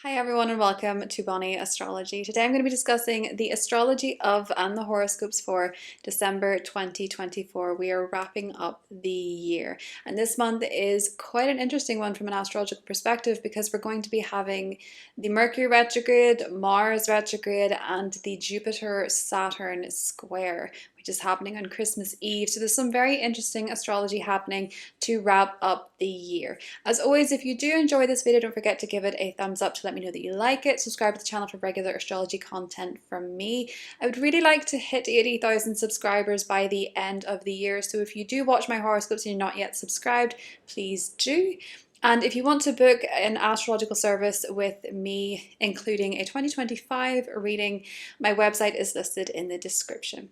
Hi everyone and welcome to Bonnie Astrology. Today I'm going to be discussing the astrology of and the horoscopes for December 2024. We are wrapping up the year and this month is quite an interesting one from an astrological perspective because we're going to be having the Mercury retrograde, Mars retrograde and the Jupiter-Saturn square, which is happening on Christmas Eve. So there's some very interesting astrology happening to wrap up the year. As always, if you do enjoy this video, don't forget to give it a thumbs up to let me know that you like it. Subscribe to the channel for regular astrology content from me. I would really like to hit 80,000 subscribers by the end of the year. So if you do watch my horoscopes and you're not yet subscribed, please do. And if you want to book an astrological service with me, including a 2025 reading, my website is listed in the description.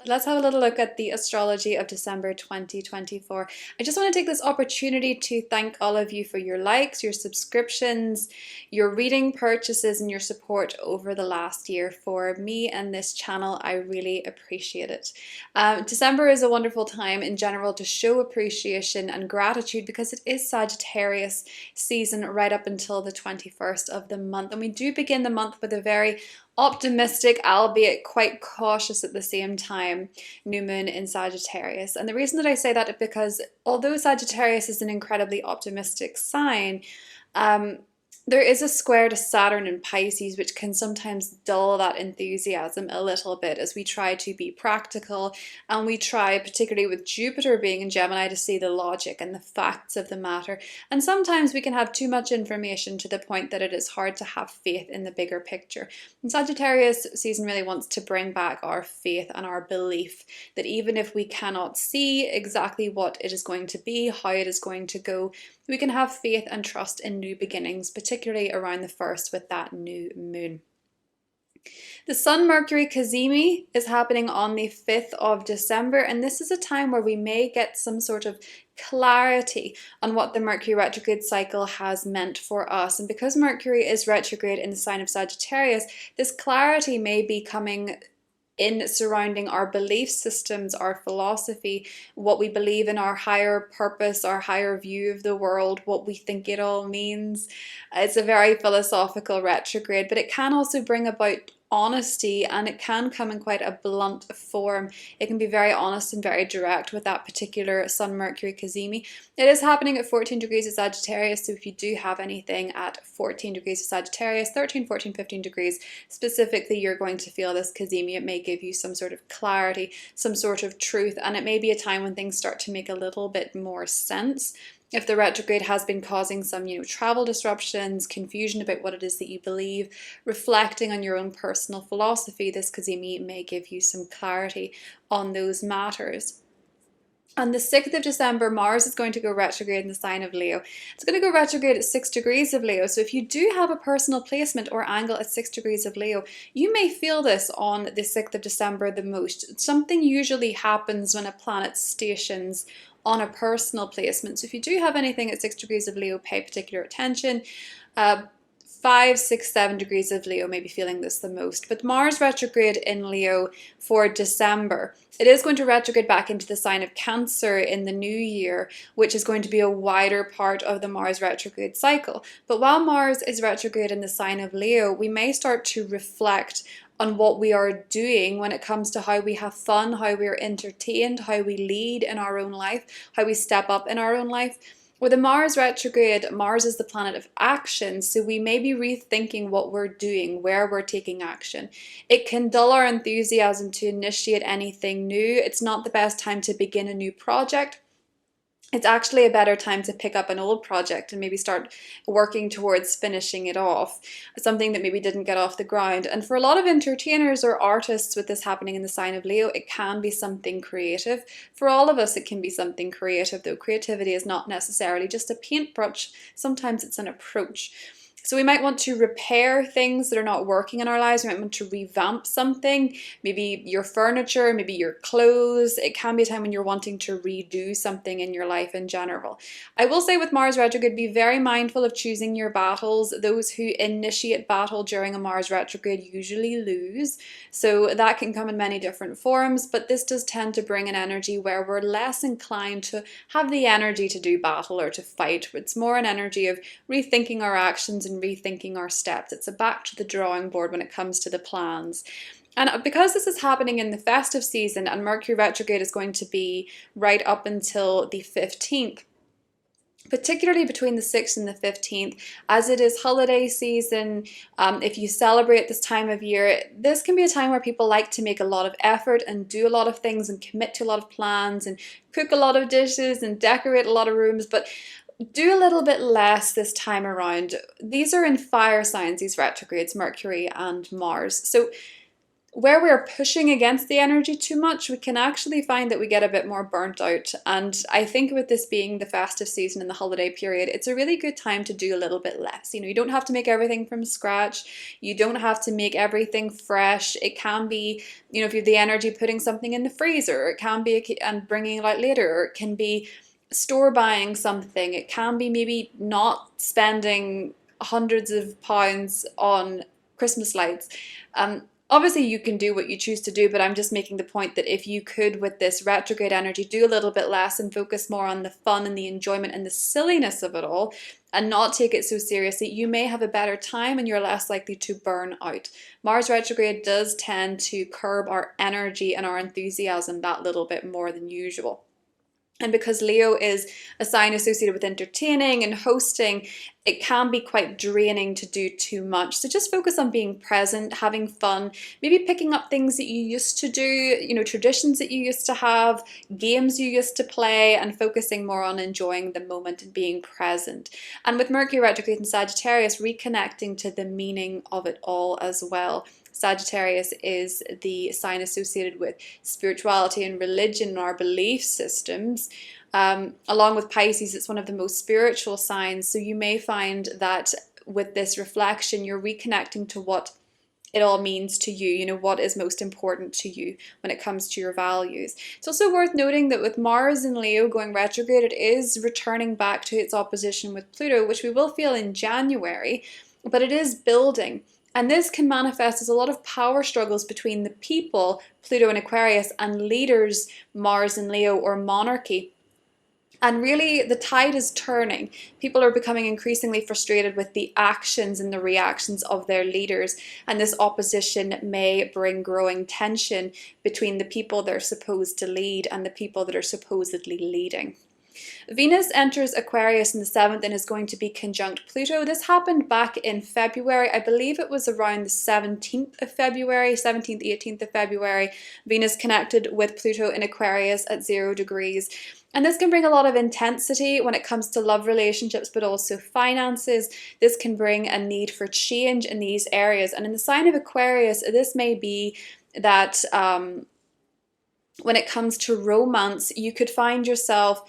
Let's have a little look at the astrology of December 2024. I just want to take this opportunity to thank all of you for your likes, your subscriptions, your reading purchases, and your support over the last year for me and this channel. I really appreciate it. December is a wonderful time in general to show appreciation and gratitude because it is Sagittarius season right up until the 21st of the month. And we do begin the month with a very optimistic, albeit quite cautious at the same time, new moon in Sagittarius. And the reason that I say that is because although Sagittarius is an incredibly optimistic sign, there is a square to Saturn in Pisces, which can sometimes dull that enthusiasm a little bit as we try to be practical and we try, particularly with Jupiter being in Gemini, to see the logic and the facts of the matter. And sometimes we can have too much information to the point that it is hard to have faith in the bigger picture. And Sagittarius season really wants to bring back our faith and our belief that even if we cannot see exactly what it is going to be, how it is going to go, we can have faith and trust in new beginnings, particularly around the 1st with that new moon. The Sun-Mercury cazimi is happening on the 5th of December, and this is a time where we may get some sort of clarity on what the Mercury retrograde cycle has meant for us. And because Mercury is retrograde in the sign of Sagittarius, this clarity may be coming in surrounding our belief systems, our philosophy, what we believe in, our higher purpose, our higher view of the world, what we think it all means. It's a very philosophical retrograde, but it can also bring about honesty, and it can come in quite a blunt form. It can be very honest and very direct with that particular Sun-Mercury cazimi. It is happening at 14 degrees of Sagittarius, so if you do have anything at 14 degrees of Sagittarius, 13, 14, 15 degrees specifically, you're going to feel this cazimi. It may give you some sort of clarity, some sort of truth, and it may be a time when things start to make a little bit more sense. If the retrograde has been causing some, travel disruptions, confusion about what it is that you believe, reflecting on your own personal philosophy, this cazimi may give you some clarity on those matters. On the 6th of December, Mars is going to go retrograde in the sign of Leo. It's going to go retrograde at 6 degrees of Leo. So if you do have a personal placement or angle at 6 degrees of Leo, you may feel this on the 6th of December the most. Something usually happens when a planet stations on a personal placement. So if you do have anything at 6 degrees of Leo, pay particular attention. 5, 6, 7 degrees of Leo may be feeling this the most. But Mars retrograde in Leo for December. It is going to retrograde back into the sign of Cancer in the new year, which is going to be a wider part of the Mars retrograde cycle. But while Mars is retrograde in the sign of Leo, we may start to reflect on what we are doing when it comes to how we have fun, how we are entertained, how we lead in our own life, how we step up in our own life. With a Mars retrograde, Mars is the planet of action, so we may be rethinking what we're doing, where we're taking action. It can dull our enthusiasm to initiate anything new. It's not the best time to begin a new project. It's actually a better time to pick up an old project and maybe start working towards finishing it off, something that maybe didn't get off the ground. And for a lot of entertainers or artists with this happening in the sign of Leo, it can be something creative. For all of us, it can be something creative, though creativity is not necessarily just a paintbrush. Sometimes it's an approach. So we might want to repair things that are not working in our lives. We might want to revamp something, maybe your furniture, maybe your clothes. It can be a time when you're wanting to redo something in your life in general. I will say with Mars retrograde, be very mindful of choosing your battles. Those who initiate battle during a Mars retrograde usually lose. So that can come in many different forms, but this does tend to bring an energy where we're less inclined to have the energy to do battle or to fight. It's more an energy of rethinking our actions and rethinking our steps. It's a back to the drawing board when it comes to the plans. And because this is happening in the festive season and Mercury retrograde is going to be right up until the 15th, particularly between the 6th and the 15th, as it is holiday season, if you celebrate this time of year, this can be a time where people like to make a lot of effort and do a lot of things and commit to a lot of plans and cook a lot of dishes and decorate a lot of rooms, but do a little bit less this time around. These are in fire signs, these retrogrades, Mercury and Mars. So where we're pushing against the energy too much, we can actually find that we get a bit more burnt out. And I think with this being the festive season and the holiday period, it's a really good time to do a little bit less. You know, you don't have to make everything from scratch. You don't have to make everything fresh. It can be, you know, if you have the energy, putting something in the freezer. It can be, and bringing it out later. Or it can be store buying something. It can be maybe not spending hundreds of pounds on Christmas lights. Obviously, you can do what you choose to do, but I'm just making the point that if you could, with this retrograde energy, do a little bit less and focus more on the fun and the enjoyment and the silliness of it all and not take it so seriously, you may have a better time and you're less likely to burn out. Mars retrograde does tend to curb our energy and our enthusiasm that little bit more than usual. And because Leo is a sign associated with entertaining and hosting, it can be quite draining to do too much. So just focus on being present, having fun, maybe picking up things that you used to do, you know, traditions that you used to have, games you used to play, and focusing more on enjoying the moment and being present. And with Mercury retrograde in Sagittarius, reconnecting to the meaning of it all as well. Sagittarius is the sign associated with spirituality and religion and our belief systems. Along with Pisces, it's one of the most spiritual signs. So you may find that with this reflection, you're reconnecting to what it all means to you, you know, what is most important to you when it comes to your values. It's also worth noting that with Mars and Leo going retrograde, it is returning back to its opposition with Pluto, which we will feel in January, but it is building. And this can manifest as a lot of power struggles between the people, Pluto and Aquarius, and leaders, Mars and Leo, or monarchy. And really, the tide is turning. People are becoming increasingly frustrated with the actions and the reactions of their leaders. And this opposition may bring growing tension between the people that are supposed to lead and the people that are supposedly leading. Venus enters Aquarius in the 7th and is going to be conjunct Pluto. This happened back in February. I believe it was around the 17th of February, 17th, 18th of February. Venus connected with Pluto in Aquarius at 0 degrees. And this can bring a lot of intensity when it comes to love relationships, but also finances. This can bring a need for change in these areas. And in the sign of Aquarius, this may be that when it comes to romance, you could find yourself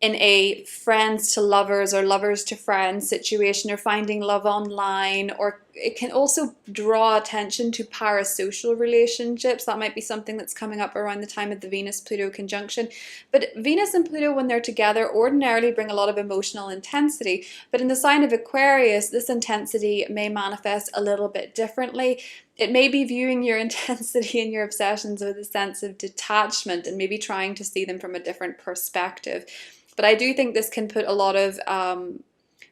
in a friends to lovers or lovers to friends situation, or finding love online, or it can also draw attention to parasocial relationships. That might be something that's coming up around the time of the Venus-Pluto conjunction. But Venus and Pluto, when they're together, ordinarily bring a lot of emotional intensity. But in the sign of Aquarius, this intensity may manifest a little bit differently. It may be viewing your intensity and your obsessions with a sense of detachment and maybe trying to see them from a different perspective. But I do think this can put a lot of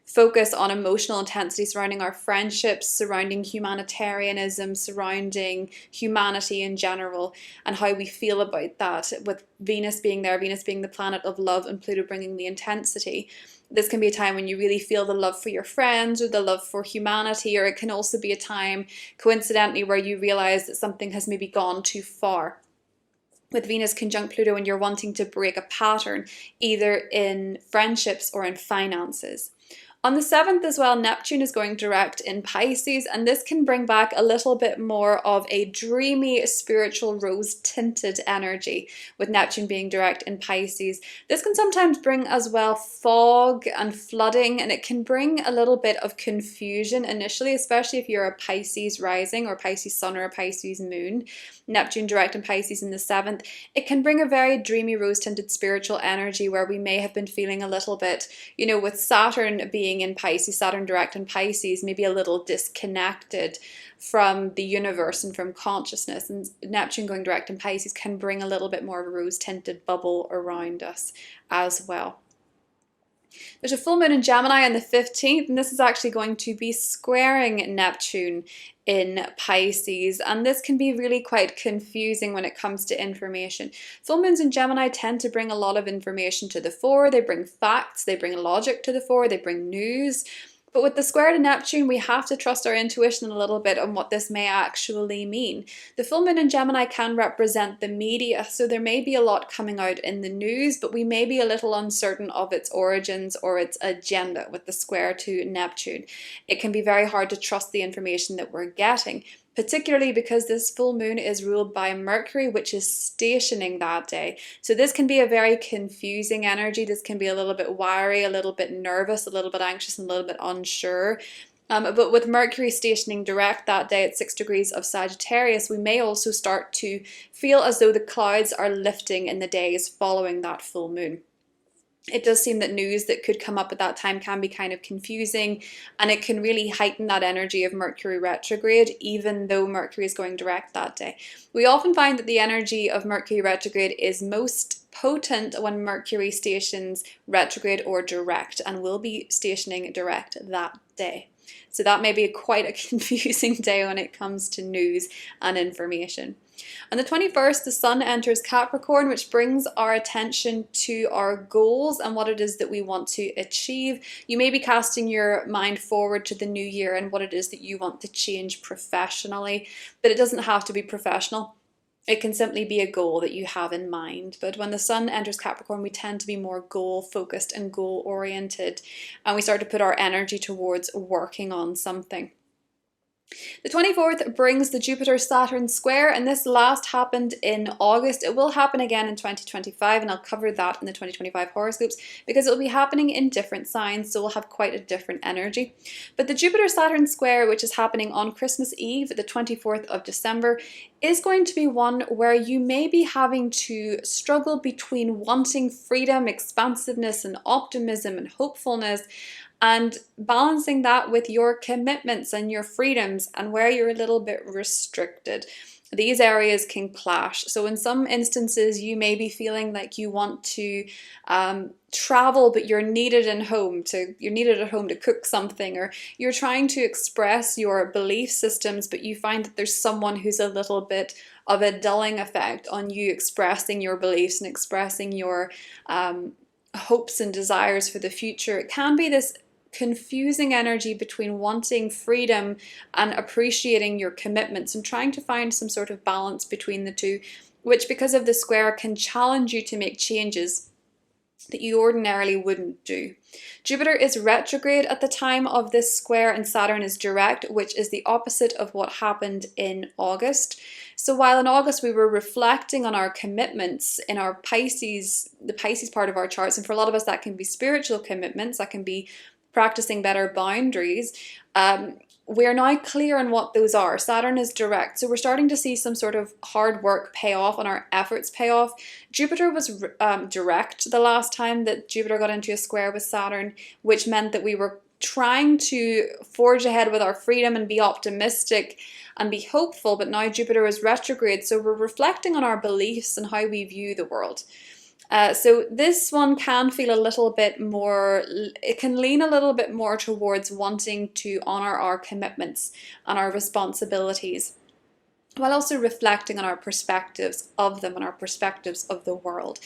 focus on emotional intensity surrounding our friendships, surrounding humanitarianism, surrounding humanity in general, and how we feel about that. With Venus being there, Venus being the planet of love, and Pluto bringing the intensity. This can be a time when you really feel the love for your friends or the love for humanity, or it can also be a time, coincidentally, where you realize that something has maybe gone too far. With Venus conjunct Pluto, and you're wanting to break a pattern, either in friendships or in finances. On the 7th as well, Neptune is going direct in Pisces, and this can bring back a little bit more of a dreamy, spiritual, rose-tinted energy with Neptune being direct in Pisces. This can sometimes bring as well fog and flooding, and it can bring a little bit of confusion initially, especially if you're a Pisces rising or Pisces sun or a Pisces moon. Neptune direct in Pisces in the 7th, it can bring a very dreamy, rose-tinted spiritual energy where we may have been feeling a little bit, you know, with Saturn being in Pisces, Saturn direct in Pisces, maybe a little disconnected from the universe and from consciousness. And Neptune going direct in Pisces can bring a little bit more of a rose-tinted bubble around us as well. There's a full moon in Gemini on the 15th, and this is actually going to be squaring Neptune in Pisces, and this can be really quite confusing when it comes to information. Full moons in Gemini tend to bring a lot of information to the fore. They bring facts, they bring logic to the fore, they bring news. But with the square to Neptune, we have to trust our intuition a little bit on what this may actually mean. The full moon in Gemini can represent the media, so there may be a lot coming out in the news, but we may be a little uncertain of its origins or its agenda with the square to Neptune. It can be very hard to trust the information that we're getting, particularly because this full moon is ruled by Mercury, which is stationing that day. So this can be a very confusing energy. This can be a little bit wiry, a little bit nervous, a little bit anxious, and a little bit unsure. But with Mercury stationing direct that day at 6 degrees of Sagittarius, we may also start to feel as though the clouds are lifting in the days following that full moon. It does seem that news that could come up at that time can be kind of confusing, and it can really heighten that energy of Mercury retrograde, even though Mercury is going direct that day. We often find that the energy of Mercury retrograde is most potent when Mercury stations retrograde or direct, and will be stationing direct that day. So that may be quite a confusing day when it comes to news and information. On the 21st, the Sun enters Capricorn, which brings our attention to our goals and what it is that we want to achieve. You may be casting your mind forward to the new year and what it is that you want to change professionally, but it doesn't have to be professional. It can simply be a goal that you have in mind. But when the Sun enters Capricorn, we tend to be more goal-focused and goal-oriented, and we start to put our energy towards working on something. The 24th brings the Jupiter-Saturn square, and this last happened in August. It will happen again in 2025, and I'll cover that in the 2025 horoscopes because it will be happening in different signs, so we'll have quite a different energy. But the Jupiter-Saturn square, which is happening on Christmas Eve, the 24th of December, is going to be one where you may be having to struggle between wanting freedom, expansiveness, and optimism and hopefulness, and balancing that with your commitments and your freedoms and where you're a little bit restricted. These areas can clash. So in some instances, you may be feeling like you want to travel, but you're needed at home to cook something, or you're trying to express your belief systems, but you find that there's someone who's a little bit of a dulling effect on you expressing your beliefs and expressing your hopes and desires for the future. It can be this confusing energy between wanting freedom and appreciating your commitments and trying to find some sort of balance between the two, which because of the square can challenge you to make changes that you ordinarily wouldn't do. Jupiter is retrograde at the time of this square, and Saturn is direct, which is the opposite of what happened in August. So while in August we were reflecting on our commitments in our Pisces, the Pisces part of our charts, and for a lot of us that can be spiritual commitments, that can be practicing better boundaries, we're now clear on what those are. Saturn is direct, so we're starting to see some sort of hard work pay off and our efforts pay off. Jupiter was direct the last time that Jupiter got into a square with Saturn, which meant that we were trying to forge ahead with our freedom and be optimistic and be hopeful, but now Jupiter is retrograde, so we're reflecting on our beliefs and how we view the world. So this one can feel a little bit more, it can lean a little bit more towards wanting to honor our commitments and our responsibilities, while also reflecting on our perspectives of them and our perspectives of the world.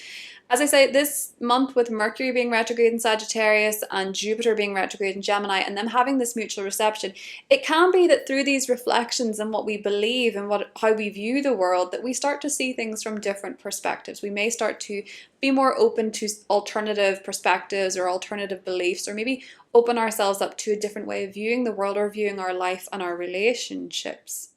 As I say, this month with Mercury being retrograde in Sagittarius and Jupiter being retrograde in Gemini and them having this mutual reception, it can be that through these reflections and what we believe and how we view the world, that we start to see things from different perspectives. We may start to be more open to alternative perspectives or alternative beliefs, or maybe open ourselves up to a different way of viewing the world or viewing our life and our relationships.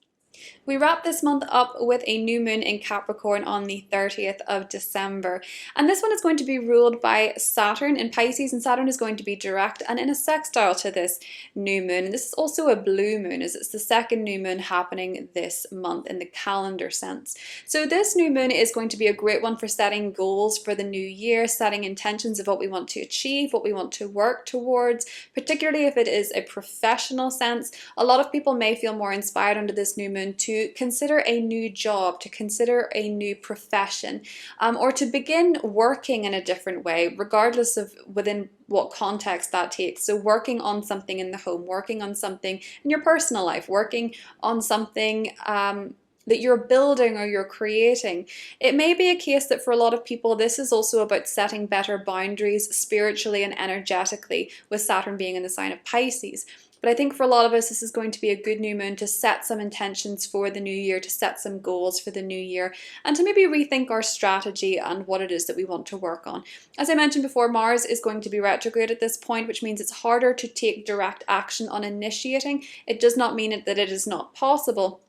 We wrap this month up with a new moon in Capricorn on the 30th of December. And this one is going to be ruled by Saturn in Pisces, and Saturn is going to be direct and in a sextile to this new moon. And this is also a blue moon, as it's the second new moon happening this month in the calendar sense. So this new moon is going to be a great one for setting goals for the new year, setting intentions of what we want to achieve, what we want to work towards, particularly if it is a professional sense. A lot of people may feel more inspired under this new moon moon to consider a new job, to consider a new profession, or to begin working in a different way, regardless of within what context that takes. So working on something in the home, working on something in your personal life, working on something that you're building or you're creating. It may be a case that for a lot of people, this is also about setting better boundaries spiritually and energetically, with Saturn being in the sign of Pisces. But I think for a lot of us, this is going to be a good new moon to set some intentions for the new year, to set some goals for the new year, and to maybe rethink our strategy and what it is that we want to work on. As I mentioned before, Mars is going to be retrograde at this point, which means it's harder to take direct action on initiating. It does not mean that it is not possible.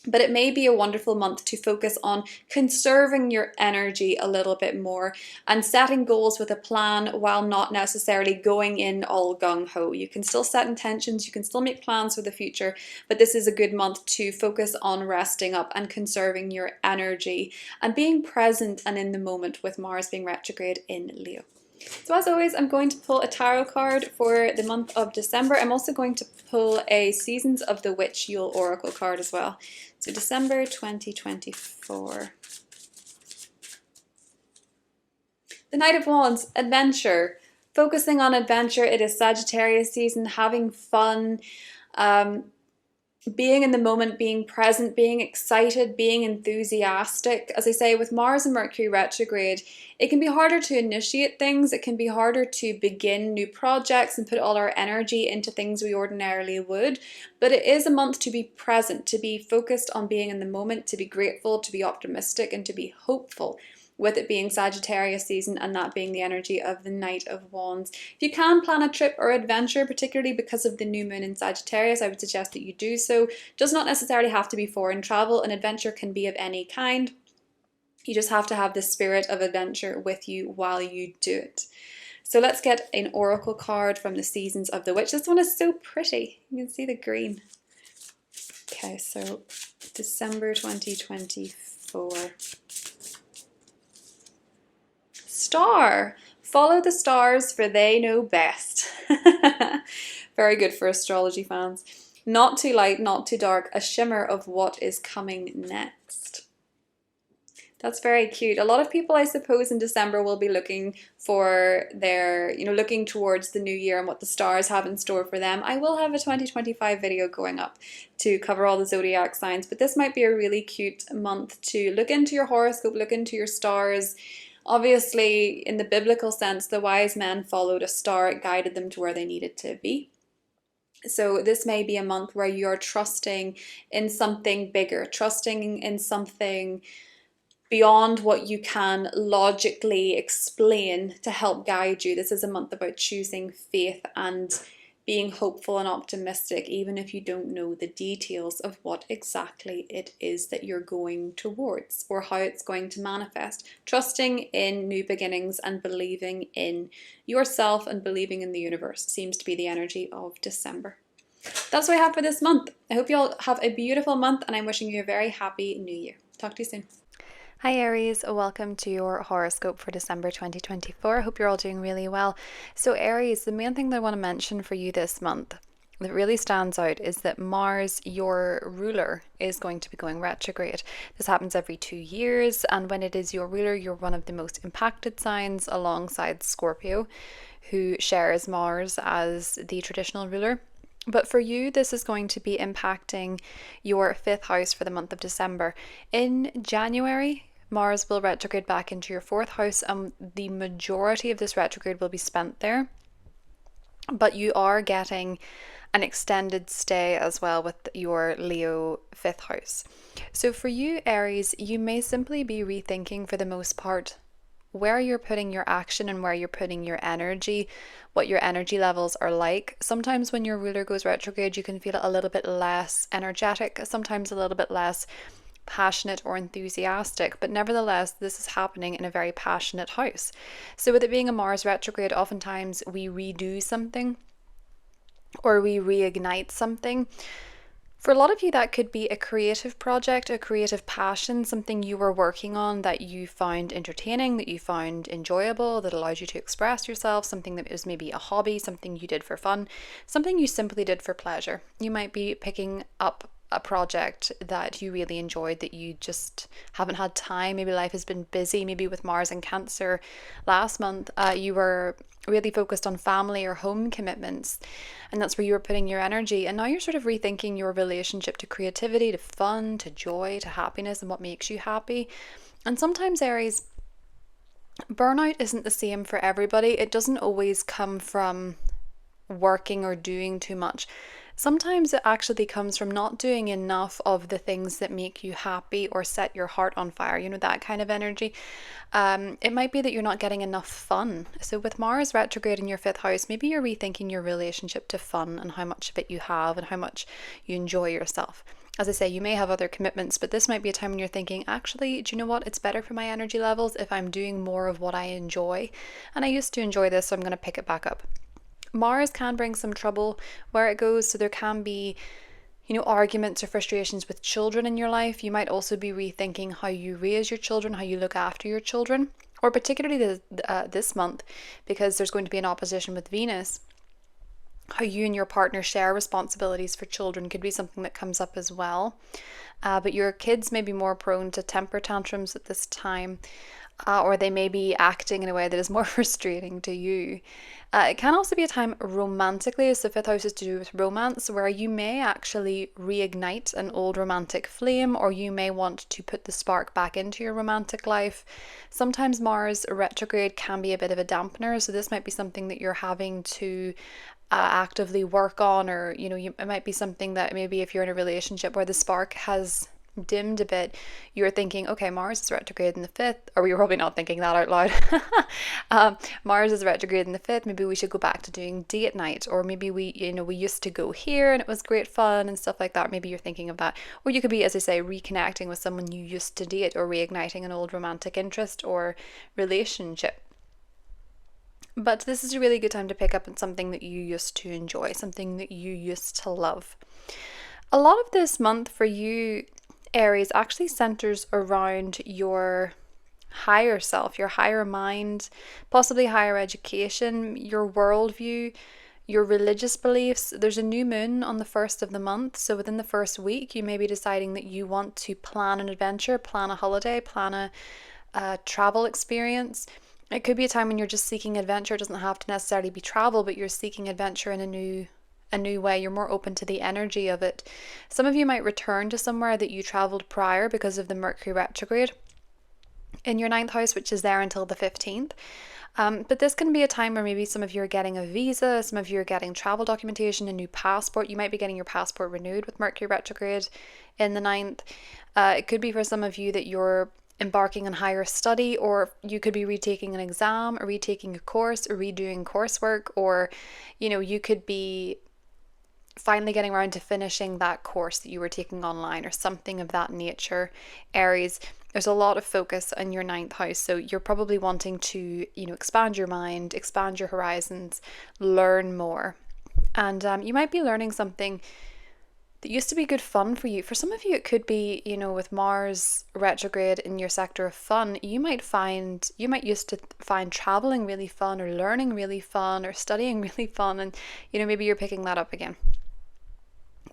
But it may be a wonderful month to focus on conserving your energy a little bit more and setting goals with a plan while not necessarily going in all gung-ho. You can still set intentions, you can still make plans for the future, but this is a good month to focus on resting up and conserving your energy and being present and in the moment, with Mars being retrograde in Leo. So as always, I'm going to pull a tarot card for the month of December. I'm also going to pull a Seasons of the Witch Yule Oracle card as well. So December 2024. The Knight of Wands, adventure. Focusing on adventure. It is Sagittarius season, having fun, being in the moment, being present, being excited, being enthusiastic. As I say, with Mars and Mercury retrograde, it can be harder to initiate things. It can be harder to begin new projects and put all our energy into things we ordinarily would. But it is a month to be present, to be focused on being in the moment, to be grateful, to be optimistic, and to be hopeful, with it being Sagittarius season and that being the energy of the Knight of Wands. If you can plan a trip or adventure, particularly because of the new moon in Sagittarius, I would suggest that you do so. It does not necessarily have to be foreign travel. An adventure can be of any kind. You just have to have the spirit of adventure with you while you do it. So let's get an oracle card from the Seasons of the Witch. This one is so pretty. You can see the green. Okay, so December 2024. Star. Follow the stars, for they know best. Very good for astrology fans. Not too light, not too dark, a shimmer of what is coming next. That's very cute. A lot of people, I suppose, in December will be looking for their, looking towards the new year and what the stars have in store for them. I will have a 2025 video going up to cover all the zodiac signs, but this might be a really cute month to look into your horoscope, look into your stars. Obviously, in the biblical sense, the wise men followed a star. It guided them to where they needed to be. So this may be a month where you're trusting in something bigger, trusting in something beyond what you can logically explain to help guide you. This is a month about choosing faith and being hopeful and optimistic, even if you don't know the details of what exactly it is that you're going towards or how it's going to manifest. Trusting in new beginnings and believing in yourself and believing in the universe seems to be the energy of December. That's what I have for this month. I hope you all have a beautiful month, and I'm wishing you a very happy new year. Talk to you soon. Hi Aries, welcome to your horoscope for December 2024. I hope you're all doing really well. So Aries, the main thing that I want to mention for you this month that really stands out is that Mars, your ruler, is going to be going retrograde. This happens every 2 years, and when it is your ruler, you're one of the most impacted signs alongside Scorpio, who shares Mars as the traditional ruler. But for you, this is going to be impacting your 5th house for the month of December. In January, Mars will retrograde back into your 4th house, and the majority of this retrograde will be spent there. But you are getting an extended stay as well with your Leo 5th house. So for you, Aries, you may simply be rethinking for the most part where you're putting your action and where you're putting your energy, what your energy levels are like. Sometimes when your ruler goes retrograde, you can feel a little bit less energetic, sometimes a little bit less passionate or enthusiastic, but nevertheless this is happening in a very passionate house. So with it being a Mars retrograde, oftentimes we redo something or we reignite something. For a lot of you, that could be a creative project, a creative passion, something you were working on that you found entertaining, that you found enjoyable, that allowed you to express yourself, something that was maybe a hobby, something you did for fun, something you simply did for pleasure. You might be picking up a project that you really enjoyed that you just haven't had time. Maybe life has been busy. Maybe with Mars and Cancer last month, you were really focused on family or home commitments, and that's where you were putting your energy. And now you're sort of rethinking your relationship to creativity, to fun, to joy, to happiness, and what makes you happy. And sometimes, Aries, burnout isn't the same for everybody. It doesn't always come from working or doing too much. Sometimes it actually comes from not doing enough of the things that make you happy or set your heart on fire, that kind of energy. It might be that you're not getting enough fun. So with Mars retrograde in your 5th house, maybe you're rethinking your relationship to fun and how much of it you have and how much you enjoy yourself. As I say, you may have other commitments, but this might be a time when you're thinking, actually, do you know what? It's better for my energy levels if I'm doing more of what I enjoy. And I used to enjoy this, so I'm going to pick it back up. Mars can bring some trouble where it goes, so there can be, arguments or frustrations with children in your life. You might also be rethinking how you raise your children, how you look after your children, or particularly this month, because there's going to be an opposition with Venus. How you and your partner share responsibilities for children could be something that comes up as well. But your kids may be more prone to temper tantrums at this time. Or they may be acting in a way that is more frustrating to you. It can also be a time romantically, so 5th house is to do with romance, where you may actually reignite an old romantic flame, or you may want to put the spark back into your romantic life. Sometimes Mars retrograde can be a bit of a dampener, so this might be something that you're having to actively work on, or it might be something that maybe if you're in a relationship where the spark has dimmed a bit, you're thinking, okay, Mars is retrograde in the 5th, or you're probably not thinking that out loud. Mars is retrograde in the 5th, maybe we should go back to doing date night, or maybe we used to go here and it was great fun and stuff like that. Maybe you're thinking of that. Or you could be, as I say, reconnecting with someone you used to date, or reigniting an old romantic interest or relationship. But this is a really good time to pick up on something that you used to enjoy, something that you used to love. A lot of this month for you, Aries, actually centers around your higher self, your higher mind, possibly higher education, your worldview, your religious beliefs. There's a new moon on the 1st of the month, so within the first week you may be deciding that you want to plan an adventure, plan a holiday, plan a travel experience. It could be a time when you're just seeking adventure. It doesn't have to necessarily be travel, but you're seeking adventure in a new way. You're more open to the energy of it. Some of you might return to somewhere that you traveled prior because of the Mercury retrograde in your 9th house, which is there until the 15th. But this can be a time where maybe some of you are getting a visa, some of you are getting travel documentation, a new passport. You might be getting your passport renewed with Mercury retrograde in the 9th. It could be for some of you that you're embarking on higher study, or you could be retaking an exam, or retaking a course, or redoing coursework, or you could be finally getting around to finishing that course that you were taking online, or something of that nature. Aries, there's a lot of focus in your 9th house, so you're probably wanting to expand your mind, expand your horizons, learn more. And you might be learning something that used to be good fun for you. For some of you, it could be, with Mars retrograde in your sector of fun, you might used to find traveling really fun, or learning really fun, or studying really fun, and maybe you're picking that up again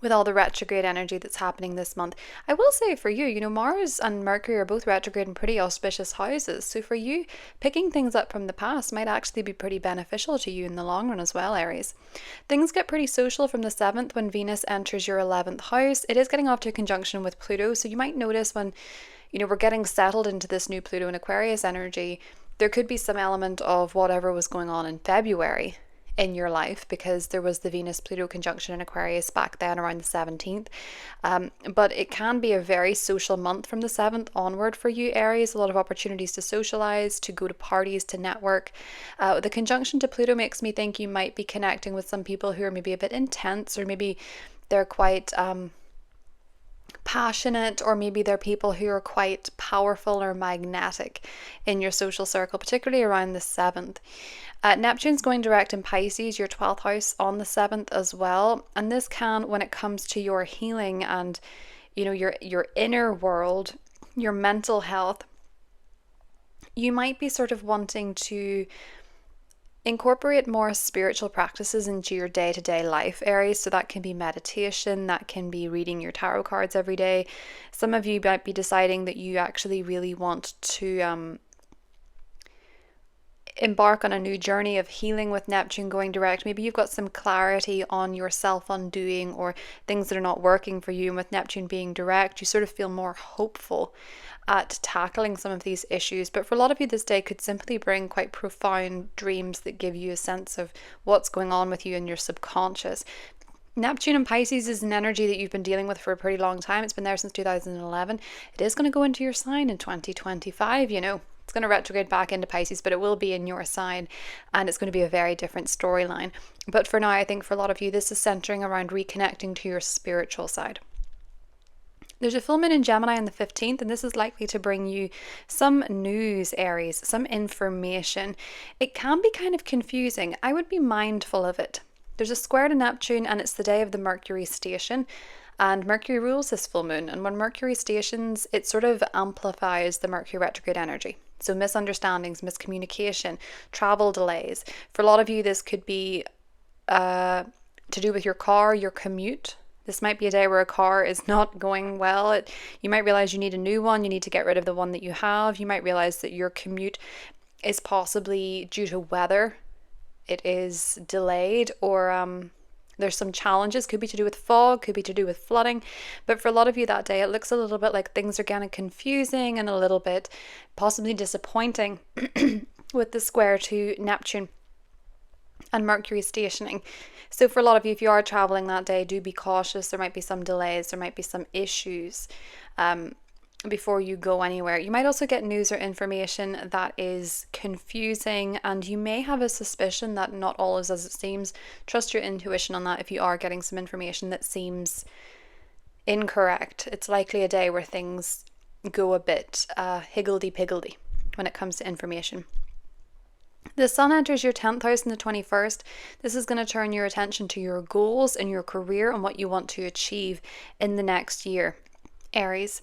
with all the retrograde energy that's happening this month. I will say for you, Mars and Mercury are both retrograde in pretty auspicious houses. So for you, picking things up from the past might actually be pretty beneficial to you in the long run as well, Aries. Things get pretty social from the 7th when Venus enters your 11th house. It is getting off to a conjunction with Pluto. So you might notice when, we're getting settled into this new Pluto and Aquarius energy, there could be some element of whatever was going on in February in your life, because there was the Venus-Pluto conjunction in Aquarius back then around the 17th. But it can be a very social month from the 7th onward for you, Aries. A lot of opportunities to socialize, to go to parties, to network. The conjunction to Pluto makes me think you might be connecting with some people who are maybe a bit intense, or maybe they're quite passionate, or maybe they're people who are quite powerful or magnetic in your social circle, particularly around the 7th. Neptune's going direct in Pisces, your 12th house, on the 7th as well. And this can, when it comes to your healing and, your inner world, your mental health, you might be sort of wanting to Incorporate more spiritual practices into your day-to-day life, Aries. So that can be meditation, that can be reading your tarot cards every day. Some of you might be deciding that you actually really want to embark on a new journey of healing with Neptune going direct. Maybe you've got some clarity on your self-undoing or things that are not working for you. And with Neptune being direct, you sort of feel more hopeful at tackling some of these issues. But for a lot of you, this day could simply bring quite profound dreams that give you a sense of what's going on with you in your subconscious. Neptune in Pisces is an energy that you've been dealing with for a pretty long time. It's been there since 2011. It is going to go into your sign in 2025, you know. It's going to retrograde back into Pisces, but it will be in your sign, and it's going to be a very different storyline. But for now, I think for a lot of you, this is centering around reconnecting to your spiritual side. There's a full moon in Gemini on the 15th, and this is likely to bring you some news, Aries, some information. It can be kind of confusing. I would be mindful of it. There's a square to Neptune, and it's the day of the Mercury station. And Mercury rules this full moon. And when Mercury stations, it sort of amplifies the Mercury retrograde energy. So misunderstandings, miscommunication, travel delays. For a lot of you, this could be to do with your car, your commute. This might be a day where a car is not going well. You might realize you need a new one. You need to get rid of the one that you have. You might realize that your commute is possibly due to weather. It is delayed, or there's some challenges. Could be to do with fog, could be to do with flooding. But for a lot of you that day, it looks a little bit like things are kind of confusing and a little bit possibly disappointing with the square to Neptune and Mercury stationing. So for a lot of you, if you are traveling that day, do be cautious. There might be some delays, there might be some issues before you go anywhere. You might also get news or information that is confusing, and you may have a suspicion that not all is as it seems. Trust your intuition on that. If you are getting some information that seems incorrect, it's likely a day where things go a bit higgledy-piggledy when it comes to information. The Sun enters your 10th house on the 21st. This is going to turn your attention to your goals and your career and what you want to achieve in the next year. Aries.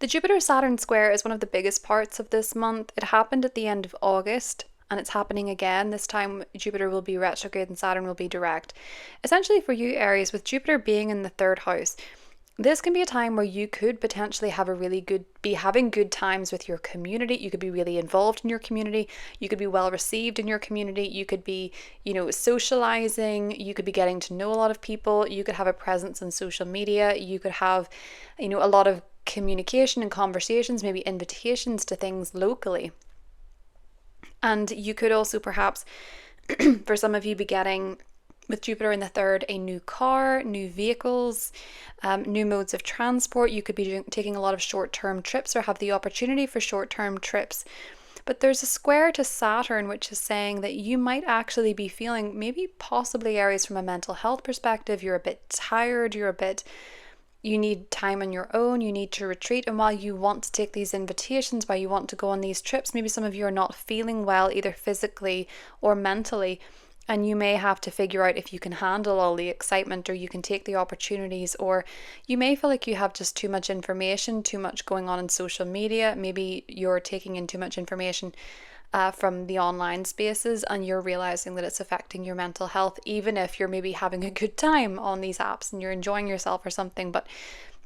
The Jupiter-Saturn square is one of the biggest parts of this month. It happened at the end of August, and it's happening again. This time Jupiter will be retrograde and Saturn will be direct. Essentially for you, Aries, with Jupiter being in the 3rd house, this can be a time where you could potentially have be having good times with your community. You could be really involved in your community. You could be well received in your community. You could be, socializing. You could be getting to know a lot of people. You could have a presence on social media. You could have, a lot of communication and conversations, maybe invitations to things locally. And you could also perhaps, for some of you, be getting, with Jupiter in the 3rd, a new car, new vehicles, new modes of transport. You could be taking a lot of short-term trips or have the opportunity for short-term trips. But there's a square to Saturn, which is saying that you might actually be feeling, maybe possibly, Aries, from a mental health perspective, you're a bit tired, you need time on your own, you need to retreat. And while you want to take these invitations, while you want to go on these trips, maybe some of you are not feeling well, either physically or mentally. And you may have to figure out if you can handle all the excitement, or you can take the opportunities, or you may feel like you have just too much information, too much going on in social media. Maybe you're taking in too much information from the online spaces, and you're realizing that it's affecting your mental health, even if you're maybe having a good time on these apps and you're enjoying yourself or something. But,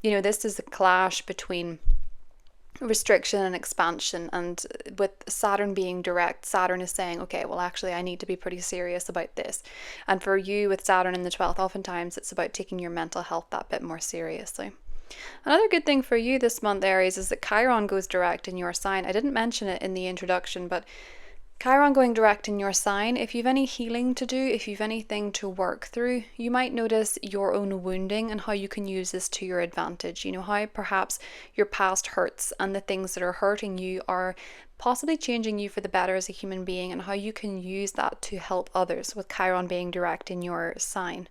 this is a clash between restriction and expansion, and with Saturn being direct, Saturn is saying, okay, well, actually I need to be pretty serious about this. And for you, with Saturn in the 12th, oftentimes it's about taking your mental health that bit more seriously. Another good thing for you this month, Aries, is that Chiron goes direct in your sign. I didn't mention it in the introduction, but Chiron going direct in your sign, if you've any healing to do, if you've anything to work through, you might notice your own wounding and how you can use this to your advantage. How perhaps your past hurts and the things that are hurting you are possibly changing you for the better as a human being, and how you can use that to help others, with Chiron being direct in your sign.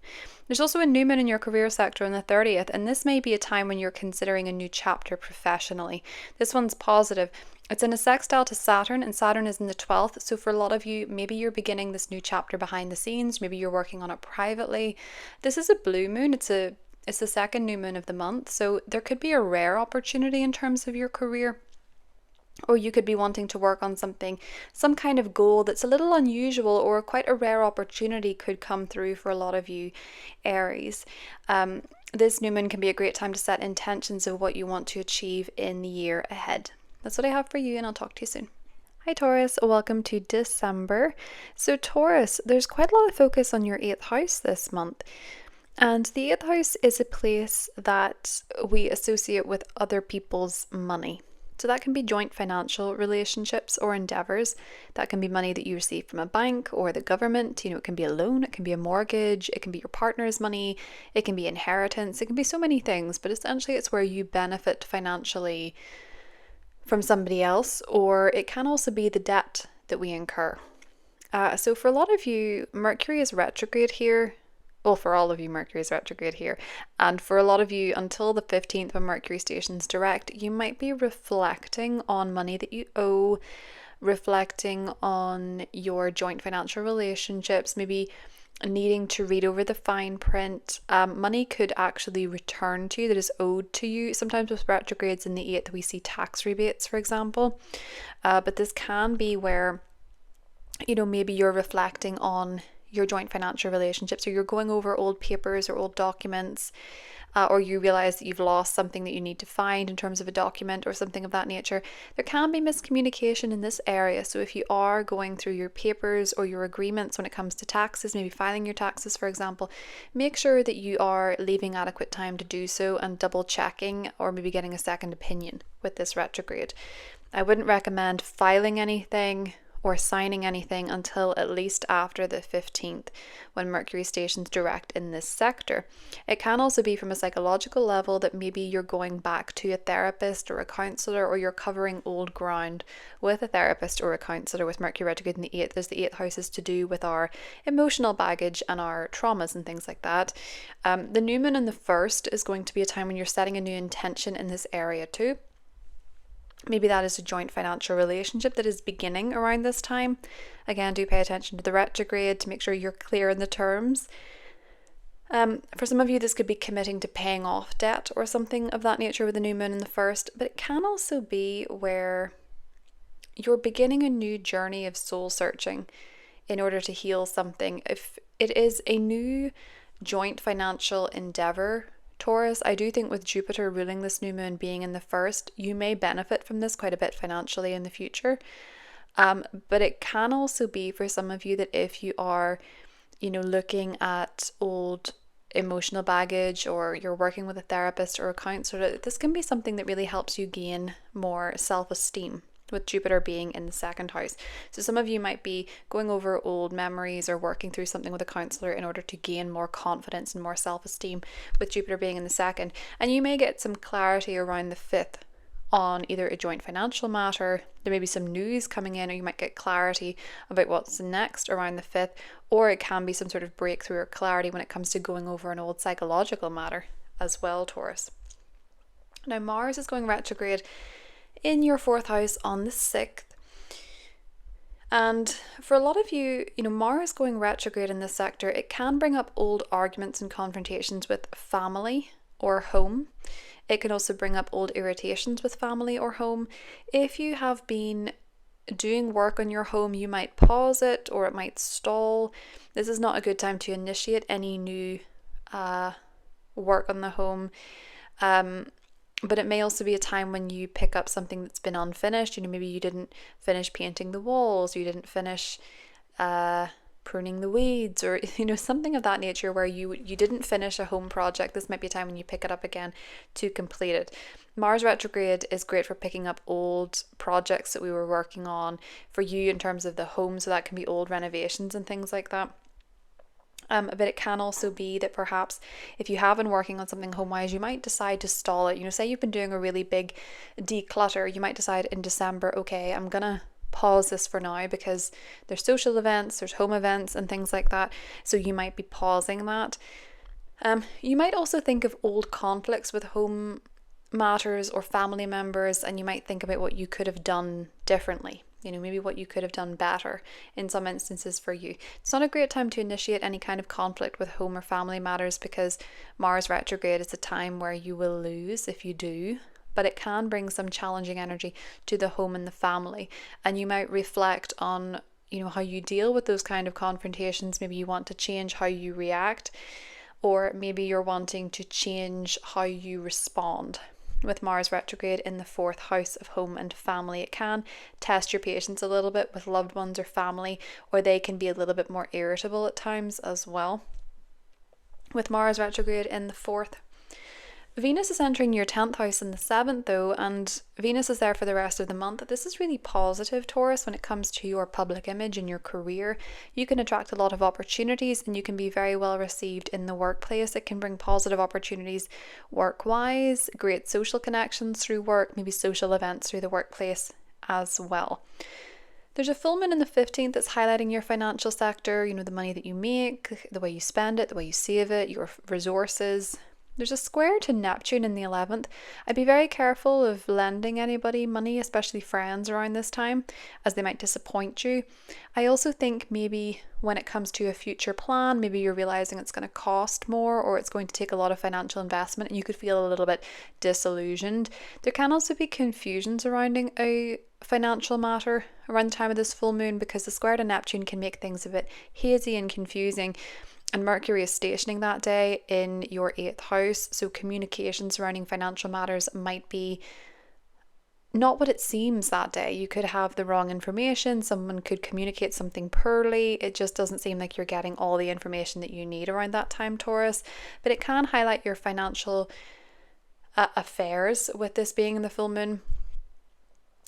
There's also a new moon in your career sector on the 30th, and this may be a time when you're considering a new chapter professionally. This one's positive. It's in a sextile to Saturn, and Saturn is in the 12th. So for a lot of you, maybe you're beginning this new chapter behind the scenes. Maybe you're working on it privately. This is a blue moon. It's the second new moon of the month. So there could be a rare opportunity in terms of your career. Or you could be wanting to work on something, some kind of goal that's a little unusual, or quite a rare opportunity could come through for a lot of you, Aries. This new moon can be a great time to set intentions of what you want to achieve in the year ahead. That's what I have for you, and I'll talk to you soon. Hi Taurus, welcome to December. So Taurus, there's quite a lot of focus on your 8th house this month. And the 8th house is a place that we associate with other people's money. So that can be joint financial relationships or endeavors. That can be money that you receive from a bank or the government. It can be a loan, it can be a mortgage, it can be your partner's money, it can be inheritance, it can be so many things, but essentially it's where you benefit financially from somebody else, or it can also be the debt that we incur. So for a lot of you, Mercury is retrograde here. Well, for all of you, Mercury is retrograde here. And for a lot of you, until the 15th when Mercury stations direct, you might be reflecting on money that you owe, reflecting on your joint financial relationships, maybe needing to read over the fine print. Money could actually return to you that is owed to you. Sometimes with retrogrades in the 8th, we see tax rebates, for example. But this can be where, maybe you're reflecting on your joint financial relationships, or you're going over old papers or old documents, or you realize that you've lost something that you need to find in terms of a document or something of that nature. There can be miscommunication in this area. So if you are going through your papers or your agreements when it comes to taxes, maybe filing your taxes, for example, make sure that you are leaving adequate time to do so and double checking, or maybe getting a second opinion with this retrograde. I wouldn't recommend filing anything or signing anything until at least after the 15th when Mercury stations direct in this sector. It can also be from a psychological level that maybe you're going back to a therapist or a counsellor, or you're covering old ground with a therapist or a counsellor with Mercury retrograde in the 8th. As the 8th house is to do with our emotional baggage and our traumas and things like that. The new moon in the 1st is going to be a time when you're setting a new intention in this area too. Maybe that is a joint financial relationship that is beginning around this time. Again, do pay attention to the retrograde to make sure you're clear in the terms. For some of you, this could be committing to paying off debt or something of that nature with the new moon in the 1st, but it can also be where you're beginning a new journey of soul searching in order to heal something. If it is a new joint financial endeavor, Taurus, I do think with Jupiter ruling this new moon being in the 1st, you may benefit from this quite a bit financially in the future. But it can also be for some of you that if you are, looking at old emotional baggage, or you're working with a therapist or a counselor, this can be something that really helps you gain more self-esteem, with Jupiter being in the 2nd house. So some of you might be going over old memories or working through something with a counselor in order to gain more confidence and more self-esteem, with Jupiter being in the 2nd. And you may get some clarity around the 5th on either a joint financial matter. There may be some news coming in, or you might get clarity about what's next around the 5th, or it can be some sort of breakthrough or clarity when it comes to going over an old psychological matter as well, Taurus. Now Mars is going retrograde in your 4th house on the 6th. And for a lot of you, Mars going retrograde in this sector, it can bring up old arguments and confrontations with family or home. It can also bring up old irritations with family or home. If you have been doing work on your home, you might pause it, or it might stall. This is not a good time to initiate any new work on the home. But it may also be a time when you pick up something that's been unfinished. Maybe you didn't finish painting the walls, you didn't finish pruning the weeds, or something of that nature where you didn't finish a home project. This might be a time when you pick it up again to complete it. Mars retrograde is great for picking up old projects that we were working on for you in terms of the home, so that can be old renovations and things like that. But it can also be that perhaps if you have been working on something home-wise, you might decide to stall it. Say you've been doing a really big declutter, you might decide in December, okay, I'm gonna pause this for now because there's social events, there's home events and things like that. So you might be pausing that. You might also think of old conflicts with home matters or family members, and you might think about what you could have done differently. Maybe what you could have done better in some instances for you. It's not a great time to initiate any kind of conflict with home or family matters, because Mars retrograde is a time where you will lose if you do but it can bring some challenging energy to the home and the family. And you might reflect on, how you deal with those kind of confrontations. Maybe you want to change how you react, or maybe you're wanting to change how you respond. With Mars retrograde in the 4th house of home and family, it can test your patience a little bit with loved ones or family, or they can be a little bit more irritable at times as well. With Mars retrograde in the 4th, Venus is entering your 10th house in the 7th though, and Venus is there for the rest of the month. This is really positive, Taurus, when it comes to your public image and your career. You can attract a lot of opportunities and you can be very well received in the workplace. It can bring positive opportunities work-wise, great social connections through work, maybe social events through the workplace as well. There's a full moon in the 15th that's highlighting your financial sector, the money that you make, the way you spend it, the way you save it, your resources. There's a square to Neptune in the 11th. I'd be very careful of lending anybody money, especially friends, around this time, as they might disappoint you. I also think maybe when it comes to a future plan, maybe you're realizing it's going to cost more, or it's going to take a lot of financial investment, and you could feel a little bit disillusioned. There can also be confusion surrounding a financial matter around the time of this full moon, because the square to Neptune can make things a bit hazy and confusing. And Mercury is stationing that day in your 8th house, so communication surrounding financial matters might be not what it seems that day. You could have the wrong information, someone could communicate something poorly. It just doesn't seem like you're getting all the information that you need around that time, Taurus. But it can highlight your financial affairs with this being in the full moon.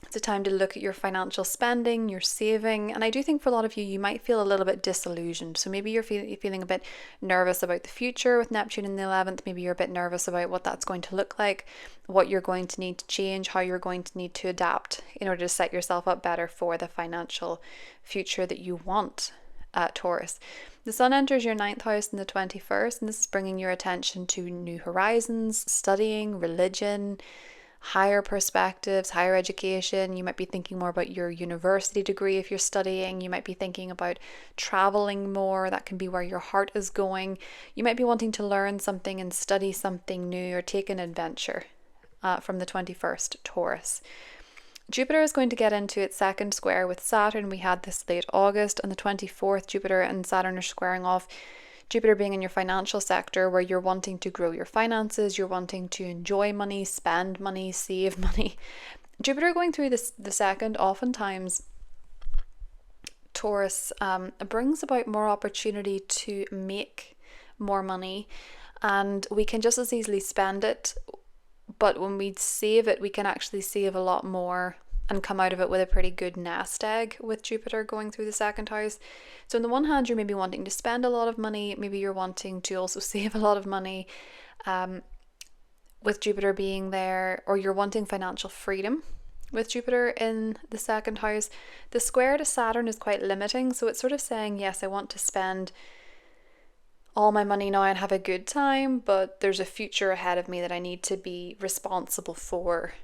It's a time to look at your financial spending, your saving, and I do think for a lot of you, you might feel a little bit disillusioned. So maybe you're feeling a bit nervous about the future with Neptune in the 11th. Maybe you're a bit nervous about what that's going to look like, what you're going to need to change, how you're going to need to adapt in order to set yourself up better for the financial future that you want, Taurus. The Sun enters your 9th house in the 21st, and this is bringing your attention to new horizons, studying, religion, higher perspectives, higher education. You might be thinking more about your university degree if you're studying. You might be thinking about traveling more. That can be where your heart is going. You might be wanting to learn something and study something new, or take an adventure from the 21st, Taurus. Jupiter is going to get into its 2nd square with Saturn. We had this late August. On the 24th, Jupiter and Saturn are squaring off. Jupiter being in your financial sector, where you're wanting to grow your finances, you're wanting to enjoy money, spend money, save money. Jupiter going through the 2nd, oftentimes, Taurus, brings about more opportunity to make more money, and we can just as easily spend it, but when we save it, we can actually save a lot more and come out of it with a pretty good nest egg with Jupiter going through the 2nd house. So on the one hand, you're maybe wanting to spend a lot of money, maybe you're wanting to also save a lot of money with Jupiter being there, or you're wanting financial freedom with Jupiter in the 2nd house. The square to Saturn is quite limiting, so it's sort of saying, yes, I want to spend all my money now and have a good time, but there's a future ahead of me that I need to be responsible for.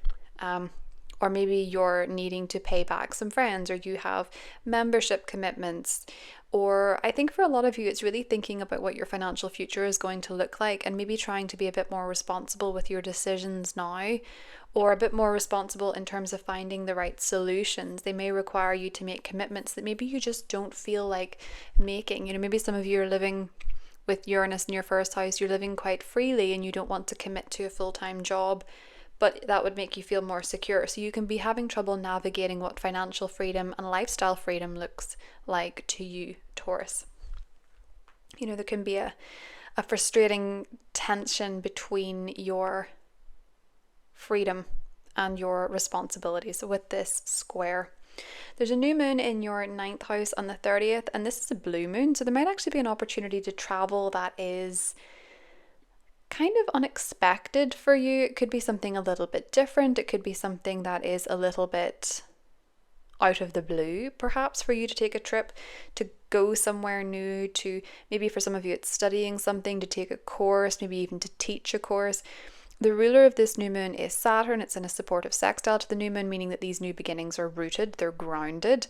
Or maybe you're needing to pay back some friends, or you have membership commitments. Or I think for a lot of you, it's really thinking about what your financial future is going to look like, and maybe trying to be a bit more responsible with your decisions now, or a bit more responsible in terms of finding the right solutions. They may require you to make commitments that maybe you just don't feel like making. Maybe some of you are living with Uranus in your 1st house, you're living quite freely and you don't want to commit to a full-time job, but that would make you feel more secure. So you can be having trouble navigating what financial freedom and lifestyle freedom looks like to you, Taurus. There can be a frustrating tension between your freedom and your responsibilities with this square. There's a new moon in your 9th house on the 30th, and this is a blue moon, so there might actually be an opportunity to travel that is kind of unexpected for you. It could be something a little bit different. It could be something that is a little bit out of the blue, perhaps, for you to take a trip, to go somewhere new, to maybe for some of you it's studying something, to take a course, maybe even to teach a course. The ruler of this new moon is Saturn. It's in a supportive sextile to the new moon, meaning that these new beginnings are rooted, they're grounded,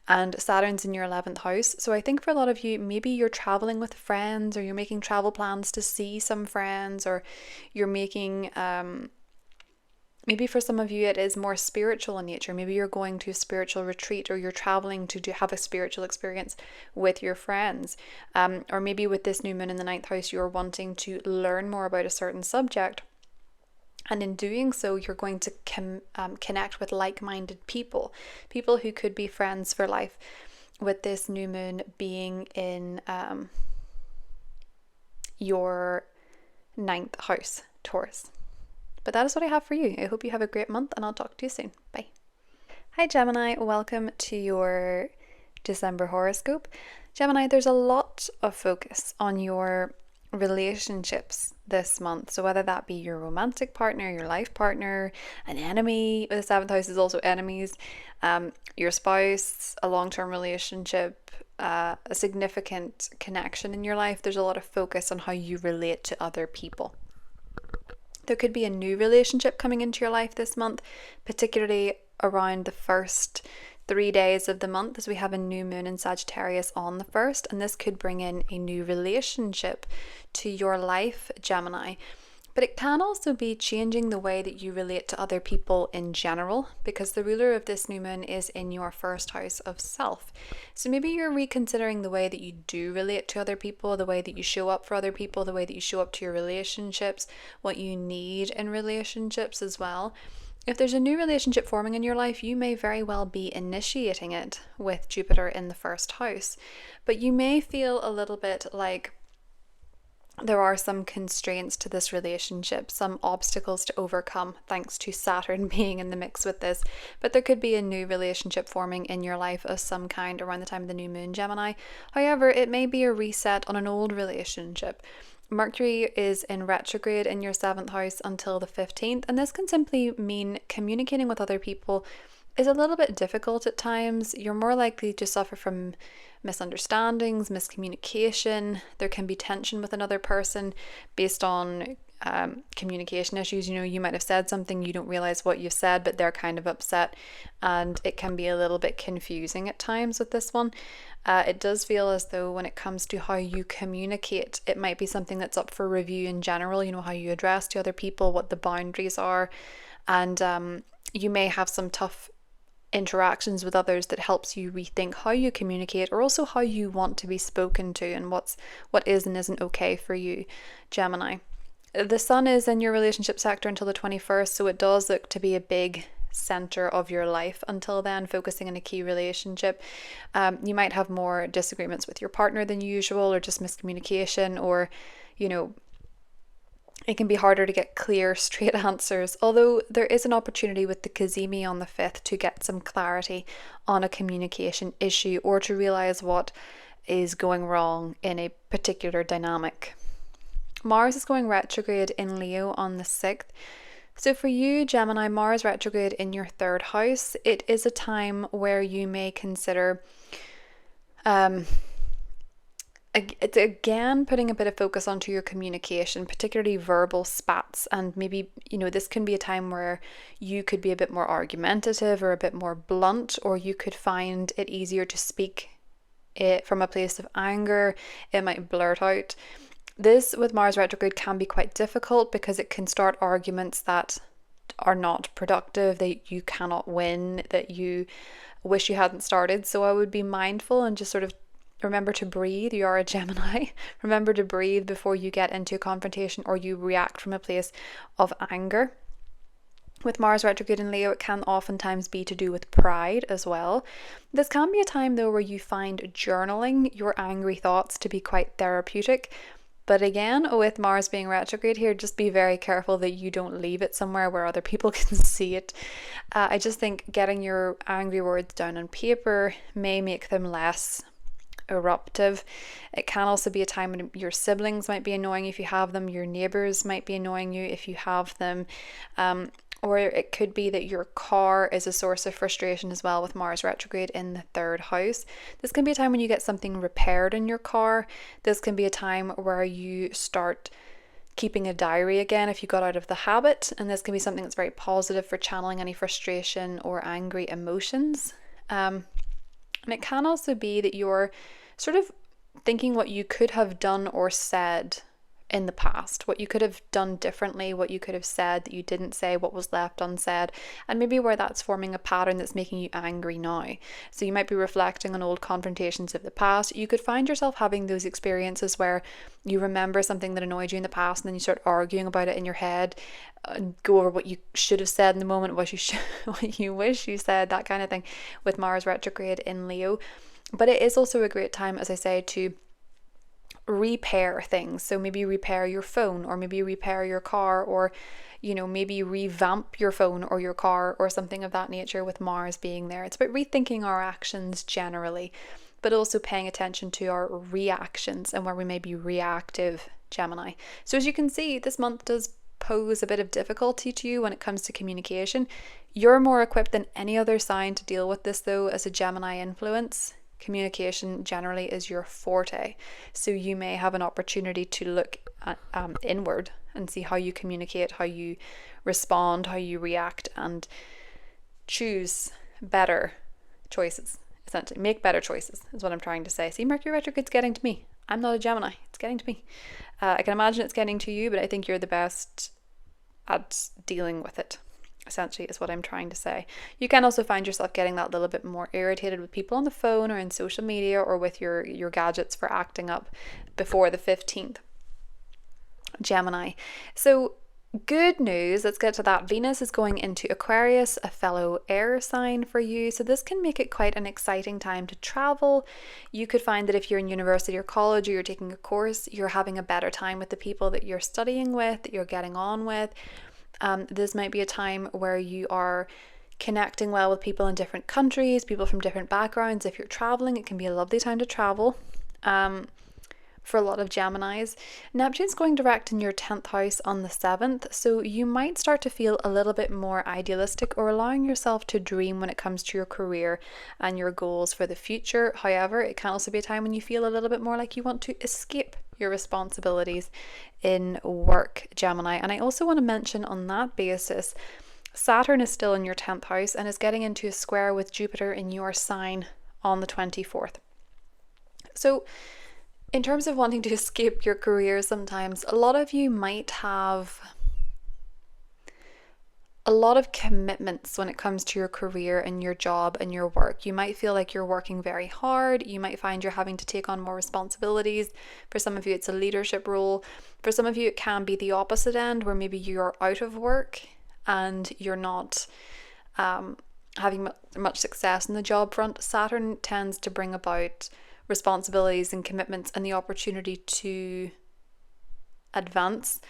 and Saturn's in your 11th house. So I think for a lot of you, maybe you're traveling with friends, or you're making travel plans to see some friends, or you're making Maybe for some of you it is more spiritual in nature. Maybe you're going to a spiritual retreat, or you're traveling to have a spiritual experience with your friends. Or maybe with this new moon in the ninth house, you're wanting to learn more about a certain subject. And in doing so, you're going to connect with like-minded people, people who could be friends for life, with this new moon being in your ninth house, Taurus. But that is what I have for you. I hope you have a great month, and I'll talk to you soon. Bye. Hi Gemini, welcome to your December horoscope. Gemini, there's a lot of focus on your relationships this month. So whether that be your romantic partner, your life partner, an enemy, the seventh house is also enemies, your spouse, a long-term relationship, a significant connection in your life, there's a lot of focus on how you relate to other people. There could be a new relationship coming into your life this month, particularly around the first 3 days of the month, as we have a new moon in Sagittarius on the 1st, and this could bring in a new relationship to your life, Gemini. But it can also be changing the way that you relate to other people in general, because the ruler of this new moon is in your first house of self. So maybe you're reconsidering the way that you do relate to other people, the way that you show up for other people, the way that you show up to your relationships, what you need in relationships as well. If there's a new relationship forming in your life, you may very well be initiating it with Jupiter in the first house. But you may feel a little bit like there are some constraints to this relationship, some obstacles to overcome thanks to Saturn being in the mix with this. But there could be a new relationship forming in your life of some kind around the time of the new moon, Gemini. However, it may be a reset on an old relationship. Mercury is in retrograde in your 7th house until the 15th, and this can simply mean communicating with other people is a little bit difficult at times. You're more likely to suffer from misunderstandings, miscommunication. There can be tension with another person based on communication issues. You might have said something, you don't realize what you've said, but they're kind of upset, and it can be a little bit confusing at times with this one. It does feel as though when it comes to how you communicate, it might be something that's up for review in general, how you address to other people, what the boundaries are, and you may have some tough interactions with others that helps you rethink how you communicate, or also how you want to be spoken to, and what is and isn't okay for you, Gemini. The sun is in your relationship sector until the 21st, so it does look to be a big center of your life until then, focusing on a key relationship. You might have more disagreements with your partner than usual, or just miscommunication, or it can be harder to get clear, straight answers, although there is an opportunity with the Cazimi on the 5th to get some clarity on a communication issue, or to realize what is going wrong in a particular dynamic. Mars is going retrograde in Leo on the 6th. So for you, Gemini, Mars retrograde in your 3rd house, it is a time where you may consider it's again putting a bit of focus onto your communication, particularly verbal spats, and maybe this can be a time where you could be a bit more argumentative or a bit more blunt, or you could find it easier to speak it from a place of anger. It might blurt out. This with Mars retrograde can be quite difficult because it can start arguments that are not productive, that you cannot win, that you wish you hadn't started. So I would be mindful and just sort of remember to breathe. You are a Gemini. Remember to breathe before you get into a confrontation or you react from a place of anger. With Mars retrograde in Leo, it can oftentimes be to do with pride as well. This can be a time though where you find journaling your angry thoughts to be quite therapeutic. But again, with Mars being retrograde here, just be very careful that you don't leave it somewhere where other people can see it. I just think getting your angry words down on paper may make them less eruptive. It can also be a time when your siblings might be annoying if you have them, your neighbors might be annoying you if you have them, or it could be that your car is a source of frustration as well with Mars retrograde in the 3rd house. This can be a time when you get something repaired in your car. This can be a time where you start keeping a diary again if you got out of the habit, and this can be something that's very positive for channeling any frustration or angry emotions. And it can also be that you're sort of thinking what you could have done or said in the past, what you could have done differently, what you could have said that you didn't say, what was left unsaid, and maybe where that's forming a pattern that's making you angry now. So you might be reflecting on old confrontations of the past. You could find yourself having those experiences where you remember something that annoyed you in the past and then you start arguing about it in your head and go over what you should have said in the moment, what you wish you said, that kind of thing, with Mars retrograde in Leo. But it is also a great time, as I say, to repair things. So maybe repair your phone, or maybe repair your car, or maybe revamp your phone or your car or something of that nature, with Mars being there. It's about rethinking our actions generally, but also paying attention to our reactions and where we may be reactive, Gemini. So as you can see, this month does pose a bit of difficulty to you when it comes to communication. You're more equipped than any other sign to deal with this though, as a Gemini influence. Communication generally is your forte, so you may have an opportunity to look at, inward and see how you communicate, how you respond, how you react, and choose better choices. Essentially, make better choices is what I'm trying to say. See, Mercury retrograde's getting to me. I'm not a Gemini. It's getting to me. I can imagine it's getting to you, but I think you're the best at dealing with it, essentially, is what I'm trying to say. You can also find yourself getting that little bit more irritated with people on the phone or in social media or with your gadgets for acting up before the 15th. Gemini. So good news, let's get to that. Venus is going into Aquarius, a fellow air sign for you. So this can make it quite an exciting time to travel. You could find that if you're in university or college or you're taking a course, you're having a better time with the people that you're studying with, that you're getting on with. This might be a time where you are connecting well with people in different countries, people from different backgrounds. If you're traveling, it can be a lovely time to travel. For a lot of Geminis, Neptune's going direct in your 10th house on the 7th, so you might start to feel a little bit more idealistic or allowing yourself to dream when it comes to your career and your goals for the future. However, it can also be a time when you feel a little bit more like you want to escape your responsibilities in work, Gemini. And I also want to mention on that basis, Saturn is still in your 10th house and is getting into a square with Jupiter in your sign on the 24th. So in terms of wanting to escape your career, sometimes a lot of you might have a lot of commitments when it comes to your career and your job and your work. You might feel like you're working very hard. You might find you're having to take on more responsibilities. For some of you, it's a leadership role. For some of you, it can be the opposite end, where maybe you're out of work and you're not having much success in the job front. Saturn tends to bring about responsibilities and commitments and the opportunity to advance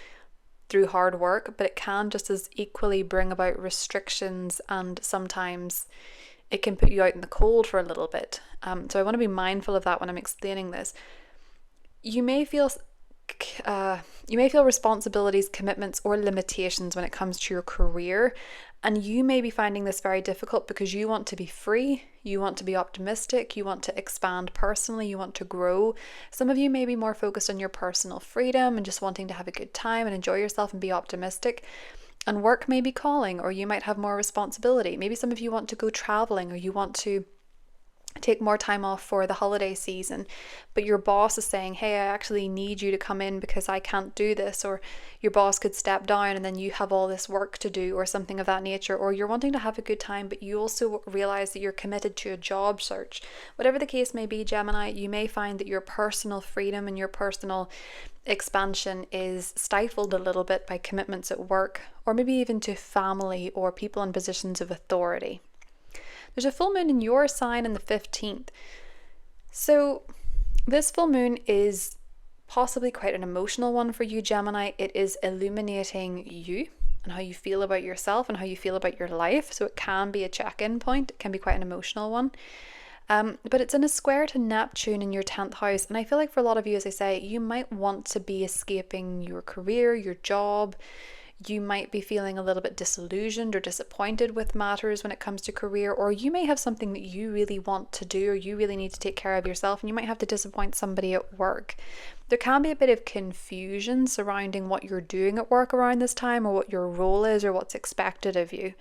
through hard work, but it can just as equally bring about restrictions, and sometimes it can put you out in the cold for a little bit. So I want to be mindful of that when I'm explaining this. You may feel responsibilities, commitments, or limitations when it comes to your career, and you may be finding this very difficult because you want to be free, you want to be optimistic, you want to expand personally, you want to grow. Some of you may be more focused on your personal freedom and just wanting to have a good time and enjoy yourself and be optimistic. And work may be calling, or you might have more responsibility. Maybe some of you want to go traveling, or you want to take more time off for the holiday season, but your boss is saying, hey, I actually need you to come in because I can't do this. Or your boss could step down and then you have all this work to do, or something of that nature. Or you're wanting to have a good time, but you also realize that you're committed to a job search. Whatever the case may be, Gemini, you may find that your personal freedom and your personal expansion is stifled a little bit by commitments at work, or maybe even to family or people in positions of authority. There's a full moon in your sign on the 15th. So this full moon is possibly quite an emotional one for you, Gemini. It is illuminating you and how you feel about yourself and how you feel about your life. So it can be a check-in point. It can be quite an emotional one. But it's in a square to Neptune in your 10th house. And I feel like for a lot of you, as I say, you might want to be escaping your career, your job. You might be feeling a little bit disillusioned or disappointed with matters when it comes to career, or you may have something that you really want to do, or you really need to take care of yourself, and you might have to disappoint somebody at work. There can be a bit of confusion surrounding what you're doing at work around this time, or what your role is, or what's expected of you.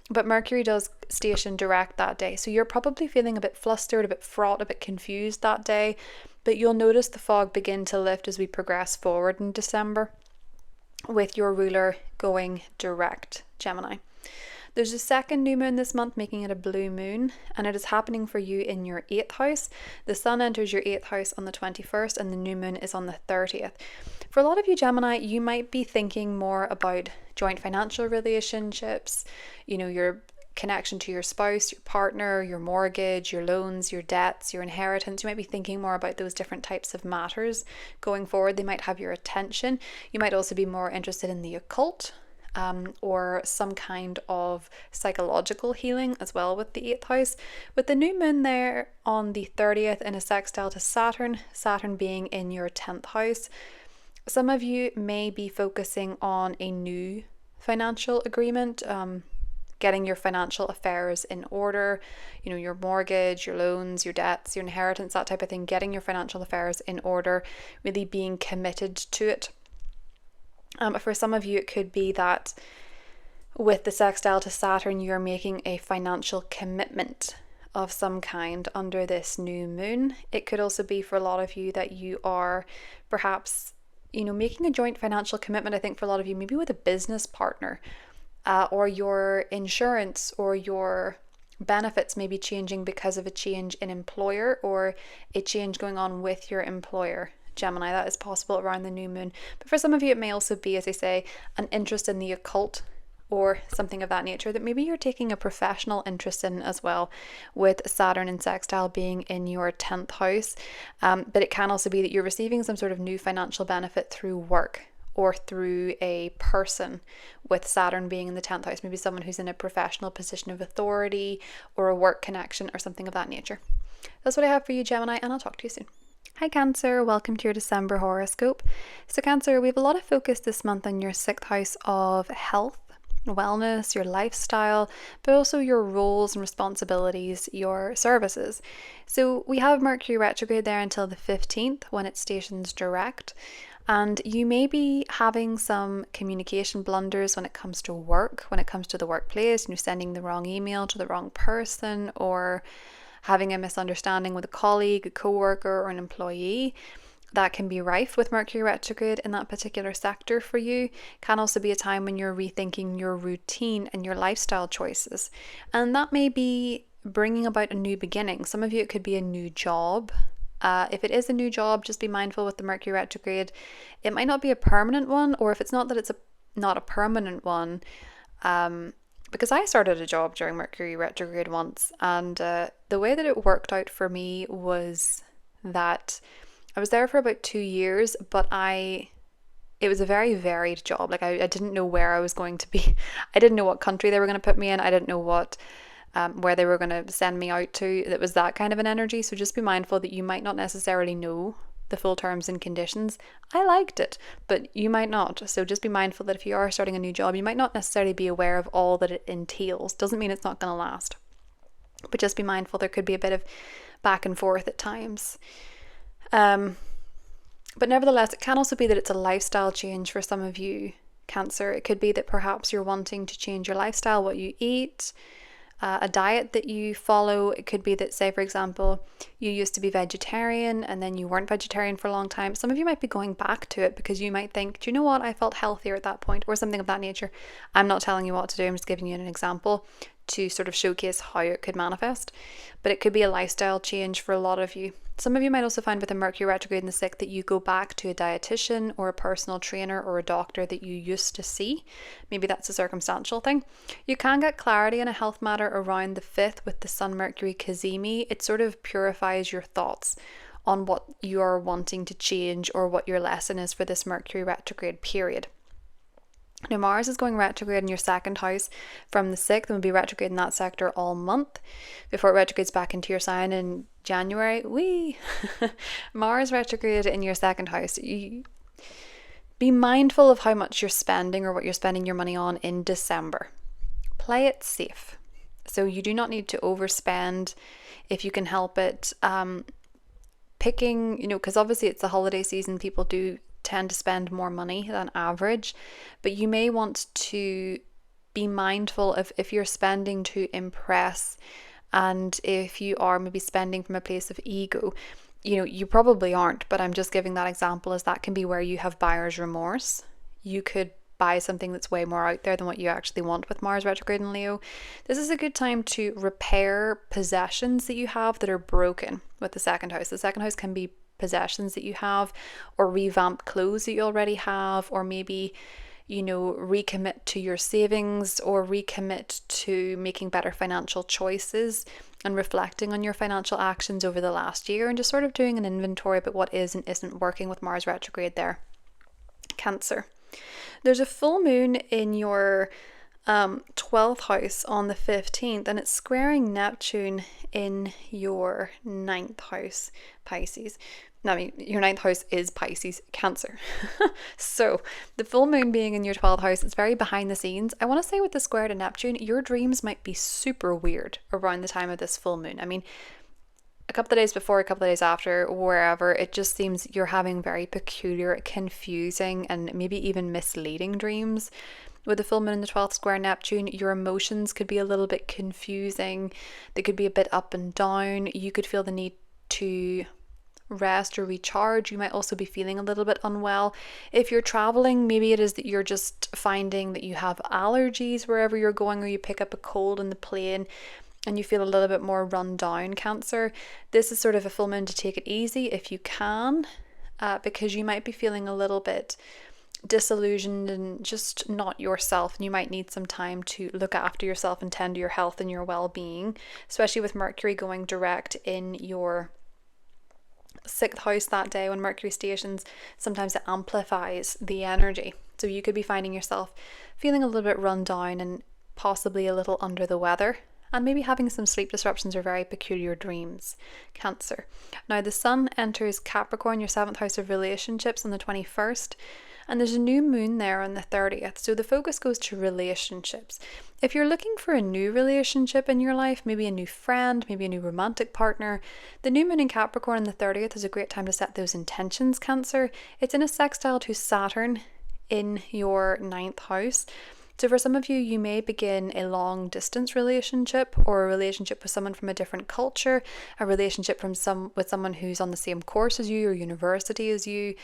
but Mercury does station direct that day. So you're probably feeling a bit flustered, a bit fraught, a bit confused that day, but you'll notice the fog begin to lift as we progress forward in December with your ruler going direct, Gemini. There's a second new moon this month, making it a blue moon, and it is happening for you in your 8th house. The sun enters your 8th house on the 21st, and the new moon is on the 30th. For a lot of you, Gemini, you might be thinking more about joint financial relationships, your connection to your spouse, your partner, your mortgage, your loans, your debts, your inheritance. You might be thinking more about those different types of matters going forward. They might have your attention. You might also be more interested in the occult, or some kind of psychological healing as well with the 8th house. With the new moon there on the 30th in a sextile to Saturn, Saturn being in your 10th house, some of you may be focusing on a new financial agreement, getting your financial affairs in order, your mortgage, your loans, your debts, your inheritance, that type of thing, getting your financial affairs in order, really being committed to it. For some of you, it could be that with the sextile to Saturn, you're making a financial commitment of some kind under this new moon. It could also be for a lot of you that you are perhaps, making a joint financial commitment. I think for a lot of you, maybe with a business partner, or your insurance or your benefits may be changing because of a change in employer or a change going on with your employer. Gemini, that is possible around the new moon. But for some of you, it may also be, as I say, an interest in the occult or something of that nature that maybe you're taking a professional interest in as well, with Saturn and sextile being in your 10th house. But it can also be that you're receiving some sort of new financial benefit through work or through a person, with Saturn being in the 10th house, maybe someone who's in a professional position of authority or a work connection or something of that nature. That's what I have for you, Gemini, and I'll talk to you soon. Hi Cancer, welcome to your December horoscope. So Cancer, we have a lot of focus this month on your 6th house of health, wellness, your lifestyle, but also your roles and responsibilities, your services. So we have Mercury retrograde there until the 15th when it stations direct. And you may be having some communication blunders when it comes to work, when it comes to the workplace, sending the wrong email to the wrong person, or having a misunderstanding with a colleague, a co-worker, or an employee. That can be rife with Mercury retrograde in that particular sector for you. Can also be a time when you're rethinking your routine and your lifestyle choices. And that may be bringing about a new beginning. Some of you, it could be a new job. If it is a new job, just be mindful with the Mercury retrograde. It might not be a permanent one, or if it's not that it's not a permanent one, because I started a job during Mercury retrograde once, and the way that it worked out for me was that I was there for about 2 years, but it was a very varied job. Like I didn't know where I was going to be. I didn't know what country they were going to put me in. I didn't know what where they were going to send me out to. It was that kind of an energy. So just be mindful that you might not necessarily know the full terms and conditions. I liked it, but you might not. So just be mindful that if you are starting a new job, you might not necessarily be aware of all that it entails. Doesn't mean it's not going to last, but just be mindful there could be a bit of back and forth at times. But nevertheless, it can also be that it's a lifestyle change for some of you, Cancer. It could be that perhaps you're wanting to change your lifestyle, what you eat, a diet that you follow. It could be that, say, for example, you used to be vegetarian and then you weren't vegetarian for a long time. Some of you might be going back to it because you might think, do you know what? I felt healthier at that point, or something of that nature. I'm not telling you what to do. I'm just giving you an example to sort of showcase how it could manifest. But it could be a lifestyle change for a lot of you. Some of you might also find with a Mercury retrograde in the 6th that you go back to a dietitian or a personal trainer or a doctor that you used to see. Maybe that's a circumstantial thing. You can get clarity in a health matter around the 5th with the Sun Mercury Cazimi. It sort of purifies your thoughts on what you're wanting to change or what your lesson is for this Mercury retrograde period. Now, Mars is going retrograde in your 2nd house from the 6th and will be retrograde in that sector all month before it retrogrades back into your sign in January. Mars retrograde in your 2nd house. Be mindful of how much you're spending or what you're spending your money on in December. Play it safe. So you do not need to overspend if you can help it. Picking, because obviously it's the holiday season, people do tend to spend more money than average, but you may want to be mindful of if you're spending to impress, and if you are maybe spending from a place of ego. You probably aren't, but I'm just giving that example as that can be where you have buyer's remorse. You could buy something that's way more out there than what you actually want with Mars retrograde in Leo. This is a good time to repair possessions that you have that are broken with the second house. The second house can be possessions that you have, or revamp clothes that you already have, or maybe recommit to your savings, or recommit to making better financial choices and reflecting on your financial actions over the last year, and just sort of doing an inventory about what is and isn't working with Mars retrograde there. Cancer. There's a full moon in your 12th house on the 15th, and it's squaring Neptune in your 9th house, Pisces. I mean, your 9th house is Pisces, Cancer. So the full moon being in your 12th house, it's very behind the scenes. I want to say with the square to Neptune, your dreams might be super weird around the time of this full moon. I mean, a couple of days before, a couple of days after, wherever, it just seems you're having very peculiar, confusing, and maybe even misleading dreams. With the full moon in the 12th square Neptune, your emotions could be a little bit confusing. They could be a bit up and down. You could feel the need to rest or recharge. You might also be feeling a little bit unwell. If you're traveling, maybe it is that you're just finding that you have allergies wherever you're going, or you pick up a cold in the plane and you feel a little bit more run down, Cancer. This is sort of a full moon to take it easy if you can, because you might be feeling a little bit disillusioned and just not yourself, and you might need some time to look after yourself and tend to your health and your well-being, especially with Mercury going direct in your 6th house that day. When Mercury stations, sometimes it amplifies the energy, so you could be finding yourself feeling a little bit run down and possibly a little under the weather, and maybe having some sleep disruptions or very peculiar dreams, Cancer. Now the Sun enters Capricorn, your 7th house of relationships, on the 21st, and there's a new moon there on the 30th, so the focus goes to relationships. If you're looking for a new relationship in your life, maybe a new friend, maybe a new romantic partner, the new moon in Capricorn on the 30th is a great time to set those intentions, Cancer. It's in a sextile to Saturn in your 9th house. So for some of you, you may begin a long distance relationship, or a relationship with someone from a different culture, a relationship with someone who's on the same course as you or university as you.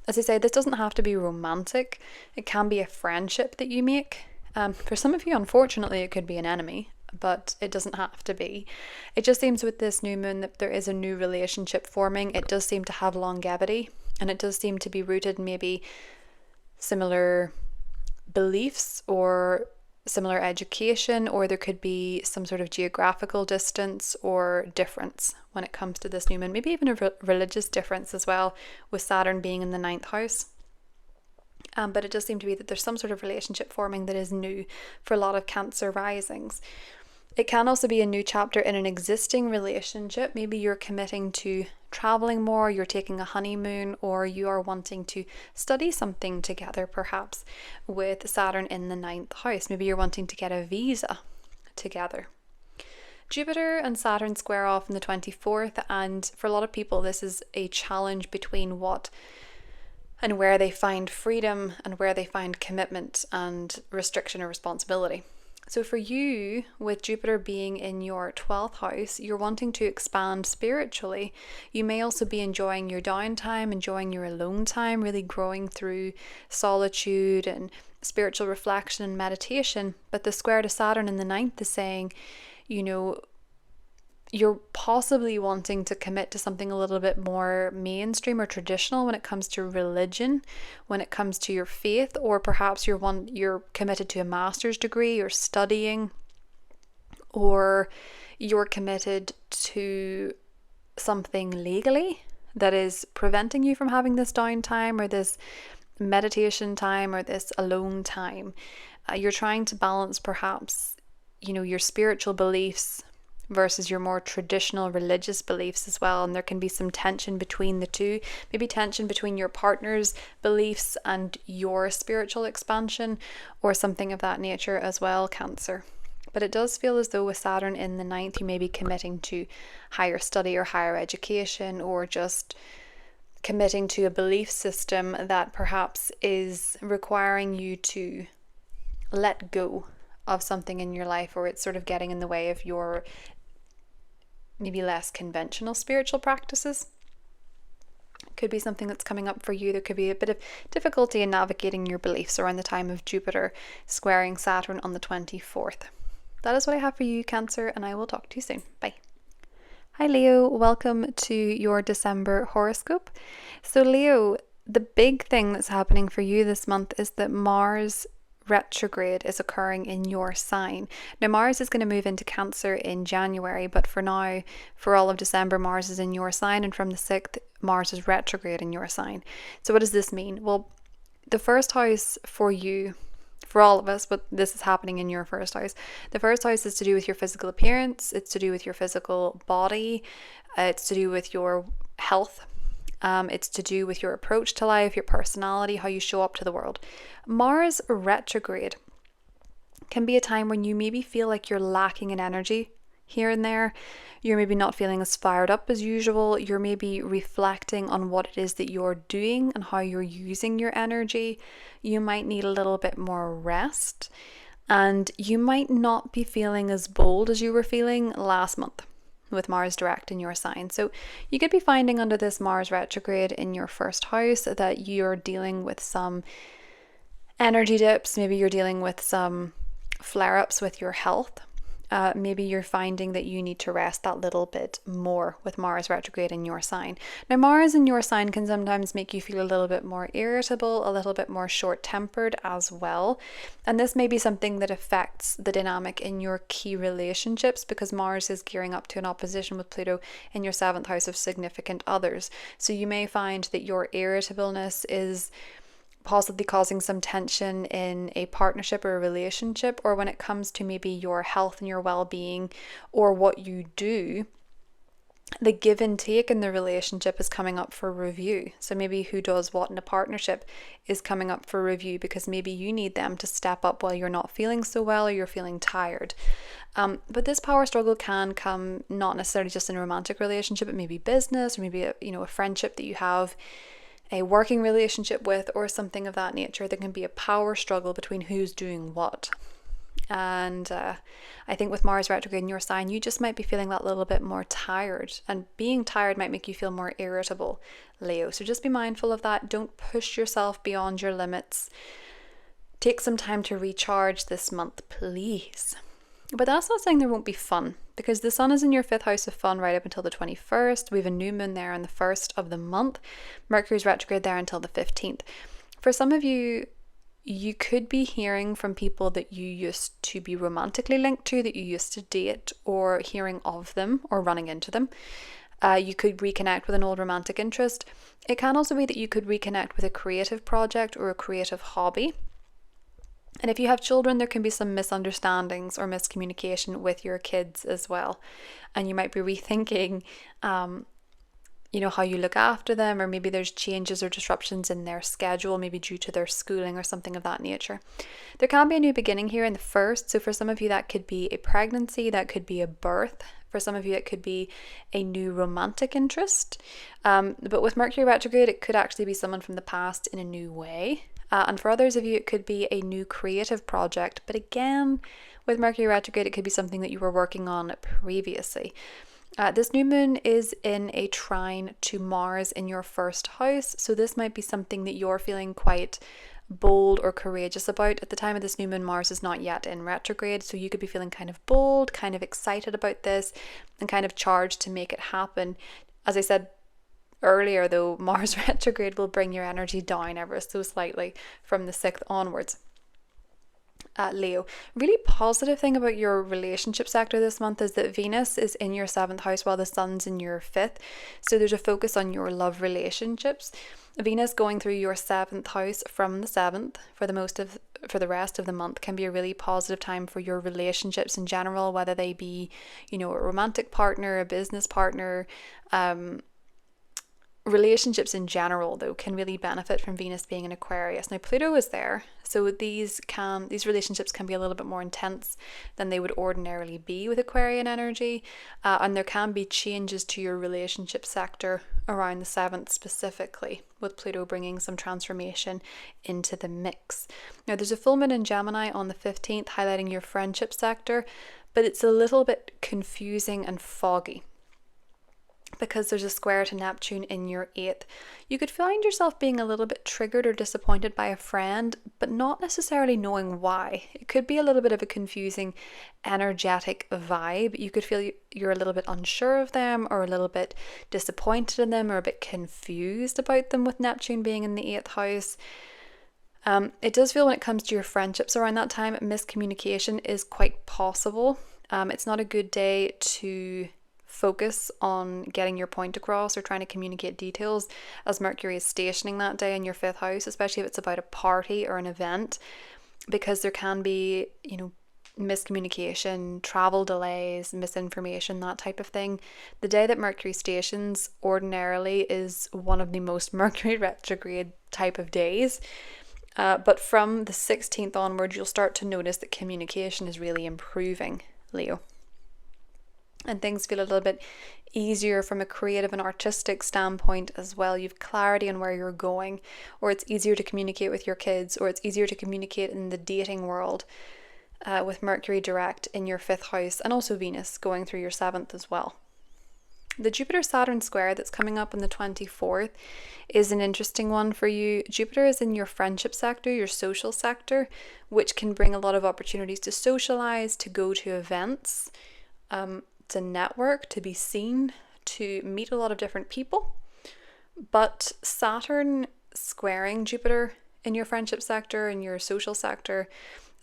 As I say, this doesn't have to be romantic. It can be a friendship that you make. For some of you, unfortunately, it could be an enemy, but it doesn't have to be. It just seems with this new moon that there is a new relationship forming. It does seem to have longevity, and it does seem to be rooted in maybe similar beliefs or similar education, or there could be some sort of geographical distance or difference when it comes to this new moon, maybe even a religious difference as well, with Saturn being in the 9th house. But it does seem to be that there's some sort of relationship forming that is new for a lot of Cancer risings. It can also be a new chapter in an existing relationship. Maybe you're committing to traveling more, you're taking a honeymoon, or you are wanting to study something together, perhaps with Saturn in the 9th house. Maybe you're wanting to get a visa together. Jupiter and Saturn square off on the 24th, and for a lot of people this is a challenge between what and where they find freedom and where they find commitment and restriction or responsibility. So for you, with Jupiter being in your 12th house, you're wanting to expand spiritually. You may also be enjoying your downtime, enjoying your alone time, really growing through solitude and spiritual reflection and meditation. But the square to Saturn in the 9th is saying, you're possibly wanting to commit to something a little bit more mainstream or traditional when it comes to religion, when it comes to your faith, or perhaps you're committed to a master's degree, you're studying, or you're committed to something legally that is preventing you from having this downtime or this meditation time or this alone time. You're trying to balance perhaps, your spiritual beliefs versus your more traditional religious beliefs as well, and there can be some tension between the two, maybe tension between your partner's beliefs and your spiritual expansion, or something of that nature as well, Cancer. But it does feel as though with Saturn in the 9th, you may be committing to higher study or higher education, or just committing to a belief system that perhaps is requiring you to let go of something in your life, or it's sort of getting in the way of your maybe less conventional spiritual practices. Could be something that's coming up for you. There could be a bit of difficulty in navigating your beliefs around the time of Jupiter squaring Saturn on the 24th. That is what I have for you, Cancer, and I will talk to you soon. Bye. Hi Leo, welcome to your December horoscope. So Leo, the big thing that's happening for you this month is that Mars retrograde is occurring in your sign. Now Mars is going to move into Cancer in January, but for now, for all of December, Mars is in your sign, and from the 6th, Mars is retrograde in your sign. So what does this mean? Well, the first house for you, for all of us, but this is happening in your first house. The first house is to do with your physical appearance, it's to do with your physical body, it's to do with your health. It's to do with your approach to life, your personality, how you show up to the world. Mars retrograde can be a time when you maybe feel like you're lacking in energy here and there. You're maybe not feeling as fired up as usual. You're maybe reflecting on what it is that you're doing and how you're using your energy. You might need a little bit more rest, and you might not be feeling as bold as you were feeling last month with Mars direct in your sign. So you could be finding under this Mars retrograde in your first house that you're dealing with some energy dips. Maybe you're dealing with some flare-ups with your health. Maybe you're finding that you need to rest that little bit more with Mars retrograde in your sign. Now, Mars in your sign can sometimes make you feel a little bit more irritable, a little bit more short-tempered as well. And this may be something that affects the dynamic in your key relationships, because Mars is gearing up to an opposition with Pluto in your 7th house of significant others. So you may find that your irritableness is possibly causing some tension in a partnership or a relationship, or when it comes to maybe your health and your well-being or what you do, the give and take in the relationship is coming up for review. So maybe who does what in a partnership is coming up for review, because maybe you need them to step up while you're not feeling so well or you're feeling tired. But this power struggle can come not necessarily just in a romantic relationship, but maybe business, or maybe a friendship that you have, a working relationship with, or something of that nature. There can be a power struggle between who's doing what. And I think with Mars retrograde in your sign, you just might be feeling that little bit more tired, and being tired might make you feel more irritable, Leo. So just be mindful of that. Don't push yourself beyond your limits. Take some time to recharge this month, please. But that's not saying there won't be fun, because the sun is in your 5th house of fun right up until the 21st. We have a new moon there on the 1st of the month. Mercury's retrograde there until the 15th. For some of you, you could be hearing from people that you used to be romantically linked to, that you used to date, or hearing of them or running into them. You could reconnect with an old romantic interest. It can also be that you could reconnect with a creative project or a creative hobby. And if you have children, there can be some misunderstandings or miscommunication with your kids as well. And you might be rethinking, how you look after them, or maybe there's changes or disruptions in their schedule, maybe due to their schooling or something of that nature. There can be a new beginning here in the 1st. So for some of you, that could be a pregnancy, that could be a birth. For some of you, it could be a new romantic interest. But with Mercury retrograde, it could actually be someone from the past in a new way. And for others of you, it could be a new creative project. But again, with Mercury retrograde, it could be something that you were working on previously. This new moon is in a trine to Mars in your 1st house. So this might be something that you're feeling quite bold or courageous about. At the time of this new moon, Mars is not yet in retrograde. So you could be feeling kind of bold, kind of excited about this, and kind of charged to make it happen. As I said earlier, though, Mars retrograde will bring your energy down ever so slightly from the 6th onwards. Leo, really positive thing about your relationship sector this month is that Venus is in your 7th house while the Sun's in your 5th. So there's a focus on your love relationships. Venus going through your 7th house from the 7th for the rest of the month can be a really positive time for your relationships in general, whether they be, a romantic partner, a business partner, Relationships in general, though, can really benefit from Venus being in Aquarius. Now, Pluto is there, so these relationships can be a little bit more intense than they would ordinarily be with Aquarian energy, and there can be changes to your relationship sector around the 7th specifically, with Pluto bringing some transformation into the mix. Now, there's a full moon in Gemini on the 15th highlighting your friendship sector, but it's a little bit confusing and foggy, because there's a square to Neptune in your 8th. You could find yourself being a little bit triggered or disappointed by a friend, but not necessarily knowing why. It could be a little bit of a confusing, energetic vibe. You could feel you're a little bit unsure of them, or a little bit disappointed in them, or a bit confused about them with Neptune being in the 8th house. It does feel, when it comes to your friendships around that time, miscommunication is quite possible. It's not a good day to focus on getting your point across or trying to communicate details, as Mercury is stationing that day in your 5th house, especially if it's about a party or an event, because there can be, miscommunication, travel delays, misinformation, that type of thing. The day that Mercury stations ordinarily is one of the most Mercury retrograde type of days. But from the 16th onwards, you'll start to notice that communication is really improving, Leo. And things feel a little bit easier from a creative and artistic standpoint as well. You've clarity on where you're going, or it's easier to communicate with your kids, or it's easier to communicate in the dating world with Mercury direct in your 5th house, and also Venus going through your 7th as well. The Jupiter-Saturn square that's coming up on the 24th is an interesting one for you. Jupiter is in your friendship sector, your social sector, which can bring a lot of opportunities to socialize, to go to events, to network, to be seen, to meet a lot of different people. But Saturn squaring Jupiter in your friendship sector, in your social sector,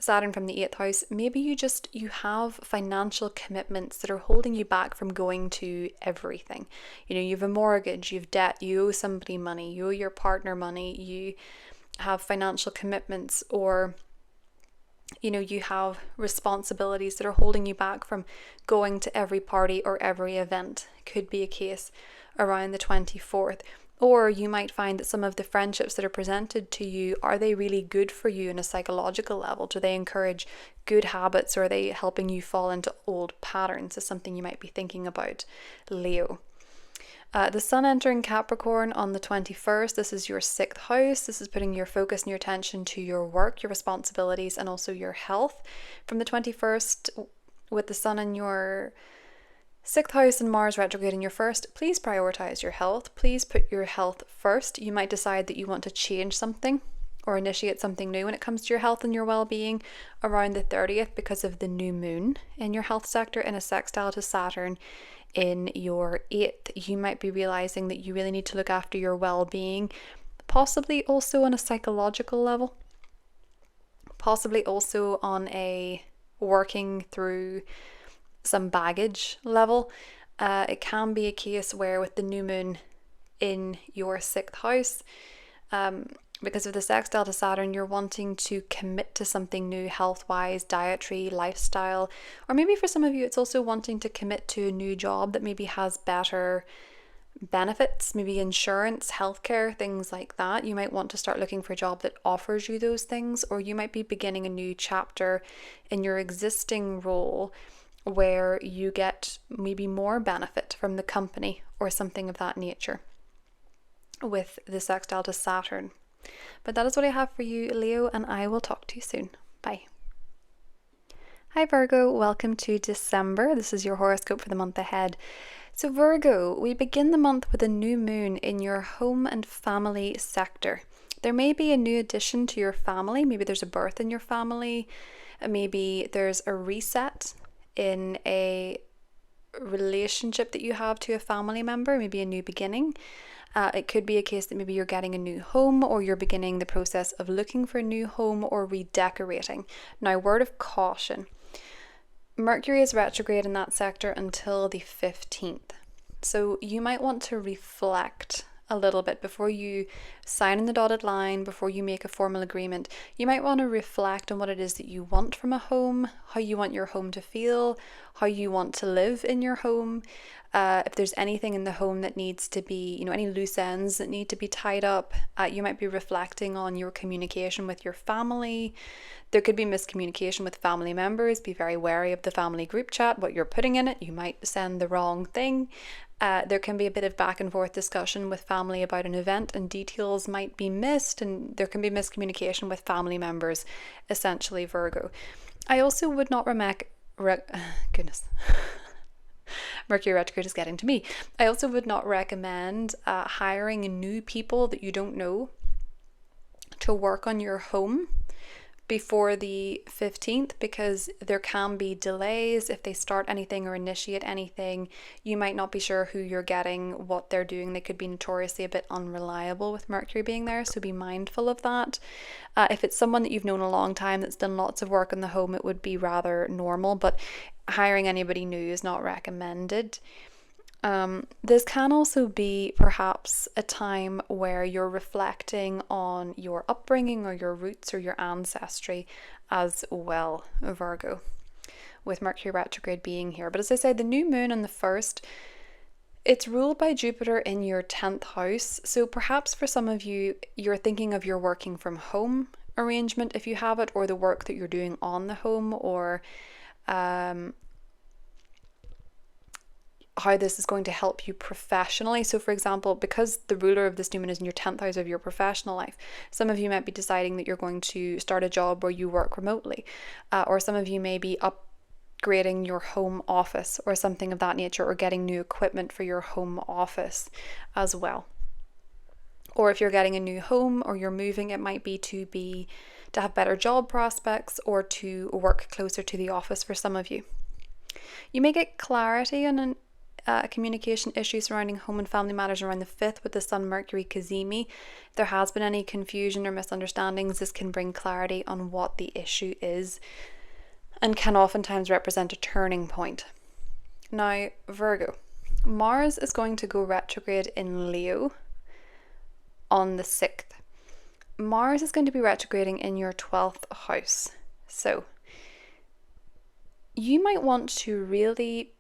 Saturn from the 8th house, maybe you have financial commitments that are holding you back from going to everything. You have a mortgage, you have debt, you owe somebody money, you owe your partner money, you have financial commitments, or you have responsibilities that are holding you back from going to every party or every event. Could be a case around the 24th. Or you might find that some of the friendships that are presented to you, are they really good for you on a psychological level? Do they encourage good habits, or are they helping you fall into old patterns? Is something you might be thinking about, Leo. The Sun entering Capricorn on the 21st. This is your 6th house. This is putting your focus and your attention to your work, your responsibilities, and also your health. From the 21st, with the Sun in your 6th house and Mars retrograde in your 1st, please prioritize your health. Please put your health first. You might decide that you want to change something or initiate something new when it comes to your health and your well-being around the 30th, because of the new moon in your health sector in a sextile to Saturn in your 8th. You might be realizing that you really need to look after your well-being, possibly also on a psychological level, possibly also on a working through some baggage level. It can be a case where, with the new moon in your 6th house, because of the sextile to Saturn, you're wanting to commit to something new, health-wise, dietary, lifestyle, or maybe for some of you it's also wanting to commit to a new job that maybe has better benefits, maybe insurance, healthcare, things like that. You might want to start looking for a job that offers you those things, or you might be beginning a new chapter in your existing role where you get maybe more benefit from the company or something of that nature with the sextile to Saturn. But that is what I have for you, Leo, and I will talk to you soon. Bye. Hi Virgo, welcome to December. This is your horoscope for the month ahead. So Virgo, we begin the month with a new moon in your home and family sector. There may be a new addition to your family. Maybe there's a birth in your family. Maybe there's a reset in a relationship that you have to a family member, maybe a new beginning. It could be a case that maybe you're getting a new home, or you're beginning the process of looking for a new home or redecorating. Now, word of caution, Mercury is retrograde in that sector until the 15th. So you might want to reflect a little bit before you signing the dotted line before you make a formal agreement. You might want to reflect on what it is that you want from a home, how you want your home to feel, how you want to live in your home. If there's anything in the home that needs to be, any loose ends that need to be tied up, you might be reflecting on your communication with your family. There could be miscommunication with family members. Be very wary of the family group chat, what you're putting in it. You might send the wrong thing. There can be a bit of back and forth discussion with family about an event, and details might be missed, and there can be miscommunication with family members, essentially Virgo. I also would not goodness. Mercury retrograde is getting to me. I also would not recommend hiring new people that you don't know to work on your home before the 15th, because there can be delays if they start anything or initiate anything. You might not be sure who you're getting, what they're doing. They could be notoriously a bit unreliable with Mercury being there, so be mindful of that. If it's someone that you've known a long time that's done lots of work in the home, it would be rather normal, but hiring anybody new is not recommended. This can also be perhaps a time where you're reflecting on your upbringing or your roots or your ancestry as well, Virgo, with Mercury retrograde being here. But as I said, the new moon on the 1st, it's ruled by Jupiter in your 10th house. So perhaps for some of you, you're thinking of your working from home arrangement if you have it, or the work that you're doing on the home, or how this is going to help you professionally. So for example, because the ruler of this new moon is in your 10th house of your professional life, some of you might be deciding that you're going to start a job where you work remotely, or some of you may be upgrading your home office or something of that nature, or getting new equipment for your home office as well. Or if you're getting a new home or you're moving, it might be to have better job prospects or to work closer to the office for some of you. You may get clarity on a communication issue surrounding home and family matters around the 5th with the Sun Mercury Cazimi. If there has been any confusion or misunderstandings, this can bring clarity on what the issue is and can oftentimes represent a turning point. Now, Virgo, Mars is going to go retrograde in Leo on the 6th. Mars is going to be retrograding in your 12th house. So, you might want to rethink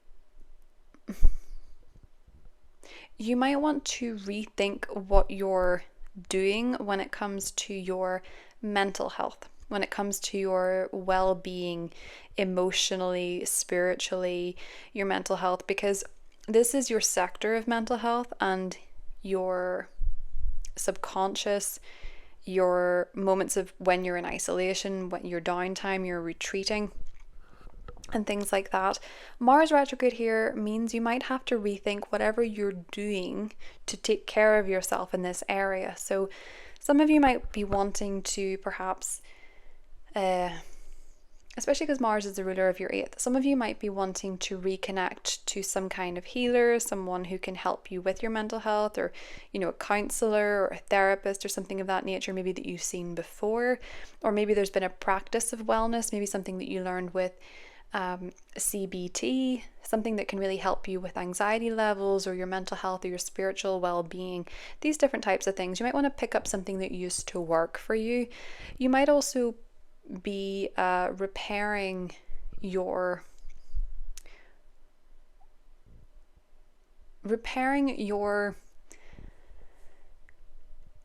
what you're doing when it comes to your mental health, when it comes to your well-being, emotionally, spiritually, your mental health, because this is your sector of mental health, and your subconscious, your moments of when you're in isolation, when your downtime, you're retreating, and things like that. Mars retrograde here means you might have to rethink whatever you're doing to take care of yourself in this area. So some of you might be wanting to perhaps, especially because Mars is the ruler of your 8th, some of you might be wanting to reconnect to some kind of healer, someone who can help you with your mental health, or a counselor or a therapist or something of that nature, maybe that you've seen before, or maybe there's been a practice of wellness, maybe something that you learned with CBT, something that can really help you with anxiety levels or your mental health or your spiritual well-being, these different types of things. You might want to pick up something that used to work for you. You might also be repairing your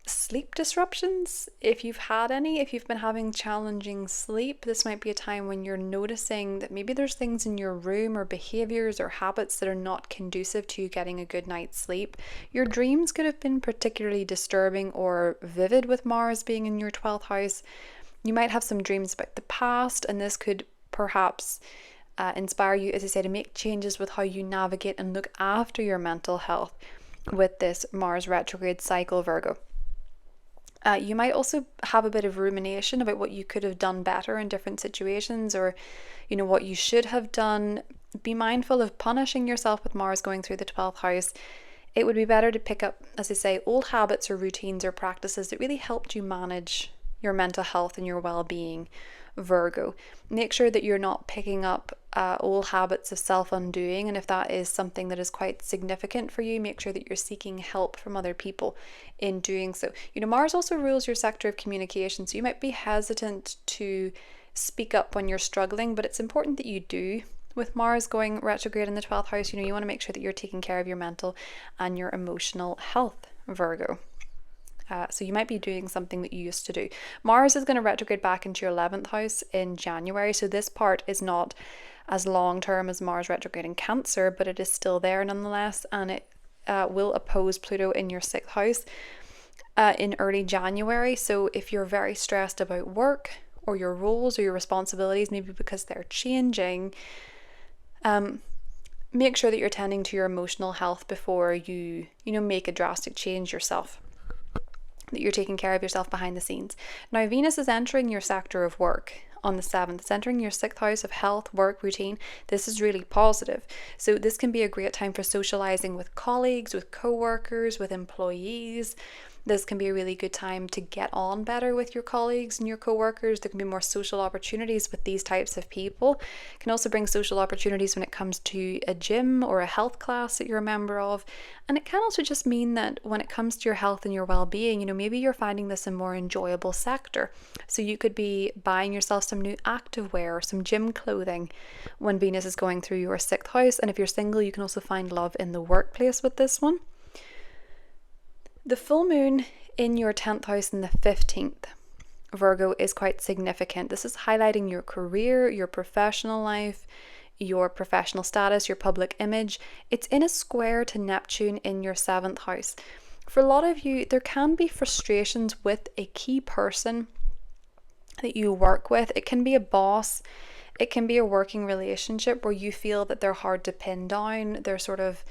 sleep disruptions, if you've had any. If you've been having challenging sleep, this might be a time when you're noticing that maybe there's things in your room or behaviors or habits that are not conducive to you getting a good night's sleep. Your dreams could have been particularly disturbing or vivid with Mars being in your 12th house. You might have some dreams about the past, and this could perhaps inspire you, as I say, to make changes with how you navigate and look after your mental health with this Mars retrograde cycle, Virgo. You might also have a bit of rumination about what you could have done better in different situations, or what you should have done. Be mindful of punishing yourself with Mars going through the 12th house. It would be better to pick up, as I say, old habits or routines or practices that really helped you manage your mental health and your well-being, Virgo. Make sure that you're not picking up old habits of self-undoing, and if that is something that is quite significant for you, make sure that you're seeking help from other people in doing so. Mars also rules your sector of communication, so you might be hesitant to speak up when you're struggling, but it's important that you do. With Mars going retrograde in the 12th house, you want to make sure that you're taking care of your mental and your emotional health, Virgo. So you might be doing something that you used to do. Mars is going to retrograde back into your 11th house in January, so this part is not as long term as Mars retrograde in Cancer, but it is still there nonetheless, and it will oppose Pluto in your 6th house in early January. So if you're very stressed about work or your roles or your responsibilities, maybe because they're changing, make sure that you're tending to your emotional health before you make a drastic change yourself, that you're taking care of yourself behind the scenes. Now, Venus is entering your sector of work on the 7th. It's entering your 6th house of health, work, routine. This is really positive. So this can be a great time for socializing with colleagues, with co-workers, with employees. This can be a really good time to get on better with your colleagues and your co-workers. There can be more social opportunities with these types of people. It can also bring social opportunities when it comes to a gym or a health class that you're a member of. And it can also just mean that when it comes to your health and your well-being, maybe you're finding this a more enjoyable sector. So you could be buying yourself some new activewear or some gym clothing when Venus is going through your 6th house. And if you're single, you can also find love in the workplace with this one. The full moon in your 10th house and the 15th, Virgo, is quite significant. This is highlighting your career, your professional life, your professional status, your public image. It's in a square to Neptune in your 7th house. For a lot of you, there can be frustrations with a key person that you work with. It can be a boss. It can be a working relationship where you feel that they're hard to pin down. They're sort of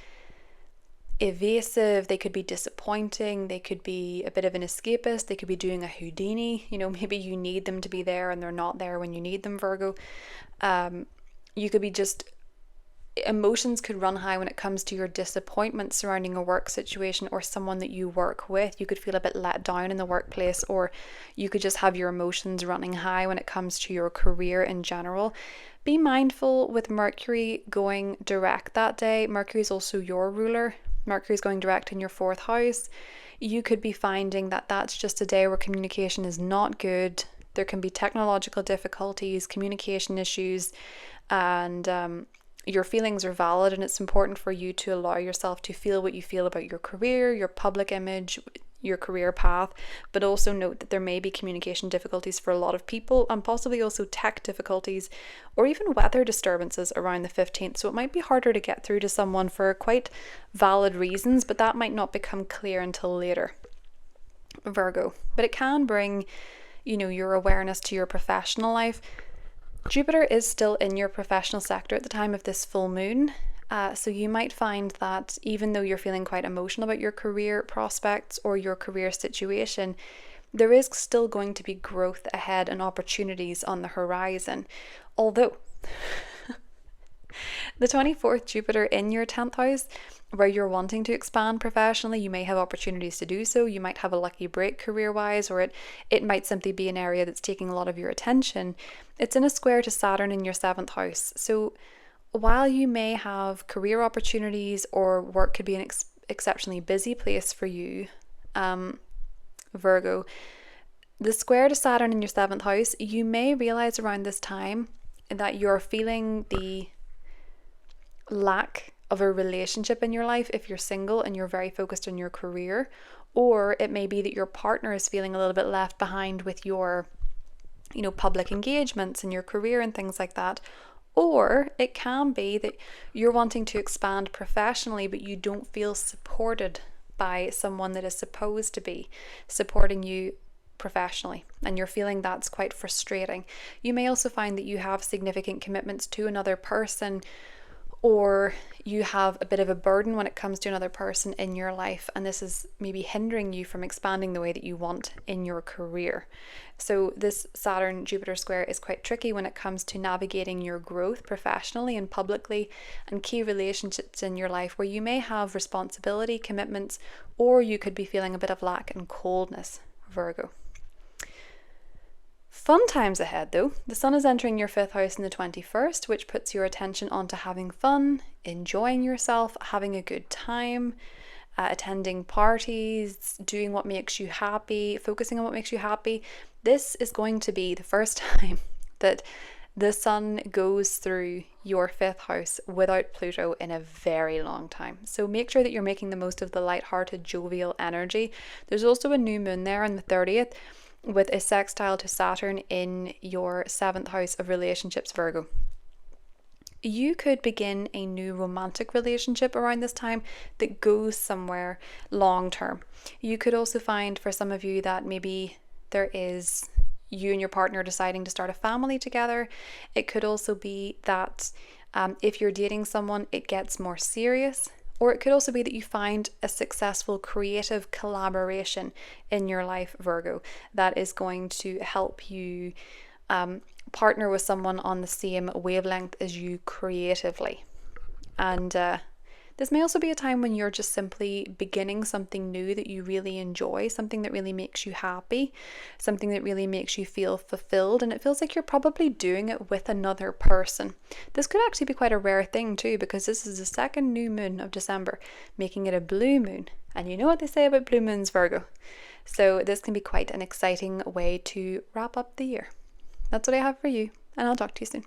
evasive, they could be disappointing, they could be a bit of an escapist, they could be doing a Houdini. Maybe you need them to be there and they're not there when you need them, Virgo. You could be emotions could run high when it comes to your disappointment surrounding a work situation or someone that you work with. You could feel a bit let down in the workplace, or you could just have your emotions running high when it comes to your career in general. Be mindful with Mercury going direct that day. Mercury is also your ruler. Mercury is going direct in your 4th house. You could be finding that that's just a day where communication is not good. There can be technological difficulties, communication issues, and your feelings are valid, and it's important for you to allow yourself to feel what you feel about your career, your public image, your career path, but also note that there may be communication difficulties for a lot of people, and possibly also tech difficulties or even weather disturbances around the 15th. So it might be harder to get through to someone for quite valid reasons, but that might not become clear until later, Virgo. But it can bring, your awareness to your professional life. Jupiter is still in your professional sector at the time of this full moon. So you might find that even though you're feeling quite emotional about your career prospects or your career situation, there is still going to be growth ahead and opportunities on the horizon. Although the 24th Jupiter in your 10th house, where you're wanting to expand professionally, you may have opportunities to do so. You might have a lucky break career-wise, or it might simply be an area that's taking a lot of your attention. It's in a square to Saturn in your 7th house. So while you may have career opportunities or work could be an exceptionally busy place for you, Virgo, the square to Saturn in your 7th house, you may realize around this time that you're feeling the lack of a relationship in your life if you're single and you're very focused on your career, or it may be that your partner is feeling a little bit left behind with your public engagements and your career and things like that. Or it can be that you're wanting to expand professionally, but you don't feel supported by someone that is supposed to be supporting you professionally, and you're feeling that's quite frustrating. You may also find that you have significant commitments to another person, or you have a bit of a burden when it comes to another person in your life, and this is maybe hindering you from expanding the way that you want in your career. So this Saturn-Jupiter square is quite tricky when it comes to navigating your growth professionally and publicly, and key relationships in your life where you may have responsibility, commitments, or you could be feeling a bit of lack and coldness, Virgo. Fun times ahead though. The sun is entering your 5th house in the 21st, which puts your attention onto having fun, enjoying yourself, having a good time, attending parties, doing what makes you happy, focusing on what makes you happy. This is going to be the first time that the sun goes through your 5th house without Pluto in a very long time. So make sure that you're making the most of the light-hearted, jovial energy. There's also a new moon there on the 30th with a sextile to Saturn in your 7th house of relationships, Virgo. You could begin a new romantic relationship around this time that goes somewhere long term. You could also find for some of you that maybe there is you and your partner deciding to start a family together. It could also be that if you're dating someone, it gets more serious. Or it could also be that you find a successful creative collaboration in your life, Virgo, that is going to help you partner with someone on the same wavelength as you creatively. And this may also be a time when you're just simply beginning something new that you really enjoy, something that really makes you happy, something that really makes you feel fulfilled, and it feels like you're probably doing it with another person. This could actually be quite a rare thing too, because this is the second new moon of December, making it a blue moon. And you know what they say about blue moons, Virgo. So this can be quite an exciting way to wrap up the year. That's what I have for you, and I'll talk to you soon.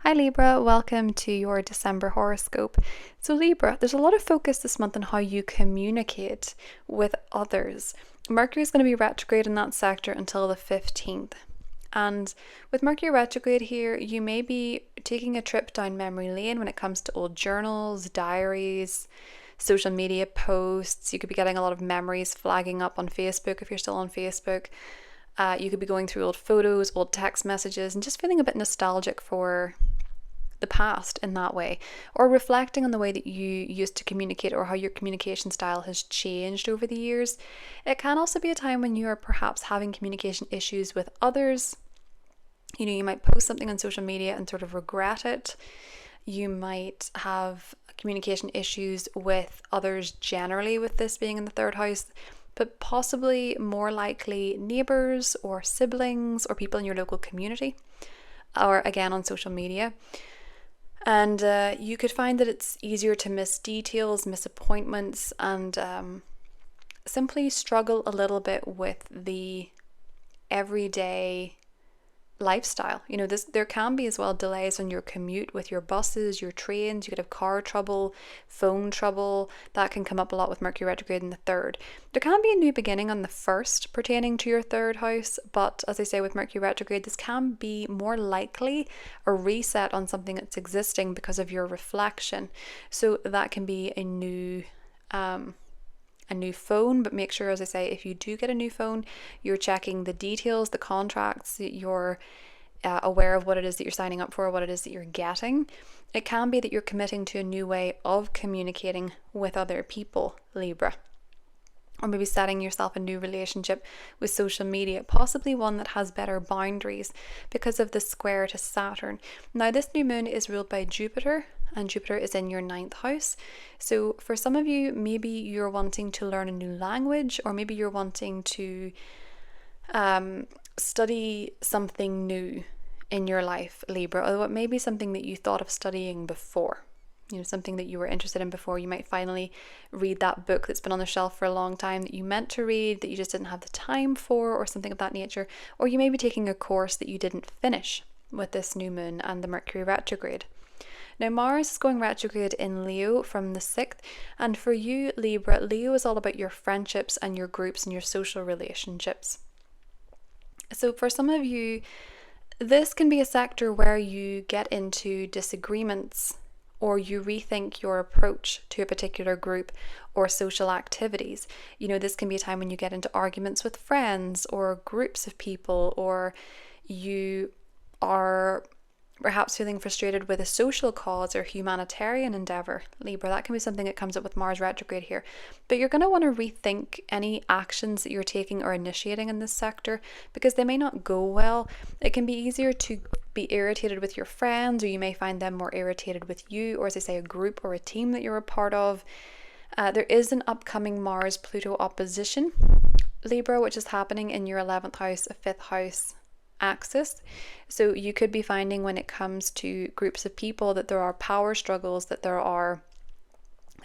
Hi Libra, welcome to your December horoscope. So Libra, there's a lot of focus this month on how you communicate with others. Mercury is going to be retrograde in that sector until the 15th. And with Mercury retrograde here, you may be taking a trip down memory lane when it comes to old journals, diaries, social media posts. You could be getting a lot of memories flagging up on Facebook if you're still on Facebook. You could be going through old photos, old text messages, and just feeling a bit nostalgic for the past in that way, or reflecting on the way that you used to communicate or how your communication style has changed over the years. It can also be a time when you are perhaps having communication issues with others. You know, you might post something on social media and sort of regret it. You might have communication issues with others generally, with this being in the 3rd house, but possibly more likely neighbours or siblings or people in your local community, or again on social media. And you could find that it's easier to miss details, miss appointments, and simply struggle a little bit with the everyday lifestyle. You know, there can be as well delays on your commute with your buses, your trains. You could have car trouble, phone trouble. That can come up a lot with Mercury retrograde in the 3rd. There can be a new beginning on the 1st pertaining to your 3rd house, but as I say, with Mercury retrograde, this can be more likely a reset on something that's existing because of your reflection. So that can be a new phone, but make sure, as I say, if you do get a new phone, you're checking the details, the contracts, that you're aware of what it is that you're signing up for, what it is that you're getting. It can be that you're committing to a new way of communicating with other people, Libra. Or maybe setting yourself a new relationship with social media, possibly one that has better boundaries because of the square to Saturn. Now, this new moon is ruled by Jupiter, and Jupiter is in your 9th house. So for some of you, maybe you're wanting to learn a new language, or maybe you're wanting to study something new in your life, Libra, although it may be something that you thought of studying before. You know, something that you were interested in before. You might finally read that book that's been on the shelf for a long time that you meant to read, that you just didn't have the time for, or something of that nature. Or you may be taking a course that you didn't finish with this new moon and the Mercury retrograde. Now, Mars is going retrograde in Leo from the 6th, and for you, Libra, Leo is all about your friendships and your groups and your social relationships. So for some of you, this can be a sector where you get into disagreements, or you rethink your approach to a particular group or social activities. You know, this can be a time when you get into arguments with friends or groups of people, or you are perhaps feeling frustrated with a social cause or humanitarian endeavor, Libra. That can be something that comes up with Mars retrograde here. But you're going to want to rethink any actions that you're taking or initiating in this sector, because they may not go well. It can be easier to be irritated with your friends, or you may find them more irritated with you, or as I say, a group or a team that you're a part of. There is an upcoming Mars-Pluto opposition, Libra, which is happening in your 11th house, 5th house, axis. So you could be finding when it comes to groups of people that there are power struggles, that there are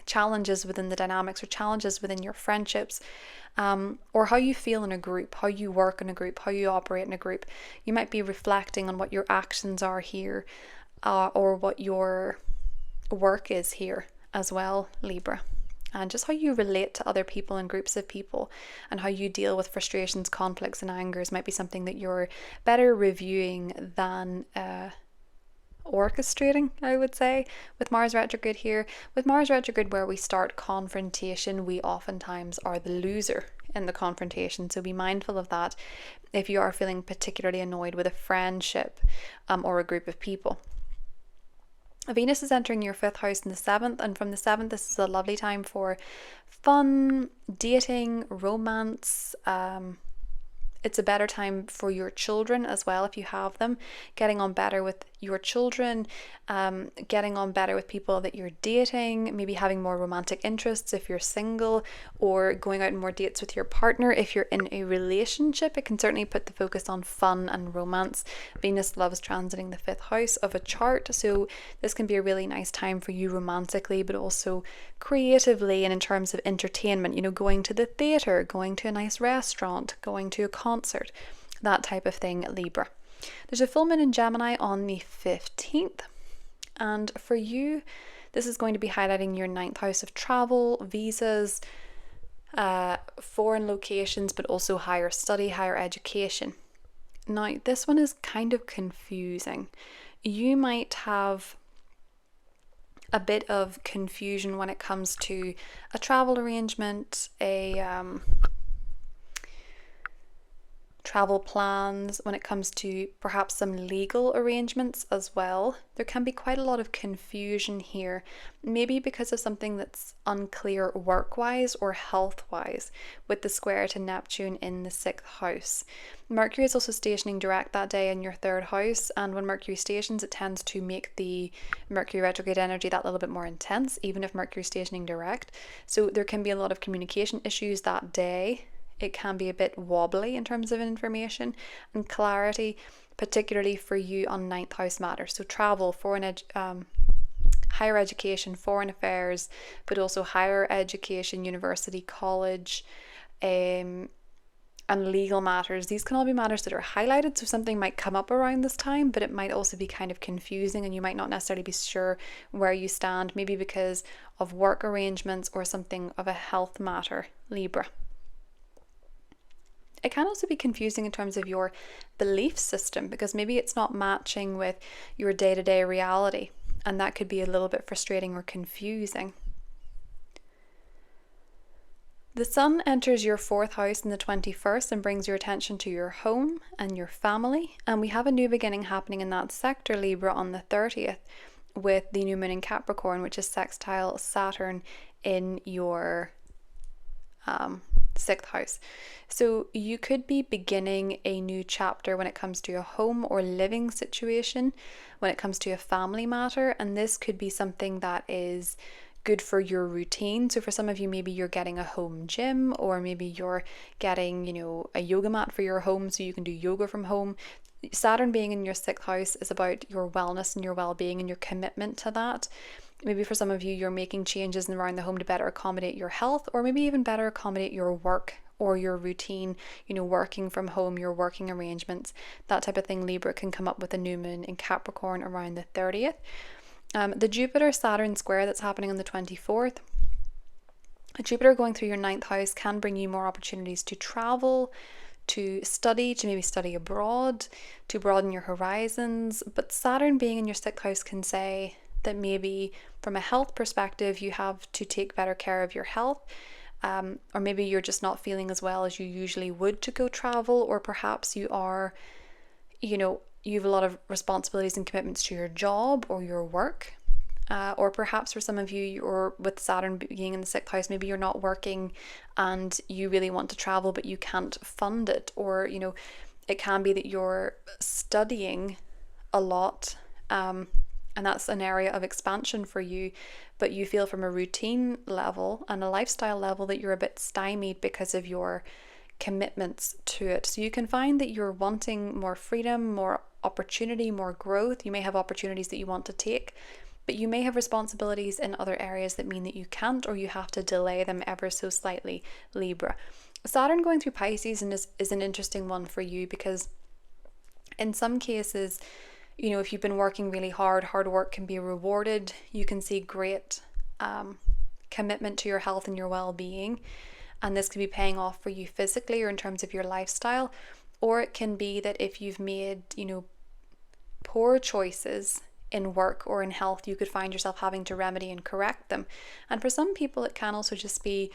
challenges within the dynamics or challenges within your friendships, or how you feel in a group, how you work in a group, how you operate in a group. You might be reflecting on what your actions are here, or what your work is here as well, Libra. And just how you relate to other people and groups of people, and how you deal with frustrations, conflicts, and angers might be something that you're better reviewing than orchestrating, I would say, with Mars retrograde here. With Mars retrograde, where we start confrontation, we oftentimes are the loser in the confrontation. So be mindful of that if you are feeling particularly annoyed with a friendship or a group of people. Venus is entering your 5th house in the 7th, and from the 7th, this is a lovely time for fun, dating, romance. It's a better time for your children as well, if you have them, getting on better with your children, getting on better with people that you're dating, maybe having more romantic interests if you're single, or going out on more dates with your partner. If you're in a relationship, it can certainly put the focus on fun and romance. Venus loves transiting the 5th house of a chart, so this can be a really nice time for you romantically, but also creatively and in terms of entertainment, going to the theatre, going to a nice restaurant, going to a concert, that type of thing, Libra. There's a full moon in Gemini on the 15th, and for you, this is going to be highlighting your 9th house of travel, visas, foreign locations, but also higher study, higher education. Now, this one is kind of confusing. You might have a bit of confusion when it comes to a travel arrangement, travel plans, when it comes to perhaps some legal arrangements as well. There can be quite a lot of confusion here, maybe because of something that's unclear work-wise or health-wise, with the square to Neptune in the 6th house. Mercury is also stationing direct that day in your 3rd house, and when Mercury stations, it tends to make the Mercury retrograde energy that little bit more intense, even if Mercury stationing direct. So there can be a lot of communication issues that day. It can be a bit wobbly in terms of information and clarity, particularly for you on 9th house matters. So travel, higher education, foreign affairs, but also higher education, university, college, and legal matters. These can all be matters that are highlighted, so something might come up around this time, but it might also be kind of confusing, and you might not necessarily be sure where you stand, maybe because of work arrangements or something of a health matter, Libra. It can also be confusing in terms of your belief system, because maybe it's not matching with your day-to-day reality, and that could be a little bit frustrating or confusing. The Sun enters your 4th house in the 21st and brings your attention to your home and your family, and we have a new beginning happening in that sector, Libra, on the 30th with the new moon in Capricorn, which is sextile Saturn in your 6th house. So you could be beginning a new chapter when it comes to a home or living situation, when it comes to a family matter, and this could be something that is good for your routine. So for some of you, maybe you're getting a home gym, or maybe you're getting, a yoga mat for your home so you can do yoga from home. Saturn being in your 6th house is about your wellness and your well-being and your commitment to that. Maybe for some of you, you're making changes around the home to better accommodate your health, or maybe even better accommodate your work or your routine, working from home, your working arrangements, that type of thing. Libra can come up with a new moon in Capricorn around the 30th. The Jupiter-Saturn square that's happening on the 24th, Jupiter going through your 9th house can bring you more opportunities to travel, to study, to maybe study abroad, to broaden your horizons. But Saturn being in your 6th house can say that maybe from a health perspective, you have to take better care of your health, or maybe you're just not feeling as well as you usually would to go travel, or perhaps you are, you have a lot of responsibilities and commitments to your job or your work, or perhaps for some of you, you're with Saturn being in the 6th house, maybe you're not working and you really want to travel but you can't fund it, or it can be that you're studying a lot, and that's an area of expansion for you, but you feel from a routine level and a lifestyle level that you're a bit stymied because of your commitments to it. So you can find that you're wanting more freedom, more opportunity, more growth. You may have opportunities that you want to take, but you may have responsibilities in other areas that mean that you can't, or you have to delay them ever so slightly, Libra. Saturn going through Pisces is an interesting one for you, because in some cases, you know, if you've been working really hard work can be rewarded. You can see great commitment to your health and your well-being, and this could be paying off for you physically or in terms of your lifestyle. Or it can be that if you've made, you know, poor choices in work or in health, you could find yourself having to remedy and correct them. And for some people, it can also just be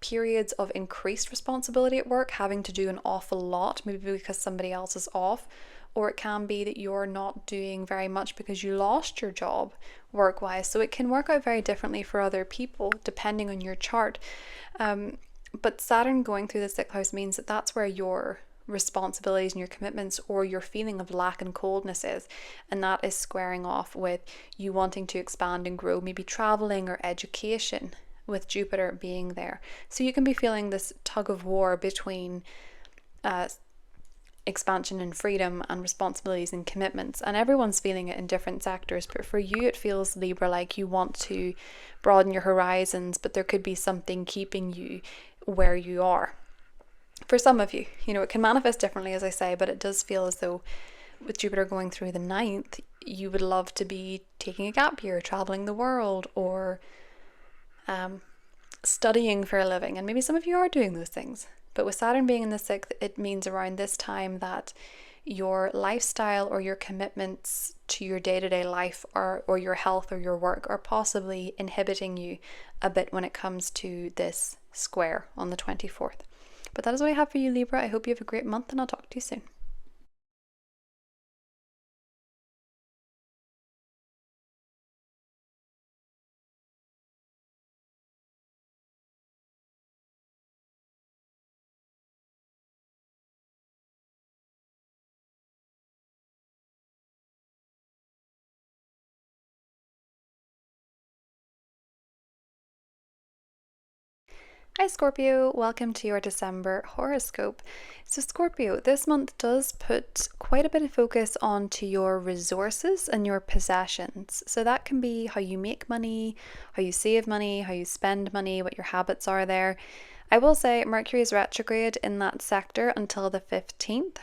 periods of increased responsibility at work, having to do an awful lot, maybe because somebody else is off. Or it can be that you're not doing very much because you lost your job work-wise. So it can work out very differently for other people depending on your chart. But Saturn going through the 6th house means that that's where your responsibilities and your commitments or your feeling of lack and coldness is, and that is squaring off with you wanting to expand and grow, maybe traveling or education, with Jupiter being there. So you can be feeling this tug of war between expansion and freedom and responsibilities and commitments, and everyone's feeling it in different sectors. But for you, it feels, Libra, like you want to broaden your horizons, but there could be something keeping you where you are. For some of you, you know, it can manifest differently, as I say, but it does feel as though with Jupiter going through the 9th, you would love to be taking a gap year, traveling the world, or studying for a living. And maybe some of you are doing those things. But with Saturn being in the 6th, it means around this time that your lifestyle or your commitments to your day-to-day life or your health or your work are possibly inhibiting you a bit when it comes to this square on the 24th. But that is what I have for you, Libra. I hope you have a great month, and I'll talk to you soon. Hi Scorpio, welcome to your December horoscope. So Scorpio, this month does put quite a bit of focus onto your resources and your possessions. So that can be how you make money, how you save money, how you spend money, what your habits are there. I will say Mercury is retrograde in that sector until the 15th.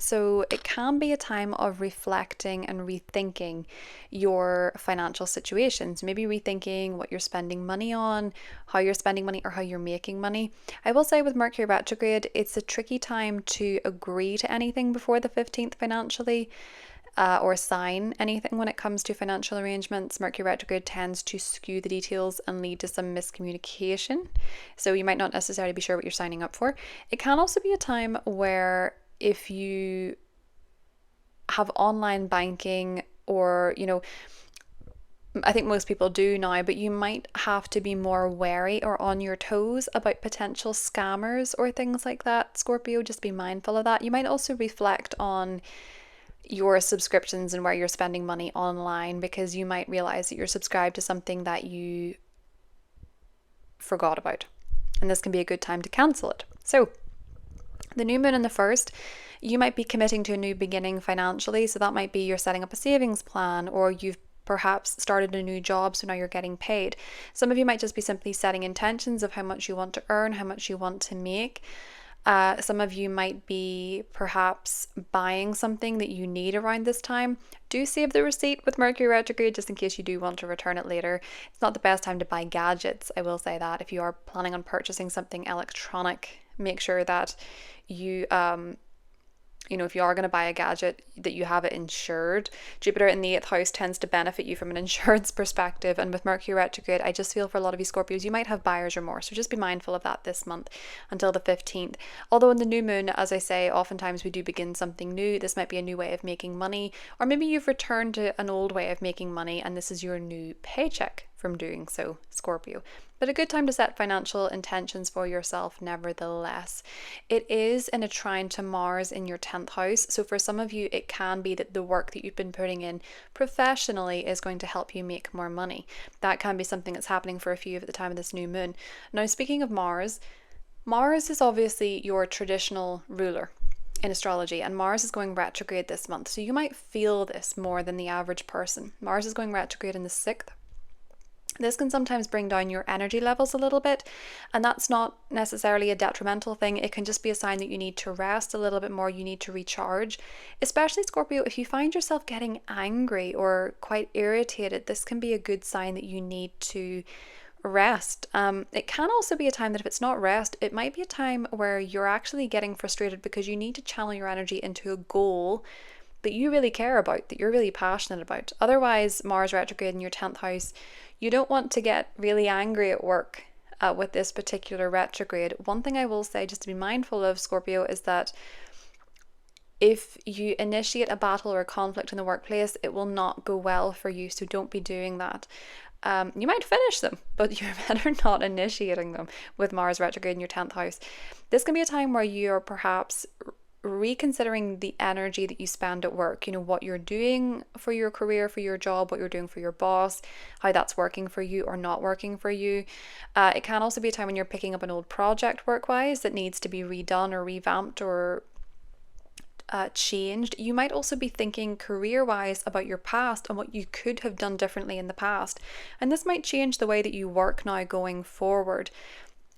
So it can be a time of reflecting and rethinking your financial situations, maybe rethinking what you're spending money on, how you're spending money, or how you're making money. I will say with Mercury retrograde, it's a tricky time to agree to anything before the 15th financially, or sign anything when it comes to financial arrangements. Mercury retrograde tends to skew the details and lead to some miscommunication. So you might not necessarily be sure what you're signing up for. It can also be a time where if you have online banking, or, you know, I think most people do now, but you might have to be more wary or on your toes about potential scammers or things like that. Scorpio, just be mindful of that. You might also reflect on your subscriptions and where you're spending money online, because you might realize that you're subscribed to something that you forgot about, and this can be a good time to cancel it. So the new moon in the 1st, you might be committing to a new beginning financially. So that might be you're setting up a savings plan, or you've perhaps started a new job, so now you're getting paid. Some of you might just be simply setting intentions of how much you want to earn, how much you want to make. Some of you might be perhaps buying something that you need around this time. Do save the receipt with Mercury retrograde, just in case you do want to return it later. It's not the best time to buy gadgets, I will say that. If you are planning on purchasing something electronic, make sure that you if you are going to buy a gadget, that you have it insured. Jupiter in the 8th house tends to benefit you from an insurance perspective, and with Mercury retrograde, I just feel for a lot of you Scorpios, you might have buyer's remorse, so just be mindful of that this month until the 15th. Although in the new moon, as I say, oftentimes we do begin something new. This might be a new way of making money, or maybe you've returned to an old way of making money and this is your new paycheck from doing so, Scorpio. But a good time to set financial intentions for yourself nevertheless. It is in a trine to Mars in your 10th house. So for some of you, it can be that the work that you've been putting in professionally is going to help you make more money. That can be something that's happening for a few at the time of this new moon. Now, speaking of Mars, Mars is obviously your traditional ruler in astrology, and Mars is going retrograde this month. So you might feel this more than the average person. Mars is going retrograde in the 6th. This can sometimes bring down your energy levels a little bit, and that's not necessarily a detrimental thing. It can just be a sign that you need to rest a little bit more, you need to recharge. Especially Scorpio, if you find yourself getting angry or quite irritated, this can be a good sign that you need to rest. It can also be a time that if it's not rest, it might be a time where you're actually getting frustrated because you need to channel your energy into a goal that you really care about, that you're really passionate about. Otherwise, Mars retrograde in your 10th house, you don't want to get really angry at work with this particular retrograde. One thing I will say, just to be mindful of, Scorpio, is that if you initiate a battle or a conflict in the workplace, it will not go well for you, so don't be doing that. You might finish them, but you're better not initiating them with Mars retrograde in your 10th house. This can be a time where you're perhaps reconsidering the energy that you spend at work, what you're doing for your career, for your job, what you're doing for your boss, how that's working for you or not working for you. It can also be a time when you're picking up an old project work-wise that needs to be redone or revamped or changed. You might also be thinking career-wise about your past and what you could have done differently in the past, and this might change the way that you work now going forward.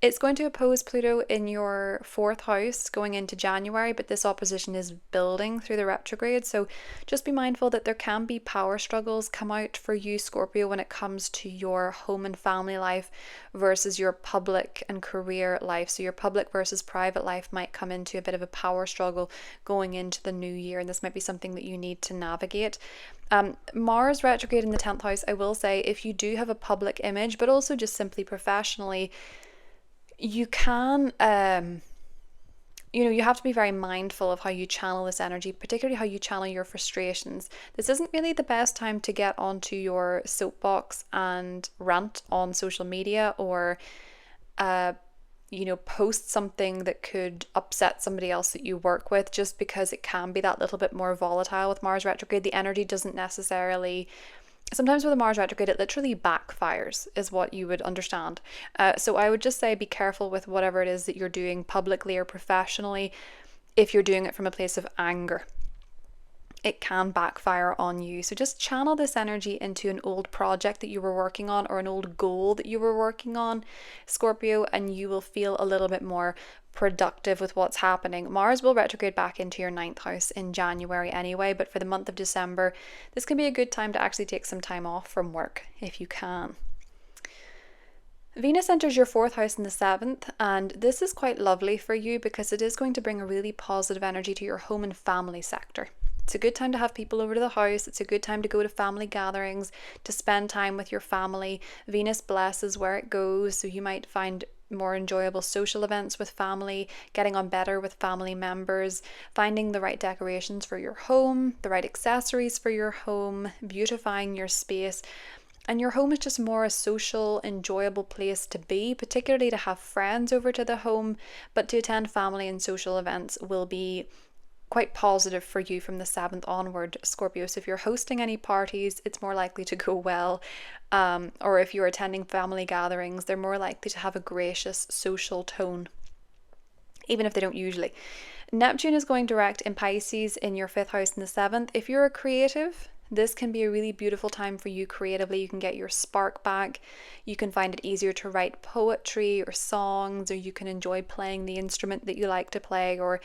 It's going to oppose Pluto in your 4th house going into January, but this opposition is building through the retrograde. So just be mindful that there can be power struggles come out for you, Scorpio, when it comes to your home and family life versus your public and career life. So your public versus private life might come into a bit of a power struggle going into the new year, and this might be something that you need to navigate. Mars retrograde in the 10th house, I will say, if you do have a public image, but also just simply professionally, you can, you have to be very mindful of how you channel this energy, particularly how you channel your frustrations. This isn't really the best time to get onto your soapbox and rant on social media or, post something that could upset somebody else that you work with, just because it can be that little bit more volatile with Mars retrograde. The energy doesn't necessarily... Sometimes with a Mars retrograde, it literally backfires, is what you would understand. So I would just say be careful with whatever it is that you're doing publicly or professionally if you're doing it from a place of anger. It can backfire on you. So just channel this energy into an old project that you were working on or an old goal that you were working on, Scorpio, and you will feel a little bit more productive with what's happening. Mars will retrograde back into your 9th house in January anyway, but for the month of December, this can be a good time to actually take some time off from work if you can. Venus enters your 4th house in the 7th, and this is quite lovely for you because it is going to bring a really positive energy to your home and family sector. It's a good time to have people over to the house. It's a good time to go to family gatherings, to spend time with your family. Venus blesses where it goes, so you might find more enjoyable social events with family, getting on better with family members, finding the right decorations for your home, the right accessories for your home, beautifying your space. And your home is just more a social, enjoyable place to be, particularly to have friends over to the home, but to attend family and social events will be quite positive for you from the 7th onward, Scorpio. So if you're hosting any parties, it's more likely to go well. Or if you're attending family gatherings, they're more likely to have a gracious social tone, even if they don't usually. Neptune is going direct in Pisces in your 5th house in the 7th. If you're a creative, this can be a really beautiful time for you creatively. You can get your spark back. You can find it easier to write poetry or songs, or you can enjoy playing the instrument that you like to play, or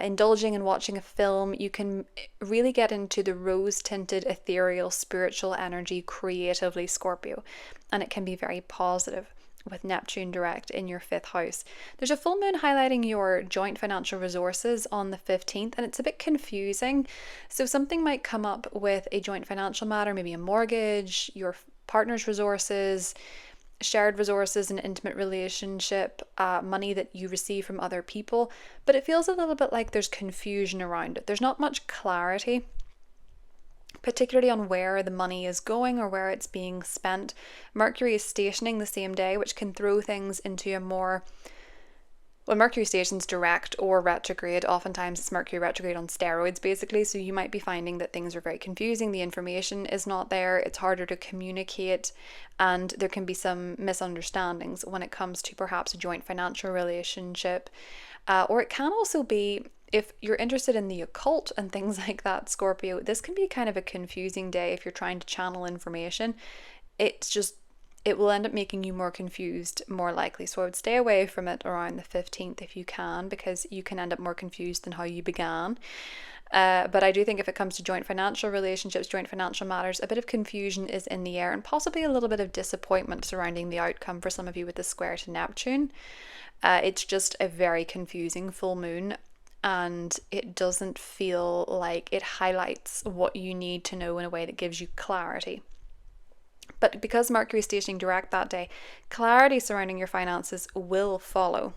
indulging in watching a film. You can really get into the rose-tinted, ethereal, spiritual energy creatively, Scorpio, and it can be very positive with Neptune direct in your 5th house. There's a full moon highlighting your joint financial resources on the 15th, and it's a bit confusing. So something might come up with a joint financial matter, maybe a mortgage, your partner's resources, shared resources, an intimate relationship, money that you receive from other people, but it feels a little bit like there's confusion around it. There's not much clarity, particularly on where the money is going or where it's being spent. Mercury is stationing the same day, which can throw things into a more when Mercury stations direct or retrograde, oftentimes it's Mercury retrograde on steroids, basically. So you might be finding that things are very confusing. The information is not there. It's harder to communicate, and there can be some misunderstandings when it comes to perhaps a joint financial relationship. Or it can also be, if you're interested in the occult and things like that, Scorpio, this can be kind of a confusing day if you're trying to channel information. It will end up making you more confused, more likely. So I would stay away from it around the 15th if you can, because you can end up more confused than how you began. But I do think if it comes to joint financial relationships, joint financial matters, a bit of confusion is in the air, and possibly a little bit of disappointment surrounding the outcome for some of you with the square to Neptune. It's just a very confusing full moon, and it doesn't feel like it highlights what you need to know in a way that gives you clarity. But because Mercury is stationing direct that day, clarity surrounding your finances will follow.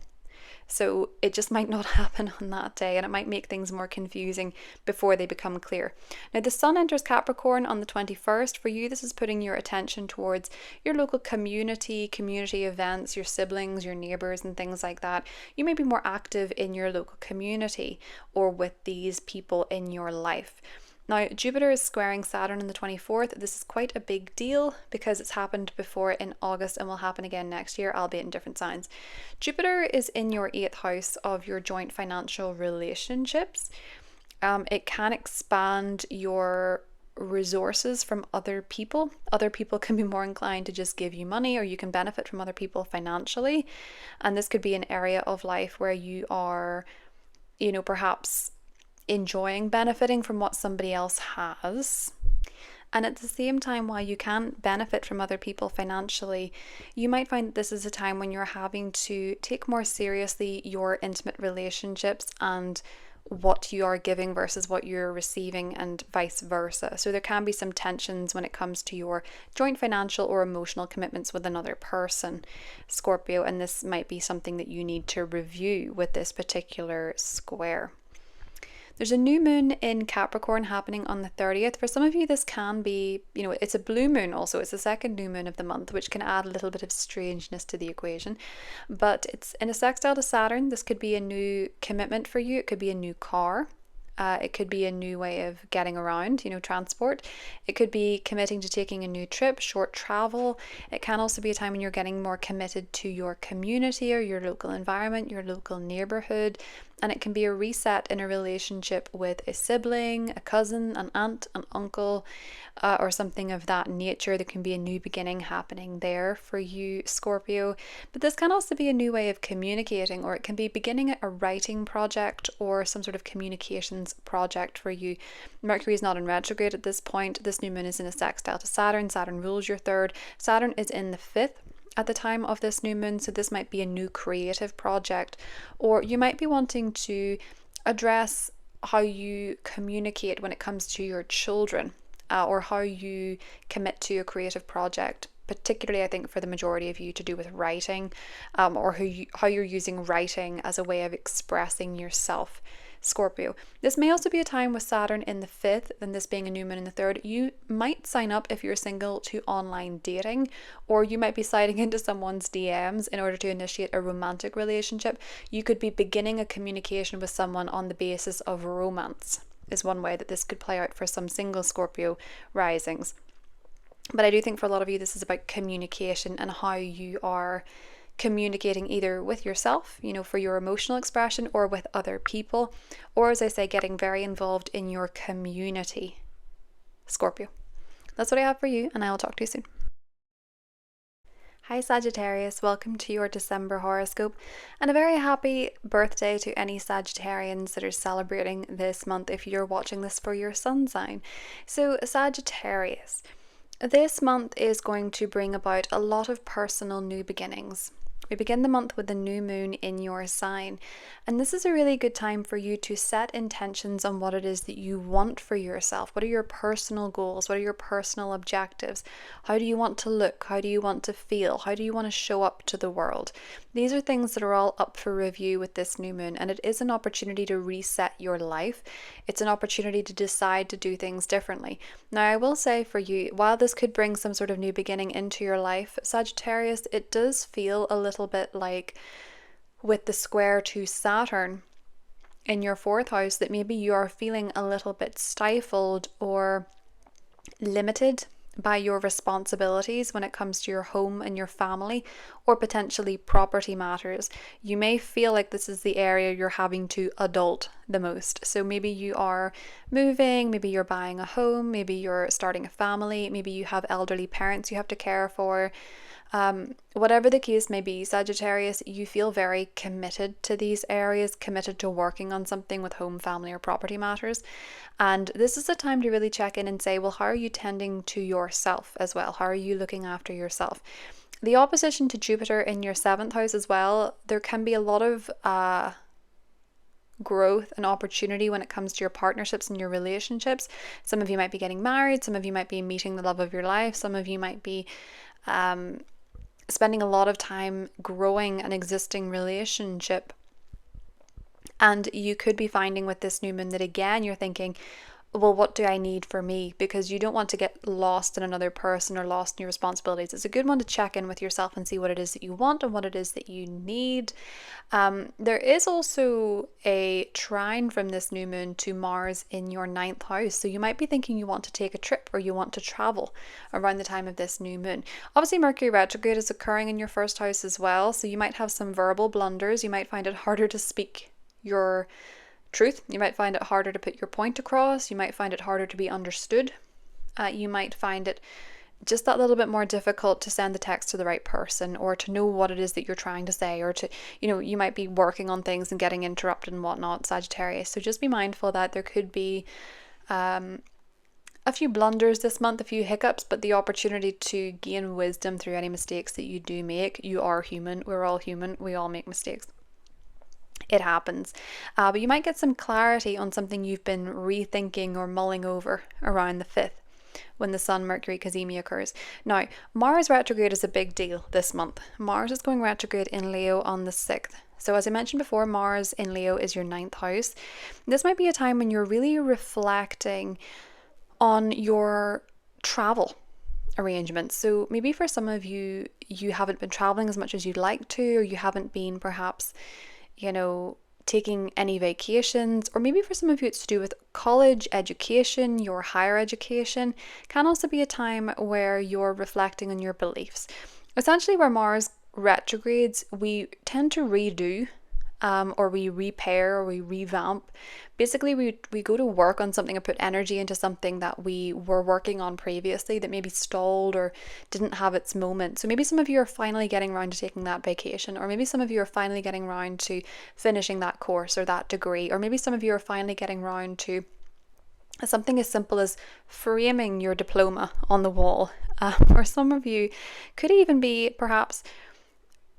So it just might not happen on that day, and it might make things more confusing before they become clear. Now, the Sun enters Capricorn on the 21st. For you, this is putting your attention towards your local community events, your siblings, your neighbours, and things like that. You may be more active in your local community or with these people in your life. Now, Jupiter is squaring Saturn on the 24th. This is quite a big deal because it's happened before in August and will happen again next year, albeit in different signs. Jupiter is in your 8th house of your joint financial relationships. It can expand your resources from other people. Other people can be more inclined to just give you money, or you can benefit from other people financially. And this could be an area of life where you are, perhaps benefiting from what somebody else has. And at the same time, while you can benefit from other people financially, you might find that this is a time when you're having to take more seriously your intimate relationships and what you are giving versus what you're receiving, and vice versa. So there can be some tensions when it comes to your joint financial or emotional commitments with another person, Scorpio, and this might be something that you need to review with this particular square. There's a new moon in Capricorn happening on the 30th. For some of you, this can be, it's a blue moon also. It's the second new moon of the month, which can add a little bit of strangeness to the equation. But it's in a sextile to Saturn. This could be a new commitment for you. It could be a new car. It could be a new way of getting around, transport. It could be committing to taking a new trip, short travel. It can also be a time when you're getting more committed to your community or your local environment, your local neighborhood. And it can be a reset in a relationship with a sibling, a cousin, an aunt, an uncle, or something of that nature. There can be a new beginning happening there for you, Scorpio. But this can also be a new way of communicating, or it can be beginning a writing project or some sort of communications project for you. Mercury is not in retrograde at this point. This new moon is in a sextile to Saturn. Saturn rules your 3rd. Saturn is in the 5th at the time of this new moon, so this might be a new creative project, or you might be wanting to address how you communicate when it comes to your children, or how you commit to a creative project, particularly I think for the majority of you to do with writing, or how you're using writing as a way of expressing yourself, Scorpio. This may also be a time with Saturn in the 5th, and this being a new moon in the 3rd. You might sign up, if you're single, to online dating, or you might be sliding into someone's DMs in order to initiate a romantic relationship. You could be beginning a communication with someone on the basis of romance, is one way that this could play out for some single Scorpio risings. But I do think for a lot of you, this is about communication and how you are communicating either with yourself, for your emotional expression, or with other people, or as I say, getting very involved in your community, Scorpio. That's what I have for you, and I will talk to you soon. Hi Sagittarius, welcome to your December horoscope, and a very happy birthday to any Sagittarians that are celebrating this month if you're watching this for your sun sign. So Sagittarius, this month is going to bring about a lot of personal new beginnings. We begin the month with the new moon in your sign, and this is a really good time for you to set intentions on what it is that you want for yourself. What are your personal goals? What are your personal objectives? How do you want to look? How do you want to feel? How do you want to show up to the world? These are things that are all up for review with this new moon, and it is an opportunity to reset your life. It's an opportunity to decide to do things differently. Now, I will say for you, while this could bring some sort of new beginning into your life, Sagittarius, it does feel a little bit like with the square to Saturn in your fourth house, that maybe you are feeling a little bit stifled or limited by your responsibilities when it comes to your home and your family, or potentially property matters. You may feel like this is the area you're having to adult the most. So maybe you are moving, maybe you're buying a home, maybe you're starting a family, maybe you have elderly parents you have to care for. Whatever the case may be, Sagittarius, you feel very committed to these areas, committed to working on something with home, family, or property matters. And this is a time to really check in and say, well, how are you tending to yourself as well? How are you looking after yourself? The opposition to Jupiter in your seventh house as well, there can be a lot of growth and opportunity when it comes to your partnerships and your relationships. Some of you might be getting married, some of you might be meeting the love of your life, some of you might be spending a lot of time growing an existing relationship. And you could be finding with this new moon that again you're thinking, well, what do I need for me? Because you don't want to get lost in another person or lost in your responsibilities. It's a good one to check in with yourself and see what it is that you want and what it is that you need. There is also a trine from this new moon to Mars in your ninth house. So you might be thinking you want to take a trip or you want to travel around the time of this new moon. Obviously, Mercury retrograde is occurring in your first house as well. So you might have some verbal blunders. You might find it harder to speak your truth. You might find it harder to put your point across. You might find it harder to be understood. You might find it just that little bit more difficult to send the text to the right person, or to know what it is that you're trying to say, or to, you might be working on things and getting interrupted and whatnot, Sagittarius. So just be mindful that there could be a few blunders this month, a few hiccups, but the opportunity to gain wisdom through any mistakes that you do make. You are human. We're all human. We all make mistakes. It happens. But you might get some clarity on something you've been rethinking or mulling over around the 5th when the Sun-Mercury cazimi occurs. Now, Mars retrograde is a big deal this month. Mars is going retrograde in Leo on the 6th. So as I mentioned before, Mars in Leo is your ninth house. This might be a time when you're really reflecting on your travel arrangements. So maybe for some of you, you haven't been traveling as much as you'd like to, or you haven't been perhaps taking any vacations, or maybe for some of you it's to do with college education, your higher education. Can also be a time where you're reflecting on your beliefs. Essentially, where Mars retrogrades, we tend to redo or we repair or we revamp. Basically, we go to work on something and put energy into something that we were working on previously that maybe stalled or didn't have its moment. So maybe some of you are finally getting around to taking that vacation, or maybe some of you are finally getting around to finishing that course or that degree, or maybe some of you are finally getting around to something as simple as framing your diploma on the wall. Or some of you could even be perhaps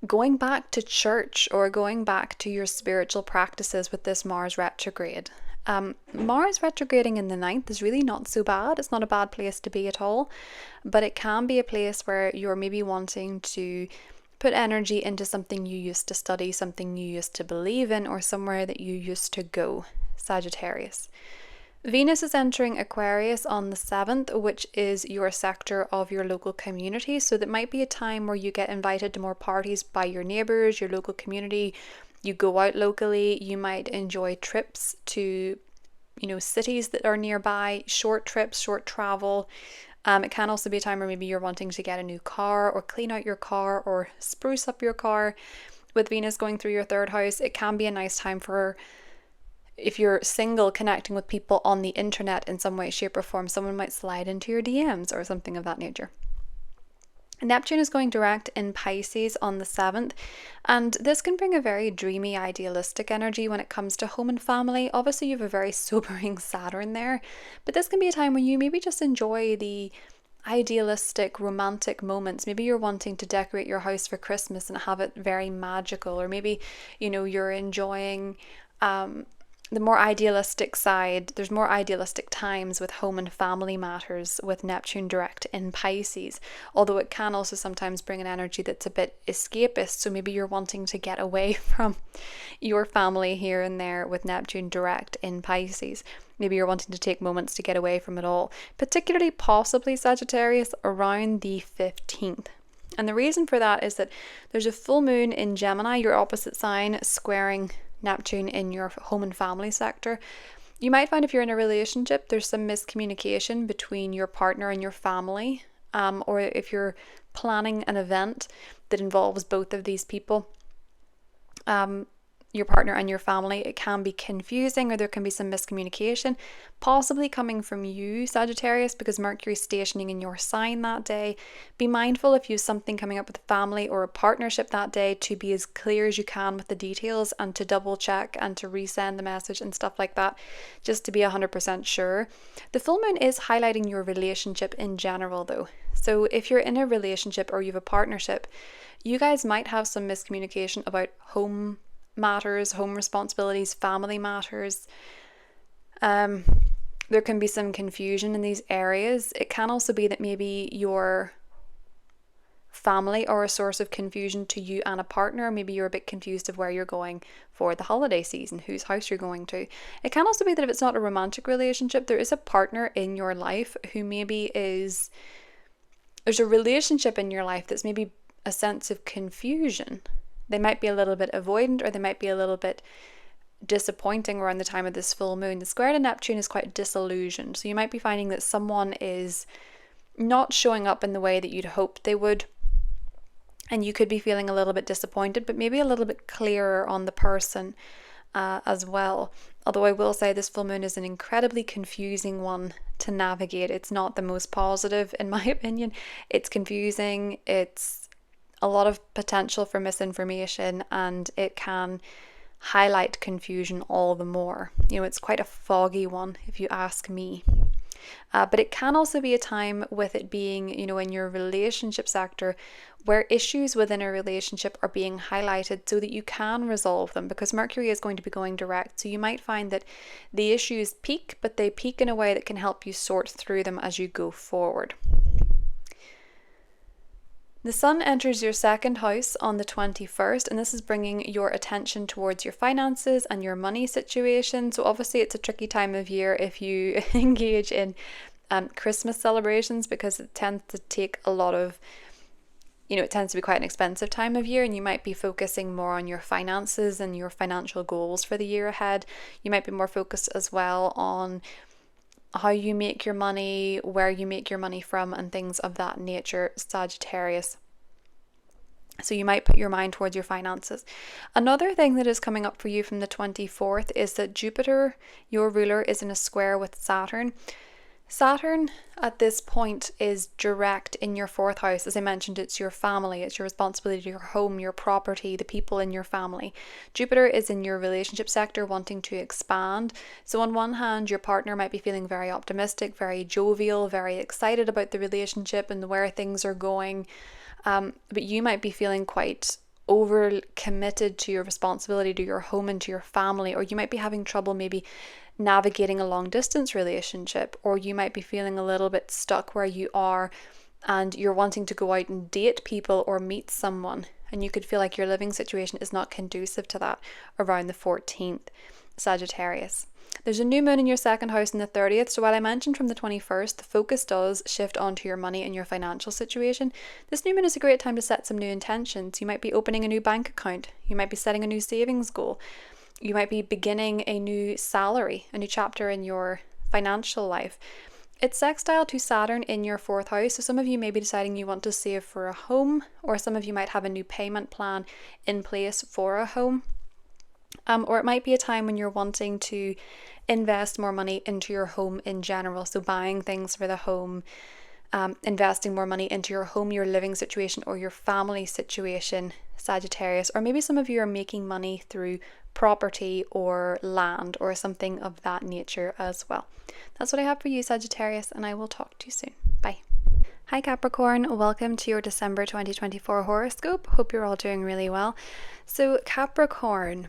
going back to church or going back to your spiritual practices with this Mars retrograde. Mars retrograding in the ninth is really not so bad. It's not a bad place to be at all, but it can be a place where you're maybe wanting to put energy into something you used to study, something you used to believe in, or somewhere that you used to go, Sagittarius. Venus is entering Aquarius on the 7th, which is your sector of your local community. So that might be a time where you get invited to more parties by your neighbours, your local community. You go out locally. You might enjoy trips to, cities that are nearby, short trips, short travel. It can also be a time where maybe you're wanting to get a new car or clean out your car or spruce up your car. With Venus going through your third house, it can be a nice time for, if you're single, connecting with people on the internet in some way, shape or form. Someone might slide into your DMs or something of that nature. Neptune is going direct in Pisces on the 7th, and this can bring a very dreamy, idealistic energy when it comes to home and family. Obviously, you have a very sobering Saturn there, but this can be a time when you maybe just enjoy the idealistic, romantic moments. Maybe you're wanting to decorate your house for Christmas and have it very magical, or maybe, you're enjoying the more idealistic side. There's more idealistic times with home and family matters with Neptune direct in Pisces, although it can also sometimes bring an energy that's a bit escapist. So maybe you're wanting to get away from your family here and there with Neptune direct in Pisces. Maybe you're wanting to take moments to get away from it all, particularly possibly Sagittarius around the 15th. And the reason for that is that there's a full moon in Gemini, your opposite sign, squaring Neptune in your home and family sector. You might find if you're in a relationship, there's some miscommunication between your partner and your family, or if you're planning an event that involves both of these people, your partner and your family, it can be confusing, or there can be some miscommunication, possibly coming from you, Sagittarius, because Mercury's stationing in your sign that day. Be mindful if you have something coming up with a family or a partnership that day to be as clear as you can with the details and to double check and to resend the message and stuff like that, just to be 100% sure. The full moon is highlighting your relationship in general though. So if you're in a relationship or you have a partnership, you guys might have some miscommunication about home matters, home responsibilities, family matters. There can be some confusion in these areas. It can also be that maybe your family are a source of confusion to you and a partner. Maybe you're a bit confused of where you're going for the holiday season, whose house you're going to. It can also be that if it's not a romantic relationship, there is a partner in your life who maybe there's a relationship in your life that's maybe a sense of confusion. They might be a little bit avoidant, or they might be a little bit disappointing around the time of this full moon. The square to Neptune is quite disillusioned. So you might be finding that someone is not showing up in the way that you'd hoped they would. And you could be feeling a little bit disappointed, but maybe a little bit clearer on the person as well. Although I will say this full moon is an incredibly confusing one to navigate. It's not the most positive, in my opinion. It's confusing. It's a lot of potential for misinformation, and it can highlight confusion all the more. It's quite a foggy one if you ask me. But it can also be a time with it being, in your relationship sector, where issues within a relationship are being highlighted so that you can resolve them, because Mercury is going to be going direct. So you might find that the issues peak, but they peak in a way that can help you sort through them as you go forward. The sun enters your second house on the 21st, and this is bringing your attention towards your finances and your money situation. So obviously it's a tricky time of year if you engage in Christmas celebrations, because it tends to take a lot of, it tends to be quite an expensive time of year, and you might be focusing more on your finances and your financial goals for the year ahead. You might be more focused as well on how you make your money, where you make your money from, and things of that nature, Sagittarius. So you might put your mind towards your finances. Another thing that is coming up for you from the 24th is that Jupiter, your ruler, is in a square with Saturn. Saturn at this point is direct in your fourth house. As I mentioned, it's your family, it's your responsibility, your home, your property, the people in your family. Jupiter is in your relationship sector, wanting to expand. So on one hand, your partner might be feeling very optimistic, very jovial, very excited about the relationship and where things are going. But you might be feeling quite over committed to your responsibility, to your home and to your family, or you might be having trouble maybe navigating a long distance relationship, or you might be feeling a little bit stuck where you are and you're wanting to go out and date people or meet someone, and you could feel like your living situation is not conducive to that around the 14th, Sagittarius. There's a new moon in your second house on the 30th, so while I mentioned from the 21st, the focus does shift onto your money and your financial situation. This new moon is a great time to set some new intentions. You might be opening a new bank account. You might be setting a new savings goal. You might be beginning a new salary, a new chapter in your financial life. It's sextile to Saturn in your fourth house, so some of you may be deciding you want to save for a home, or some of you might have a new payment plan in place for a home. Or it might be a time when you're wanting to invest more money into your home in general, so buying things for the home, investing more money into your home, your living situation, or your family situation, Sagittarius. Or maybe some of you are making money through property or land or something of that nature as well. That's what I have for you, Sagittarius, and I will talk to you soon. Bye. Hi Capricorn, welcome to your December 2024 horoscope. Hope you're all doing really well. So Capricorn,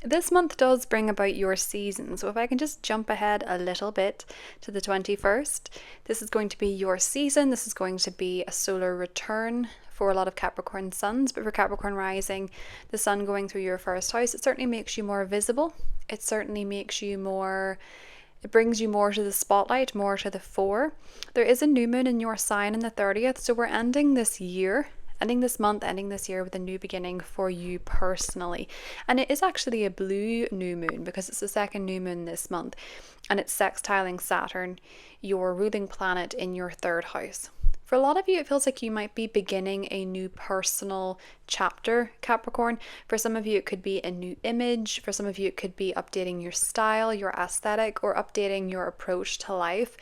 this month does bring about your season. So if I can just jump ahead a little bit to the 21st, this is going to be your season. This is going to be a solar return for a lot of Capricorn suns, but for Capricorn rising, the sun going through your first house, it certainly makes you more visible. It certainly makes you more, it brings you more to the spotlight, more to the fore. There is a new moon in your sign on the 30th, so we're ending this year ending this month, ending this year with a new beginning for you personally. And it is actually a blue new moon because it's the second new moon this month, and it's sextiling Saturn, your ruling planet, in your third house. For a lot of you, it feels like you might be beginning a new personal chapter, Capricorn. For some of you, it could be a new image. For some of you, it could be updating your style, your aesthetic, or updating your approach to life.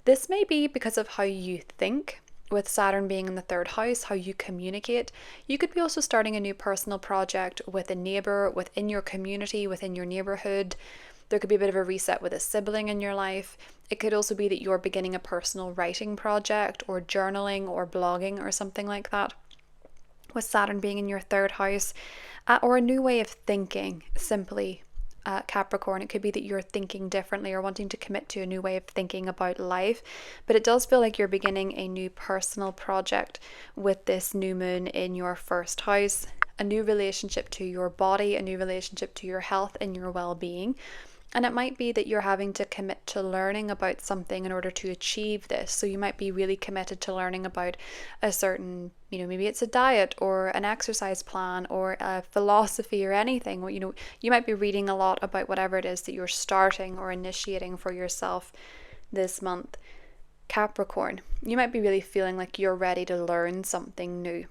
This may be because of how you think, with Saturn being in the third house, how you communicate. You could be also starting a new personal project with a neighbor, within your community, within your neighborhood. There could be a bit of a reset with a sibling in your life. It could also be that you're beginning a personal writing project or journaling or blogging or something like that, with Saturn being in your third house, or a new way of thinking, simply. Capricorn, it could be that you're thinking differently or wanting to commit to a new way of thinking about life, but it does feel like you're beginning a new personal project with this new moon in your first house, a new relationship to your body, a new relationship to your health and your well-being. And it might be that you're having to commit to learning about something in order to achieve this. So you might be really committed to learning about a certain, maybe it's a diet or an exercise plan or a philosophy or anything. You might be reading a lot about whatever it is that you're starting or initiating for yourself this month. Capricorn, you might be really feeling like you're ready to learn something new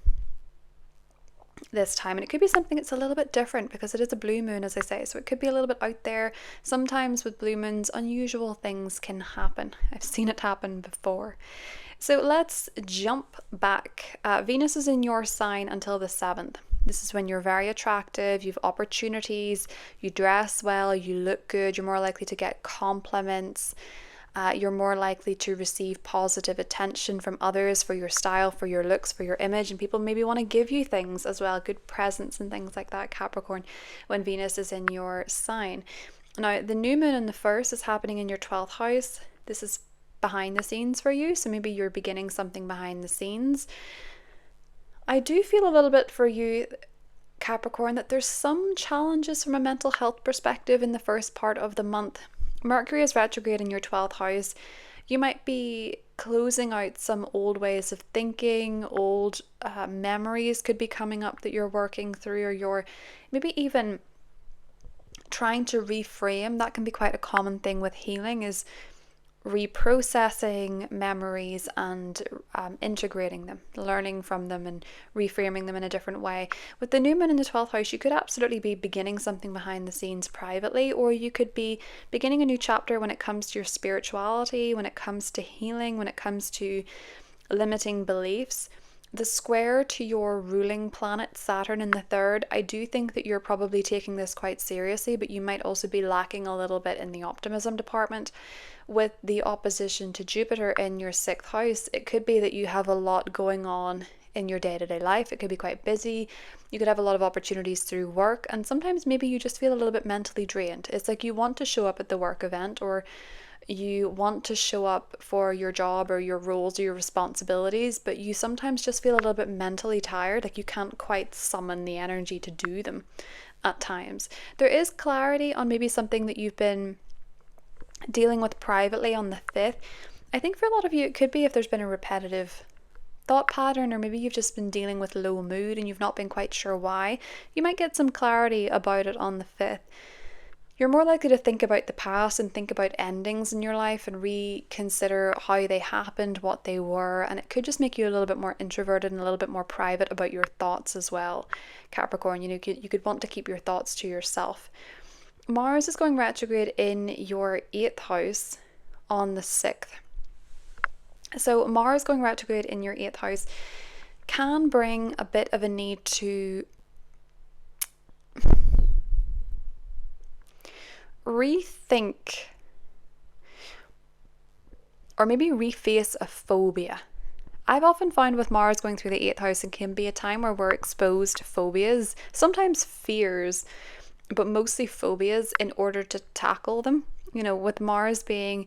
this time, and it could be something that's a little bit different because it is a blue moon, as I say, so it could be a little bit out there. Sometimes with blue moons, unusual things can happen. I've seen it happen before. So let's jump back. Venus is in your sign until the 7th. This is when you're very attractive, you have opportunities, you dress well, you look good, you're more likely to get compliments. You're more likely to receive positive attention from others for your style, for your looks, for your image, and people maybe want to give you things as well, good presents and things like that, Capricorn, when Venus is in your sign. Now, the new moon in the 1st is happening in your 12th house. This is behind the scenes for you, so maybe you're beginning something behind the scenes. I do feel a little bit for you, Capricorn, that there's some challenges from a mental health perspective in the first part of the month. Mercury is retrograde in your 12th house. You might be closing out some old ways of thinking, old memories could be coming up that you're working through, or you're maybe even trying to reframe. That can be quite a common thing with healing, is reprocessing memories and integrating them, learning from them and reframing them in a different way. With the new moon in the 12th house, you could absolutely be beginning something behind the scenes privately, or you could be beginning a new chapter when it comes to your spirituality, when it comes to healing, when it comes to limiting beliefs. The square to your ruling planet, Saturn in the 3rd, I do think that you're probably taking this quite seriously, but you might also be lacking a little bit in the optimism department. With the opposition to Jupiter in your 6th house, it could be that you have a lot going on in your day-to-day life. It could be quite busy. You could have a lot of opportunities through work, and sometimes maybe you just feel a little bit mentally drained. It's like you want to show up at the work event, or you want to show up for your job or your roles or your responsibilities, but you sometimes just feel a little bit mentally tired, like you can't quite summon the energy to do them at times. There is clarity on maybe something that you've been dealing with privately on the 5th. I think for a lot of you, it could be if there's been a repetitive thought pattern, or maybe you've just been dealing with low mood and you've not been quite sure why. You might get some clarity about it on the 5th. You're more likely to think about the past and think about endings in your life and reconsider how they happened, what they were, and it could just make you a little bit more introverted and a little bit more private about your thoughts as well, Capricorn. You could want to keep your thoughts to yourself. Mars is going retrograde in your 8th house on the 6th. So Mars going retrograde in your 8th house can bring a bit of a need to rethink or maybe reface a phobia. I've often found with Mars going through the 8th house, it can be a time where we're exposed to phobias, sometimes fears, but mostly phobias, in order to tackle them. With Mars being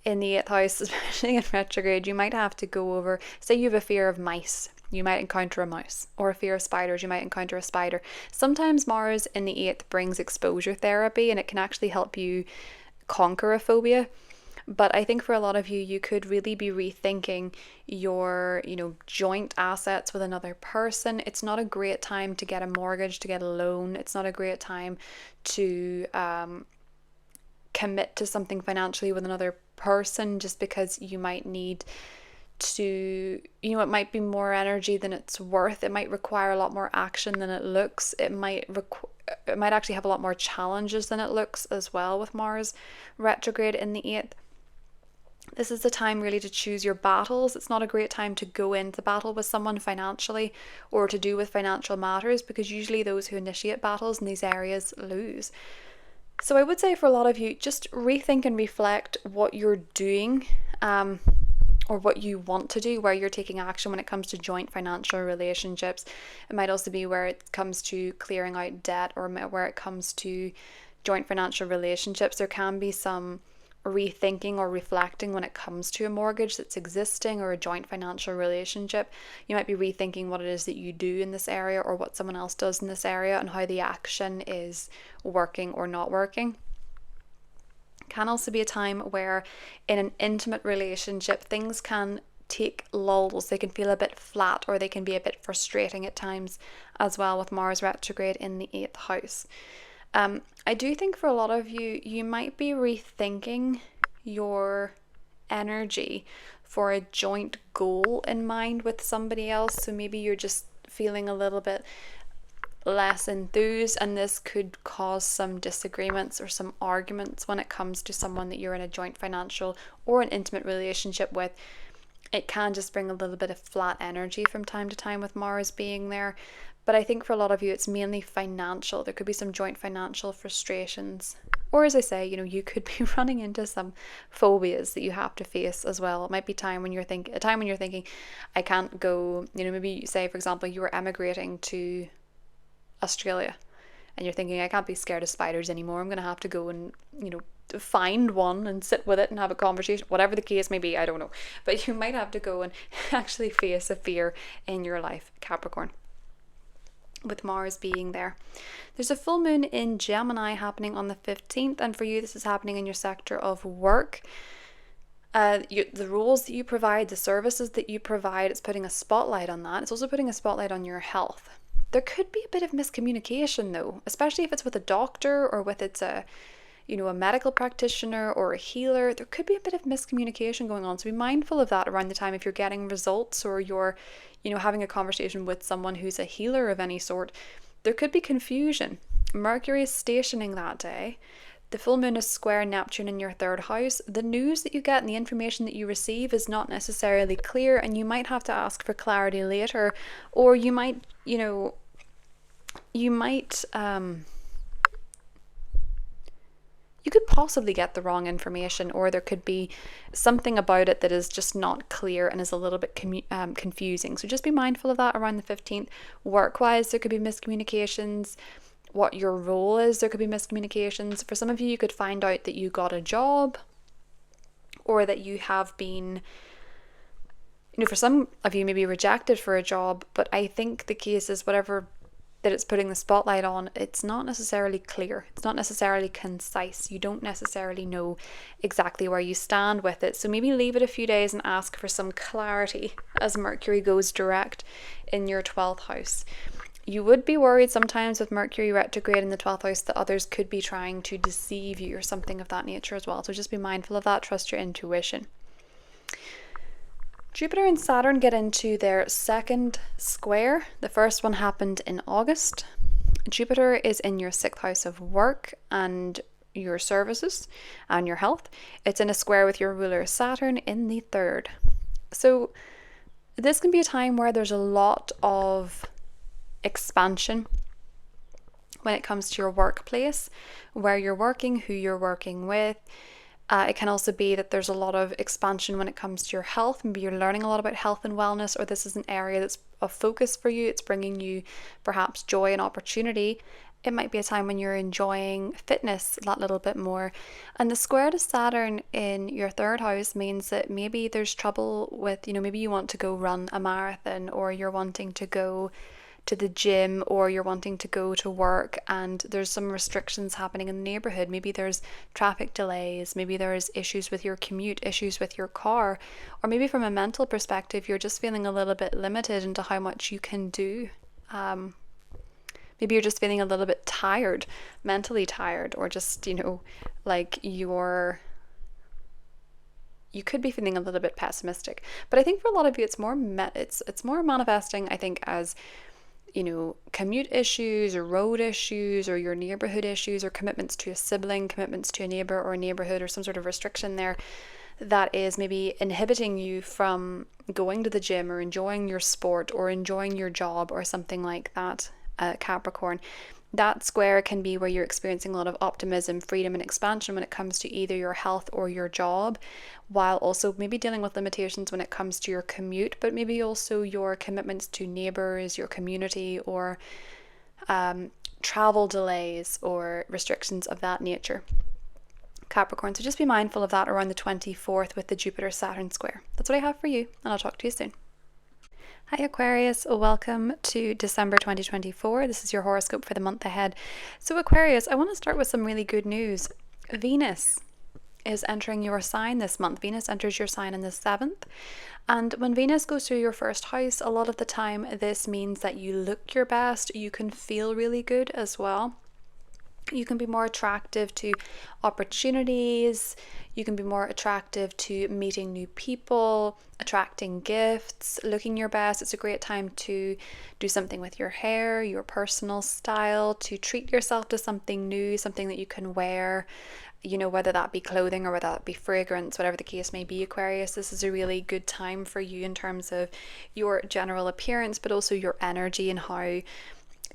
in the 8th house, especially in retrograde, you might have to go over, say you have a fear of mice, you might encounter a mouse, or a fear of spiders, you might encounter a spider. Sometimes Mars in the 8th brings exposure therapy, and it can actually help you conquer a phobia. But I think for a lot of you, you could really be rethinking your, joint assets with another person. It's not a great time to get a mortgage, to get a loan. It's not a great time to commit to something financially with another person, just because you might need to, it might be more energy than it's worth. It might require a lot more action than it looks. It might actually have a lot more challenges than it looks as well with Mars retrograde in the 8th. This is the time really to choose your battles. It's not a great time to go into battle with someone financially or to do with financial matters, because usually those who initiate battles in these areas lose. So I would say for a lot of you, just rethink and reflect what you're doing, or what you want to do, where you're taking action when it comes to joint financial relationships. It might also be where it comes to clearing out debt, or where it comes to joint financial relationships. There can be some rethinking or reflecting when it comes to a mortgage that's existing or a joint financial relationship. You might be rethinking what it is that you do in this area, or what someone else does in this area, and how the action is working or not working. Can also be a time where in an intimate relationship things can take lulls. They can feel a bit flat, or they can be a bit frustrating at times as well, with Mars retrograde in the 8th house. I do think for a lot of you, you might be rethinking your energy for a joint goal in mind with somebody else. So maybe you're just feeling a little bit less enthused, and this could cause some disagreements or some arguments when it comes to someone that you're in a joint financial or an intimate relationship with. It can just bring a little bit of flat energy from time to time with Mars being there. But I think for a lot of you, it's mainly financial. There could be some joint financial frustrations. Or as I say, you could be running into some phobias that you have to face as well. It might be a time when you're thinking, I can't go, maybe say, for example, you were emigrating to Australia and you're thinking, I can't be scared of spiders anymore. I'm going to have to go and, find one and sit with it and have a conversation, whatever the case may be. I don't know. But you might have to go and actually face a fear in your life, Capricorn, with Mars being there. There's a full moon in Gemini happening on the 15th, and for you this is happening in your sector of work. The roles that you provide, the services that you provide, it's putting a spotlight on that. It's also putting a spotlight on your health. There could be a bit of miscommunication though, especially if it's with a doctor, or with a medical practitioner or a healer. There could be a bit of miscommunication going on. So be mindful of that around the time if you're getting results, or you're, having a conversation with someone who's a healer of any sort. There could be confusion. Mercury is stationing that day. The full moon is square Neptune in your 3rd house. The news that you get and the information that you receive is not necessarily clear, and you might have to ask for clarity later, or you might, you could possibly get the wrong information, or there could be something about it that is just not clear and is a little bit confusing. So just be mindful of that around the 15th. Work-wise, there could be miscommunications. What your role is, there could be miscommunications. For some of you, you could find out that you got a job, or that you have been, for some of you, maybe rejected for a job. But I think the case is whatever that it's putting the spotlight on, it's not necessarily clear. It's not necessarily concise. You don't necessarily know exactly where you stand with it. So maybe leave it a few days and ask for some clarity as Mercury goes direct in your 12th house. You would be worried sometimes with Mercury retrograde in the 12th house that others could be trying to deceive you or something of that nature as well. So just be mindful of that. Trust your intuition. Jupiter and Saturn get into their 2nd square. The first one happened in August. Jupiter is in your 6th house of work and your services and your health. It's in a square with your ruler Saturn in the 3rd. So this can be a time where there's a lot of expansion when it comes to your workplace, where you're working, who you're working with. It can also be that there's a lot of expansion when it comes to your health. Maybe you're learning a lot about health and wellness, or this is an area that's of focus for you. It's bringing you perhaps joy and opportunity. It might be a time when you're enjoying fitness that little bit more. And the square to Saturn in your 3rd house means that maybe there's trouble with, maybe you want to go run a marathon, or you're wanting to go to the gym, or you're wanting to go to work and there's some restrictions happening in the neighborhood. Maybe there's traffic delays, maybe there's issues with your commute, issues with your car, or maybe from a mental perspective, you're just feeling a little bit limited into how much you can do. Maybe you're just feeling a little bit tired, mentally tired, or just, like you could be feeling a little bit pessimistic. But I think for a lot of you, it's more manifesting, I think, as commute issues or road issues or your neighborhood issues or commitments to a sibling, commitments to a neighbor or a neighborhood, or some sort of restriction there that is maybe inhibiting you from going to the gym or enjoying your sport or enjoying your job or something like that, Capricorn. That square can be where you're experiencing a lot of optimism, freedom, and expansion when it comes to either your health or your job, while also maybe dealing with limitations when it comes to your commute, but maybe also your commitments to neighbors, your community, or travel delays or restrictions of that nature, Capricorn. So just be mindful of that around the 24th with the Jupiter-Saturn square. That's what I have for you, and I'll talk to you soon. Hi Aquarius, welcome to December 2024. This is your horoscope for the month ahead. So Aquarius, I want to start with some really good news. Venus is entering your sign this month. Venus enters your sign in the 7th. And when Venus goes through your first house, a lot of the time this means that you look your best, you can feel really good as well. You can be more attractive to opportunities. You can be more attractive to meeting new people, attracting gifts, looking your best. It's a great time to do something with your hair, your personal style, to treat yourself to something new, something that you can wear, whether that be clothing or whether that be fragrance, whatever the case may be, Aquarius. This is a really good time for you in terms of your general appearance, but also your energy and how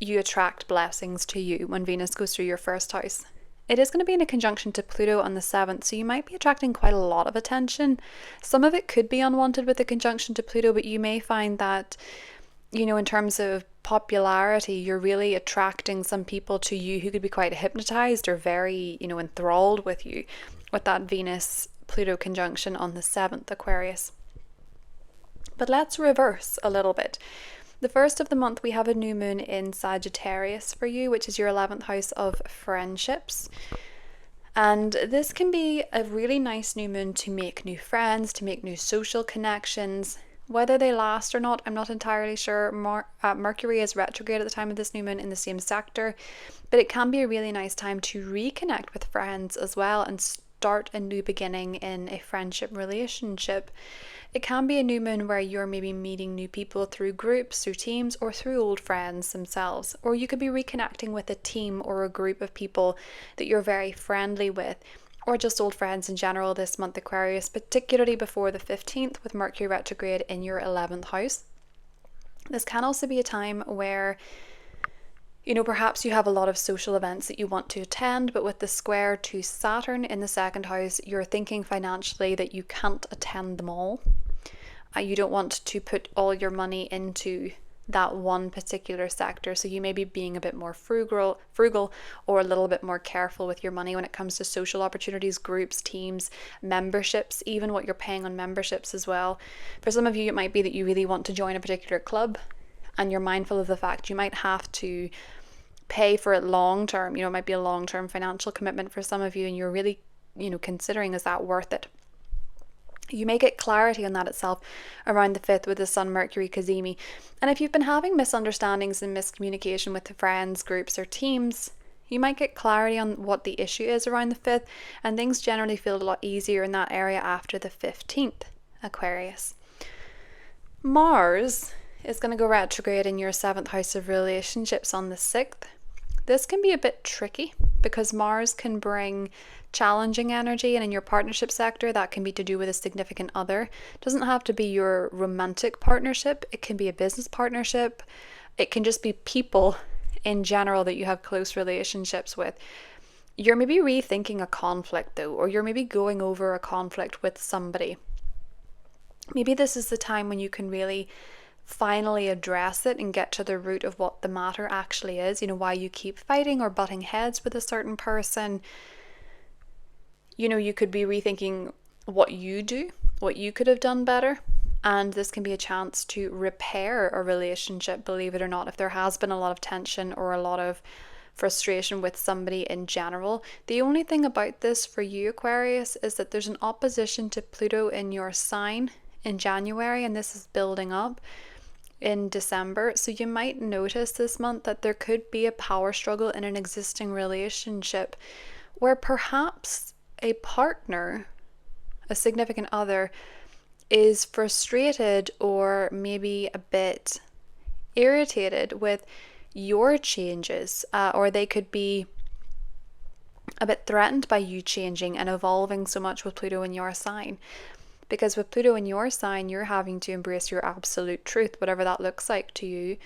you attract blessings to you when Venus goes through your first house. It is going to be in a conjunction to Pluto on the 7th, so you might be attracting quite a lot of attention. Some of it could be unwanted with the conjunction to Pluto, but you may find that, in terms of popularity, you're really attracting some people to you who could be quite hypnotized or very, enthralled with you with that Venus-Pluto conjunction on the 7th, Aquarius. But let's reverse a little bit. The first of the month, we have a new moon in Sagittarius for you, which is your 11th house of friendships. And this can be a really nice new moon to make new friends, to make new social connections. Whether they last or not, I'm not entirely sure. Mercury is retrograde at the time of this new moon in the same sector, but it can be a really nice time to reconnect with friends as well and start a new beginning in a friendship relationship. It can be a new moon where you're maybe meeting new people through groups, through teams, or through old friends themselves. Or you could be reconnecting with a team or a group of people that you're very friendly with, or just old friends in general this month, Aquarius, particularly before the 15th with Mercury retrograde in your 11th house. This can also be a time where perhaps you have a lot of social events that you want to attend, but with the square to Saturn in the 2nd house, you're thinking financially that you can't attend them all. You don't want to put all your money into that one particular sector, so you may be being a bit more frugal or a little bit more careful with your money when it comes to social opportunities, groups, teams, memberships, even what you're paying on memberships as well. For some of you, it might be that you really want to join a particular club and you're mindful of the fact you might have to pay for it long term. It might be a long-term financial commitment for some of you, and you're really, considering, is that worth it? You may get clarity on that itself around the 5th with the Sun Mercury cazimi. And if you've been having misunderstandings and miscommunication with the friends, groups, or teams, you might get clarity on what the issue is around the 5th, and things generally feel a lot easier in that area after the 15th, Aquarius. Mars is going to go retrograde in your 7th house of relationships on the 6th. This can be a bit tricky because Mars can bring challenging energy, and in your partnership sector that can be to do with a significant other. It doesn't have to be your romantic partnership, it can be a business partnership, it can just be people in general that you have close relationships with. You're maybe rethinking a conflict though, or you're maybe going over a conflict with somebody. Maybe this is the time when you can really finally address it and get to the root of what the matter actually is, why you keep fighting or butting heads with a certain person. You could be rethinking what you do, what you could have done better, And this can be a chance to repair a relationship, believe it or not, if there has been a lot of tension or a lot of frustration with somebody in general. The only thing about this for you, Aquarius, is that there's an opposition to Pluto in your sign in January, and this is building up in December. So you might notice this month that there could be a power struggle in an existing relationship where perhaps a partner, a significant other, is frustrated or maybe a bit irritated with your changes, or they could be a bit threatened by you changing and evolving so much with Pluto in your sign. Because with Pluto in your sign, you're having to embrace your absolute truth, whatever that looks like to you.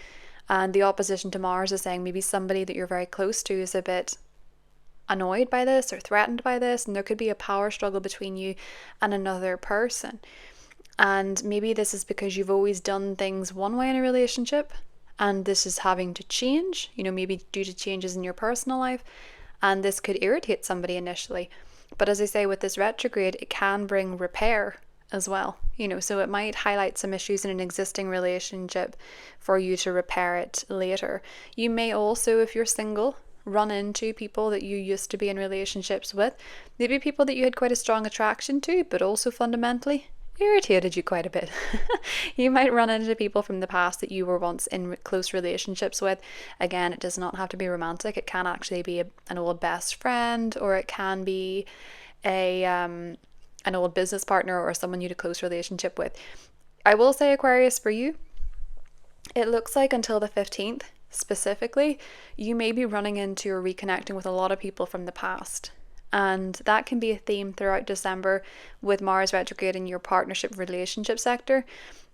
And the opposition to Mars is saying maybe somebody that you're very close to is a bit annoyed by this or threatened by this, and there could be a power struggle between you and another person. And maybe this is because you've always done things one way in a relationship, and this is having to change, maybe due to changes in your personal life, and this could irritate somebody initially. But as I say, with this retrograde, it can bring repair as well, so it might highlight some issues in an existing relationship for you to repair it later. You may also, if you're single, run into people that you used to be in relationships with, maybe people that you had quite a strong attraction to, but also fundamentally irritated you quite a bit. You might run into people from the past that you were once in close relationships with. Again, it does not have to be romantic. It can actually be an old best friend, or it can be an old business partner or someone you had a close relationship with. I will say, Aquarius, for you, it looks like until the 15th specifically, you may be running into or reconnecting with a lot of people from the past. And that can be a theme throughout December with Mars retrograde in your partnership relationship sector.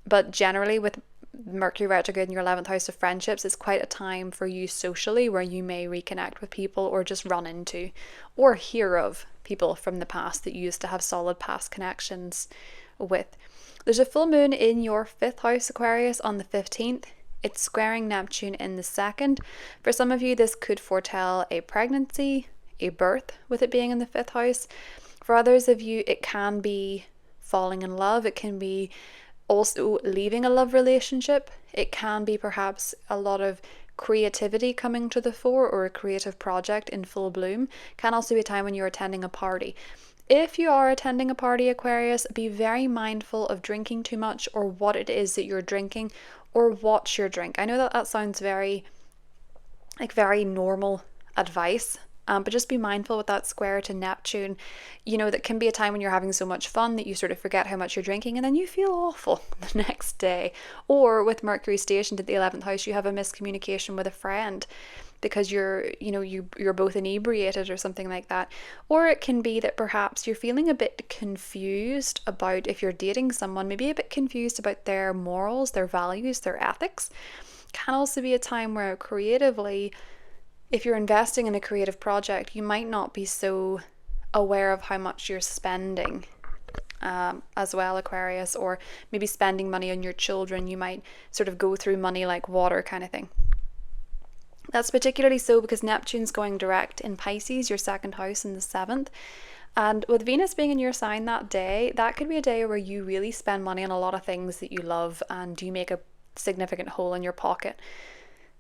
But generally with Mercury retrograde in your 11th house of friendships, it's quite a time for you socially where you may reconnect with people or just run into or hear of people from the past that you used to have solid past connections with. There's a full moon in your 5th house, Aquarius, on the 15th. It's squaring Neptune in the 2nd. For some of you, this could foretell a pregnancy, a birth, with it being in the 5th house. For others of you, it can be falling in love. It can be also leaving a love relationship. It can be perhaps a lot of creativity coming to the fore or a creative project in full bloom. Can also be a time when you're attending a party. If you are attending a party, Aquarius, be very mindful of drinking too much or what it is that you're drinking or watch your drink. I know that sounds very normal advice, but just be mindful with that square to Neptune. That can be a time when you're having so much fun that you sort of forget how much you're drinking and then you feel awful the next day. Or with Mercury stationed at the 11th house, you have a miscommunication with a friend because you're both inebriated or something like that. Or it can be that perhaps you're feeling a bit confused about, if you're dating someone, maybe a bit confused about their morals, their values, their ethics. Can also be a time where creatively, if you're investing in a creative project, you might not be so aware of how much you're spending as well, Aquarius, or maybe spending money on your children. You might sort of go through money like water kind of thing. That's particularly so because Neptune's going direct in Pisces, your 2nd house in the 7th. And with Venus being in your sign that day, that could be a day where you really spend money on a lot of things that you love and you make a significant hole in your pocket.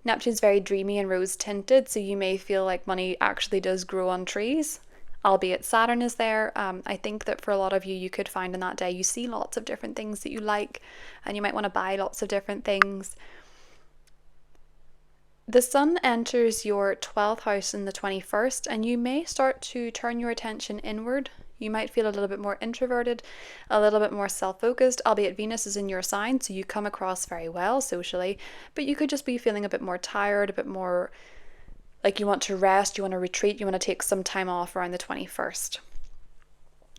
Neptune's very dreamy and rose tinted, so you may feel like money actually does grow on trees, albeit Saturn is there. I think that for a lot of you, you could find in that day you see lots of different things that you like and you might want to buy lots of different things. The sun enters your 12th house in the 21st, and you may start to turn your attention inward. You might feel a little bit more introverted, a little bit more self-focused, albeit Venus is in your sign, so you come across very well socially, but you could just be feeling a bit more tired, a bit more like you want to rest, you want to retreat, you want to take some time off around the 21st,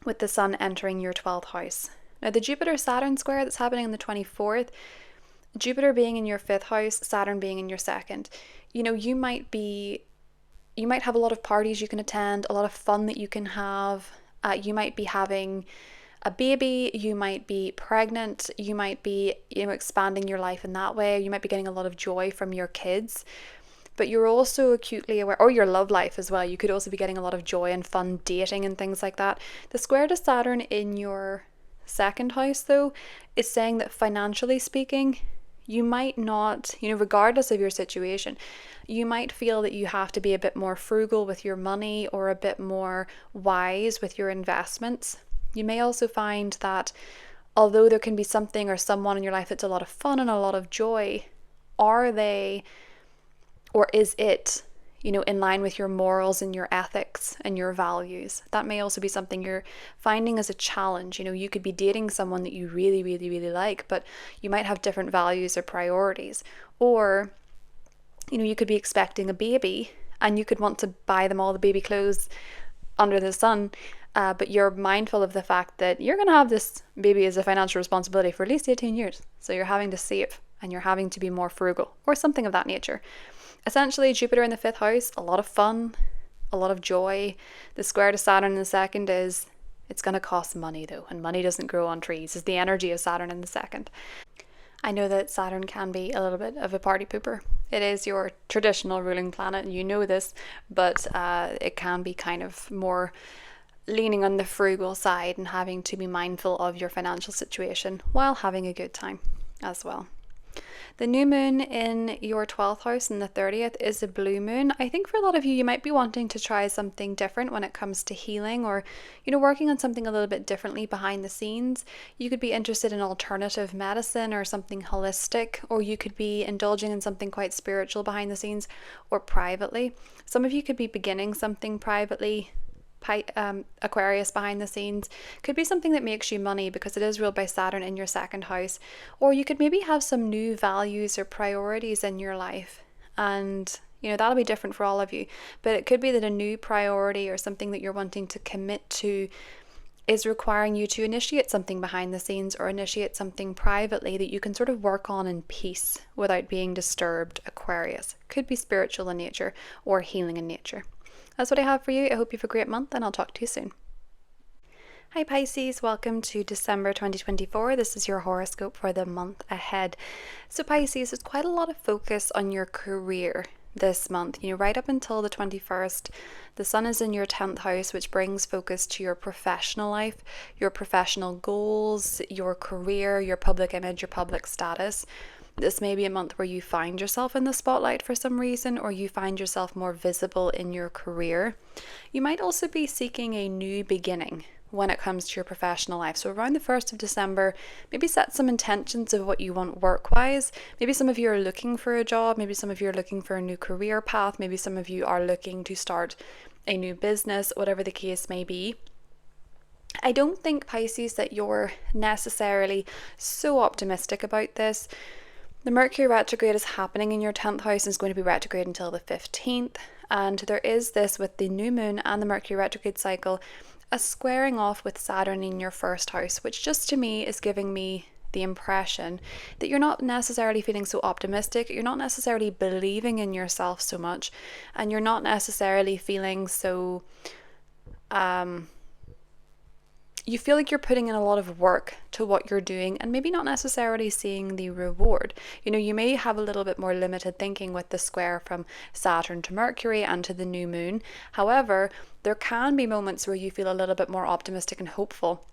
with the sun entering your 12th house. Now the Jupiter-Saturn square that's happening on the 24th, Jupiter being in your 5th house, Saturn being in your 2nd, you might have a lot of parties you can attend, a lot of fun that you can have. You might be having a baby, you might be pregnant, you might be expanding your life in that way, you might be getting a lot of joy from your kids, but you're also acutely aware, or your love life as well, you could also be getting a lot of joy and fun dating and things like that. The square to Saturn in your second house, though, is saying that financially speaking, you might not, regardless of your situation, you might feel that you have to be a bit more frugal with your money or a bit more wise with your investments. You may also find that although there can be something or someone in your life that's a lot of fun and a lot of joy, are they, or is it, in line with your morals and your ethics and your values? That may also be something you're finding as a challenge. You could be dating someone that you really, really, really like, but you might have different values or priorities. Or, you could be expecting a baby and you could want to buy them all the baby clothes under the sun, but you're mindful of the fact that you're going to have this baby as a financial responsibility for at least 18 years. So you're having to save and you're having to be more frugal or something of that nature. Essentially, Jupiter in the 5th house, a lot of fun, a lot of joy. The square to Saturn in the 2nd is, it's going to cost money though, and money doesn't grow on trees, is the energy of Saturn in the 2nd. I know that Saturn can be a little bit of a party pooper. It is your traditional ruling planet, and you know this, but it can be kind of more leaning on the frugal side and having to be mindful of your financial situation while having a good time as well. The new moon in your 12th house and the 30th is a blue moon. I think for a lot of you, you might be wanting to try something different when it comes to healing, or, working on something a little bit differently behind the scenes. You could be interested in alternative medicine or something holistic, or you could be indulging in something quite spiritual behind the scenes or privately. Some of you could be beginning something privately. Aquarius behind the scenes could be something that makes you money because it is ruled by Saturn in your 2nd house, or you could maybe have some new values or priorities in your life, and that'll be different for all of you, but it could be that a new priority or something that you're wanting to commit to is requiring you to initiate something behind the scenes or initiate something privately that you can sort of work on in peace without being disturbed. Aquarius could be spiritual in nature or healing in nature. That's what I have for you. I hope you have a great month, and I'll talk to you soon. Hi Pisces, welcome to December 2024. This is your horoscope for the month ahead. So Pisces, there's quite a lot of focus on your career this month. Right up until the 21st, the sun is in your 10th house, which brings focus to your professional life, your professional goals, your career, your public image, your public status. This may be a month where you find yourself in the spotlight for some reason, or you find yourself more visible in your career. You might also be seeking a new beginning when it comes to your professional life. So around the 1st of December, maybe set some intentions of what you want work-wise. Maybe some of you are looking for a job. Maybe some of you are looking for a new career path. Maybe some of you are looking to start a new business, whatever the case may be. I don't think, Pisces, that you're necessarily so optimistic about this. The Mercury retrograde is happening in your 10th house and is going to be retrograde until the 15th. And there is this with the new moon and the Mercury retrograde cycle, a squaring off with Saturn in your 1st house, which just to me is giving me the impression that you're not necessarily feeling so optimistic, you're not necessarily believing in yourself so much, and you're not necessarily feeling so you feel like you're putting in a lot of work to what you're doing and maybe not necessarily seeing the reward. You may have a little bit more limited thinking with the square from Saturn to Mercury and to the new moon. However, there can be moments where you feel a little bit more optimistic and hopeful,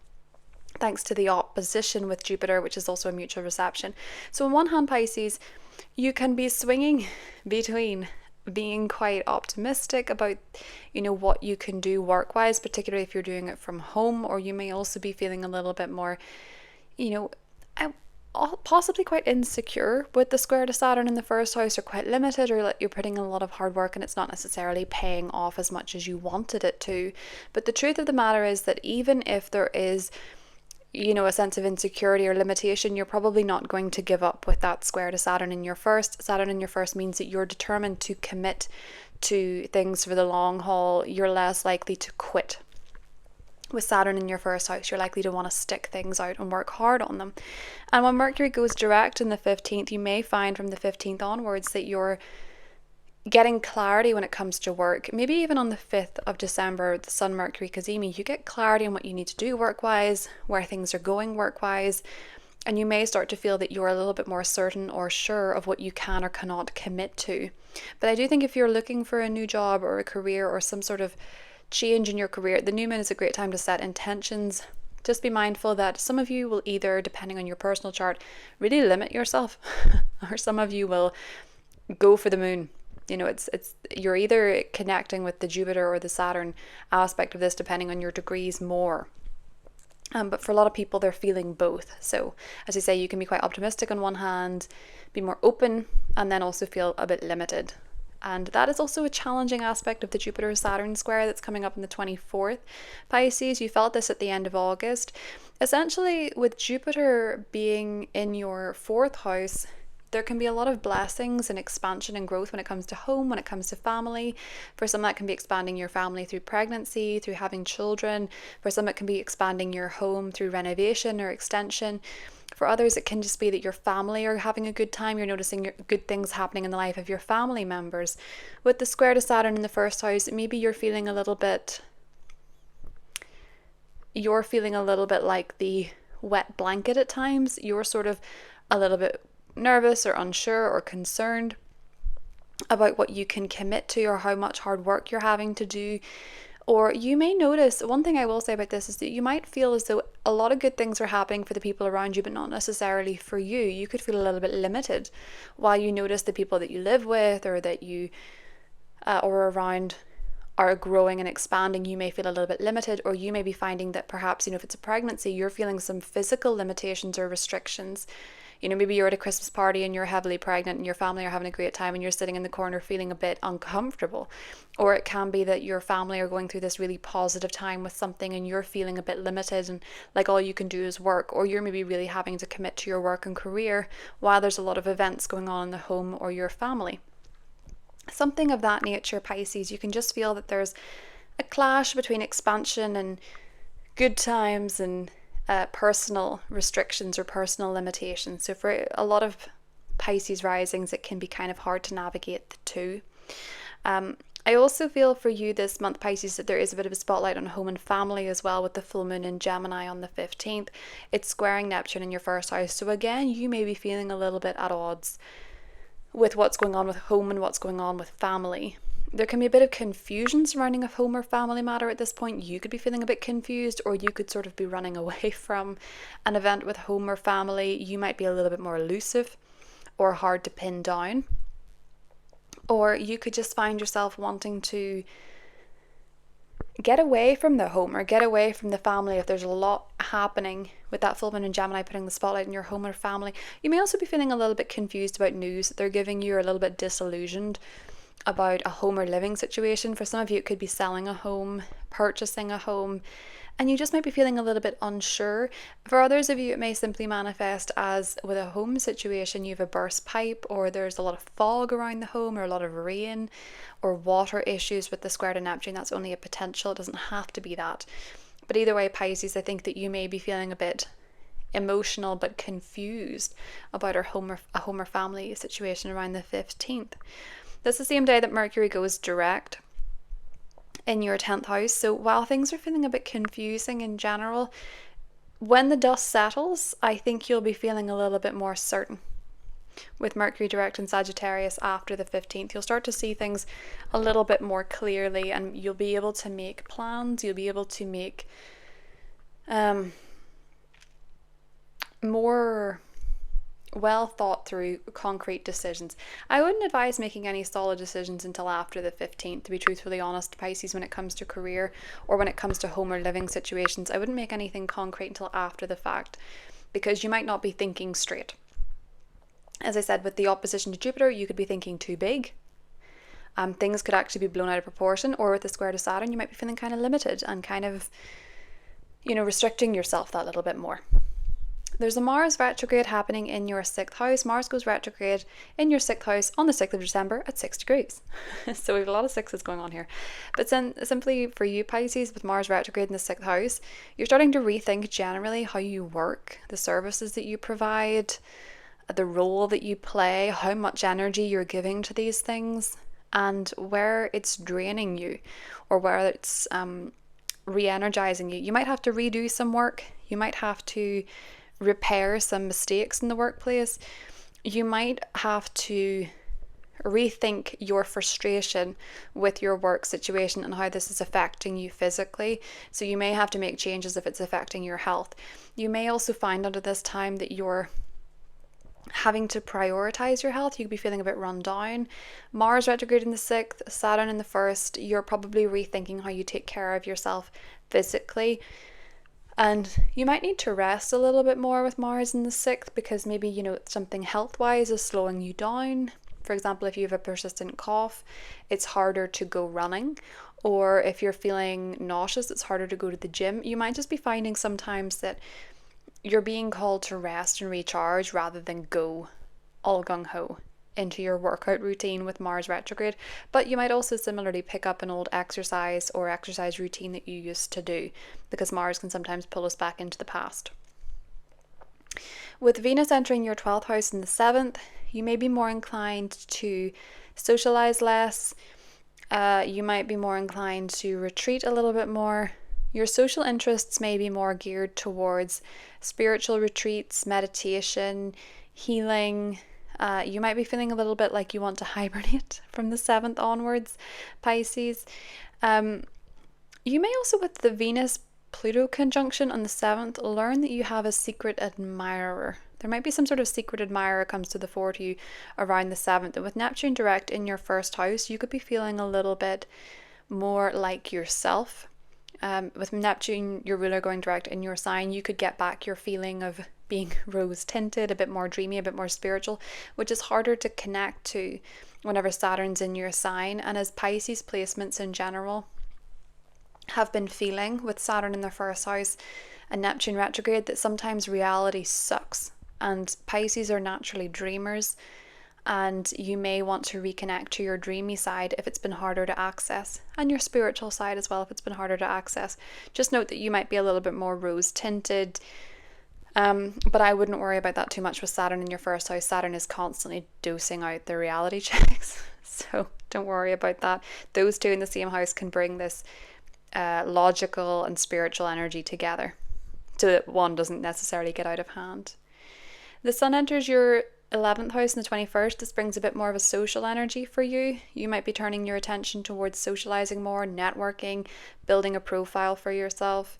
thanks to the opposition with Jupiter, which is also a mutual reception. So on one hand, Pisces, you can be swinging between being quite optimistic about what you can do work-wise, particularly if you're doing it from home, or you may also be feeling a little bit more possibly quite insecure with the square to Saturn in the 1st house, or quite limited, or you're putting in a lot of hard work and it's not necessarily paying off as much as you wanted it to. But the truth of the matter is that even if there is a sense of insecurity or limitation, you're probably not going to give up with that square to Saturn in your 1st. Saturn in your 1st means that you're determined to commit to things for the long haul. You're less likely to quit. With Saturn in your 1st house, you're likely to want to stick things out and work hard on them. And when Mercury goes direct in the 15th, you may find from the 15th onwards that you're getting clarity when it comes to work. Maybe even on the 5th of December, the Sun Mercury cazimi, you get clarity on what you need to do work-wise, where things are going work-wise, and you may start to feel that you're a little bit more certain or sure of what you can or cannot commit to. But I do think if you're looking for a new job or a career or some sort of change in your career, the new moon is a great time to set intentions, Just be mindful that some of you will either, depending on your personal chart, really limit yourself, or some of you will go for the moon. You know, it's you're either connecting with the Jupiter or the Saturn aspect of this, depending on your degrees more. But for a lot of people, they're feeling both. So, as I say, you can be quite optimistic on one hand, be more open, and then also feel a bit limited. And that is also a challenging aspect of the Jupiter-Saturn square that's coming up on the 24th. Pisces, you felt this at the end of August. Essentially, with Jupiter being in your 4th house, there can be a lot of blessings and expansion and growth when it comes to home, when it comes to family. For some, that can be expanding your family through pregnancy, through having children. For some, it can be expanding your home through renovation or extension. For others, it can just be that your family are having a good time. You're noticing good things happening in the life of your family members. With the square to Saturn in the 1st house, maybe you're feeling a little bit like the wet blanket at times. You're sort of a little bit nervous or unsure or concerned about what you can commit to or how much hard work you're having to do. Or you may notice, one thing I will say about this is that you might feel as though a lot of good things are happening for the people around you, but not necessarily for you. You could feel a little bit limited while you notice the people that you live with or that you or around are growing and expanding. You may feel a little bit limited, or you may be finding that perhaps, if it's a pregnancy, you're feeling some physical limitations or restrictions. Maybe you're at a Christmas party and you're heavily pregnant and your family are having a great time and you're sitting in the corner feeling a bit uncomfortable. Or it can be that your family are going through this really positive time with something and you're feeling a bit limited and like all you can do is work. Or you're maybe really having to commit to your work and career while there's a lot of events going on in the home or your family. Something of that nature, Pisces. You can just feel that there's a clash between expansion and good times and personal restrictions or personal limitations. So for a lot of Pisces risings, it can be kind of hard to navigate the two. I also feel for you this month, Pisces, that there is a bit of a spotlight on home and family as well with the full moon in Gemini on the 15th. It's squaring Neptune in your 1st house. So again, you may be feeling a little bit at odds with what's going on with home and what's going on with family. There can be a bit of confusion surrounding a home or family matter at this point. You could be feeling a bit confused, or you could sort of be running away from an event with home or family. You might be a little bit more elusive or hard to pin down. Or you could just find yourself wanting to get away from the home or get away from the family if there's a lot happening with that full moon in Gemini putting the spotlight on your home or family. You may also be feeling a little bit confused about news that they're giving you, or a little bit disillusioned about a home or living situation. For some of you, it could be selling a home, purchasing a home, and you just might be feeling a little bit unsure. For others of you, it may simply manifest as with a home situation, you have a burst pipe, or there's a lot of fog around the home, or a lot of rain or water issues with the square to Neptune. That's only a potential. It doesn't have to be that. But either way, Pisces, I think that you may be feeling a bit emotional but confused about a home or family situation around the 15th. That's the same day that Mercury goes direct in your 10th house. So while things are feeling a bit confusing in general, when the dust settles, I think you'll be feeling a little bit more certain. With Mercury direct in Sagittarius after the 15th, you'll start to see things a little bit more clearly, and you'll be able to make plans. You'll be able to make more well thought through concrete decisions. I wouldn't advise making any solid decisions until after the 15th, to be truthfully honest, Pisces, when it comes to career or when it comes to home or living situations. I wouldn't make anything concrete until after the fact, because you might not be thinking straight. As I said, with the opposition to Jupiter, you could be thinking too big. Things could actually be blown out of proportion, or with the square to Saturn, you might be feeling kind of limited and kind of, restricting yourself that little bit more. There's a Mars retrograde happening in your 6th house. Mars goes retrograde in your 6th house on the 6th of December at 6 degrees. So we have a lot of sixes going on here. But simply for you, Pisces, with Mars retrograde in the 6th house, you're starting to rethink generally how you work, the services that you provide, the role that you play, how much energy you're giving to these things, and where it's draining you or where it's re-energizing you. You might have to redo some work. You might have to repair some mistakes in the workplace. You might have to rethink your frustration with your work situation and how this is affecting you physically. So you may have to make changes if it's affecting your health. You may also find under this time that you're having to prioritize your health. You could be feeling a bit run down. Mars retrograde in the 6th, Saturn in the 1st. You're probably rethinking how you take care of yourself physically. And you might need to rest a little bit more with Mars in the 6th, because maybe, you know, something health-wise is slowing you down. For example, if you have a persistent cough, it's harder to go running. Or if you're feeling nauseous, it's harder to go to the gym. You might just be finding sometimes that you're being called to rest and recharge rather than go all gung-ho into your workout routine with Mars retrograde. But you might also similarly pick up an old exercise or exercise routine that you used to do, because Mars can sometimes pull us back into the past. With Venus entering your 12th house in the 7th, you may be more inclined to socialize less. You might be more inclined to retreat a little bit more. Your social interests may be more geared towards spiritual retreats, meditation, healing. You might be feeling a little bit like you want to hibernate from the 7th onwards, Pisces. You may also, with the Venus-Pluto conjunction on the 7th, learn that you have a secret admirer. There might be some sort of secret admirer comes to the fore to you around the 7th. And with Neptune direct in your 1st house, you could be feeling a little bit more like yourself. With Neptune, your ruler, going direct in your sign, you could get back your feeling of being rose tinted, a bit more dreamy, a bit more spiritual, which is harder to connect to whenever Saturn's in your sign. And as Pisces placements in general have been feeling with Saturn in their 1st house and Neptune retrograde, that sometimes reality sucks, and Pisces are naturally dreamers, and you may want to reconnect to your dreamy side if it's been harder to access, and your spiritual side as well if it's been harder to access. Just note that you might be a little bit more rose tinted, but I wouldn't worry about that too much with Saturn in your 1st house. Saturn is constantly dosing out the reality checks, so don't worry about that. Those two in the same house can bring this logical and spiritual energy together, so that one doesn't necessarily get out of hand. The Sun enters your 11th house on the 21st. This brings a bit more of a social energy for you. You might be turning your attention towards socializing more, networking, building a profile for yourself.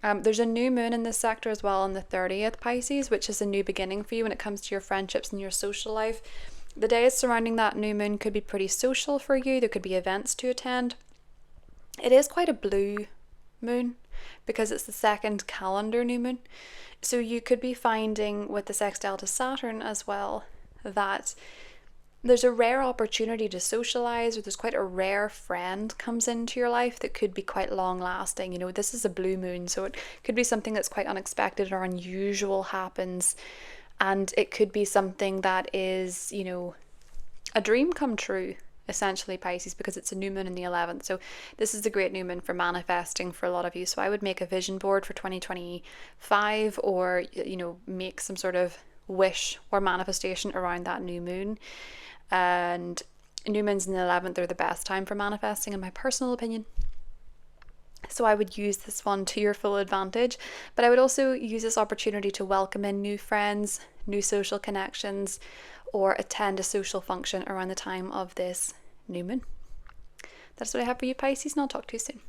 There's a new moon in this sector as well on the 30th, Pisces, which is a new beginning for you when it comes to your friendships and your social life. The days surrounding that new moon could be pretty social for you. There could be events to attend. It is quite a blue moon because it's the 2nd calendar new moon. So you could be finding with the sextile to Saturn as well that there's a rare opportunity to socialize, or there's quite a rare friend comes into your life that could be quite long lasting. You know, this is a blue moon, so it could be something that's quite unexpected or unusual happens, and it could be something that is, you know, a dream come true, essentially, Pisces, because it's a new moon in the 11th. So this is a great new moon for manifesting for a lot of you. So I would make a vision board for 2025, or, you know, make some sort of wish or manifestation around that new moon. And new moons in the 11th are the best time for manifesting, in my personal opinion. So I would use this one to your full advantage, but I would also use this opportunity to welcome in new friends, new social connections, or attend a social function around the time of this new moon. That's what I have for you, Pisces, and I'll talk to you soon.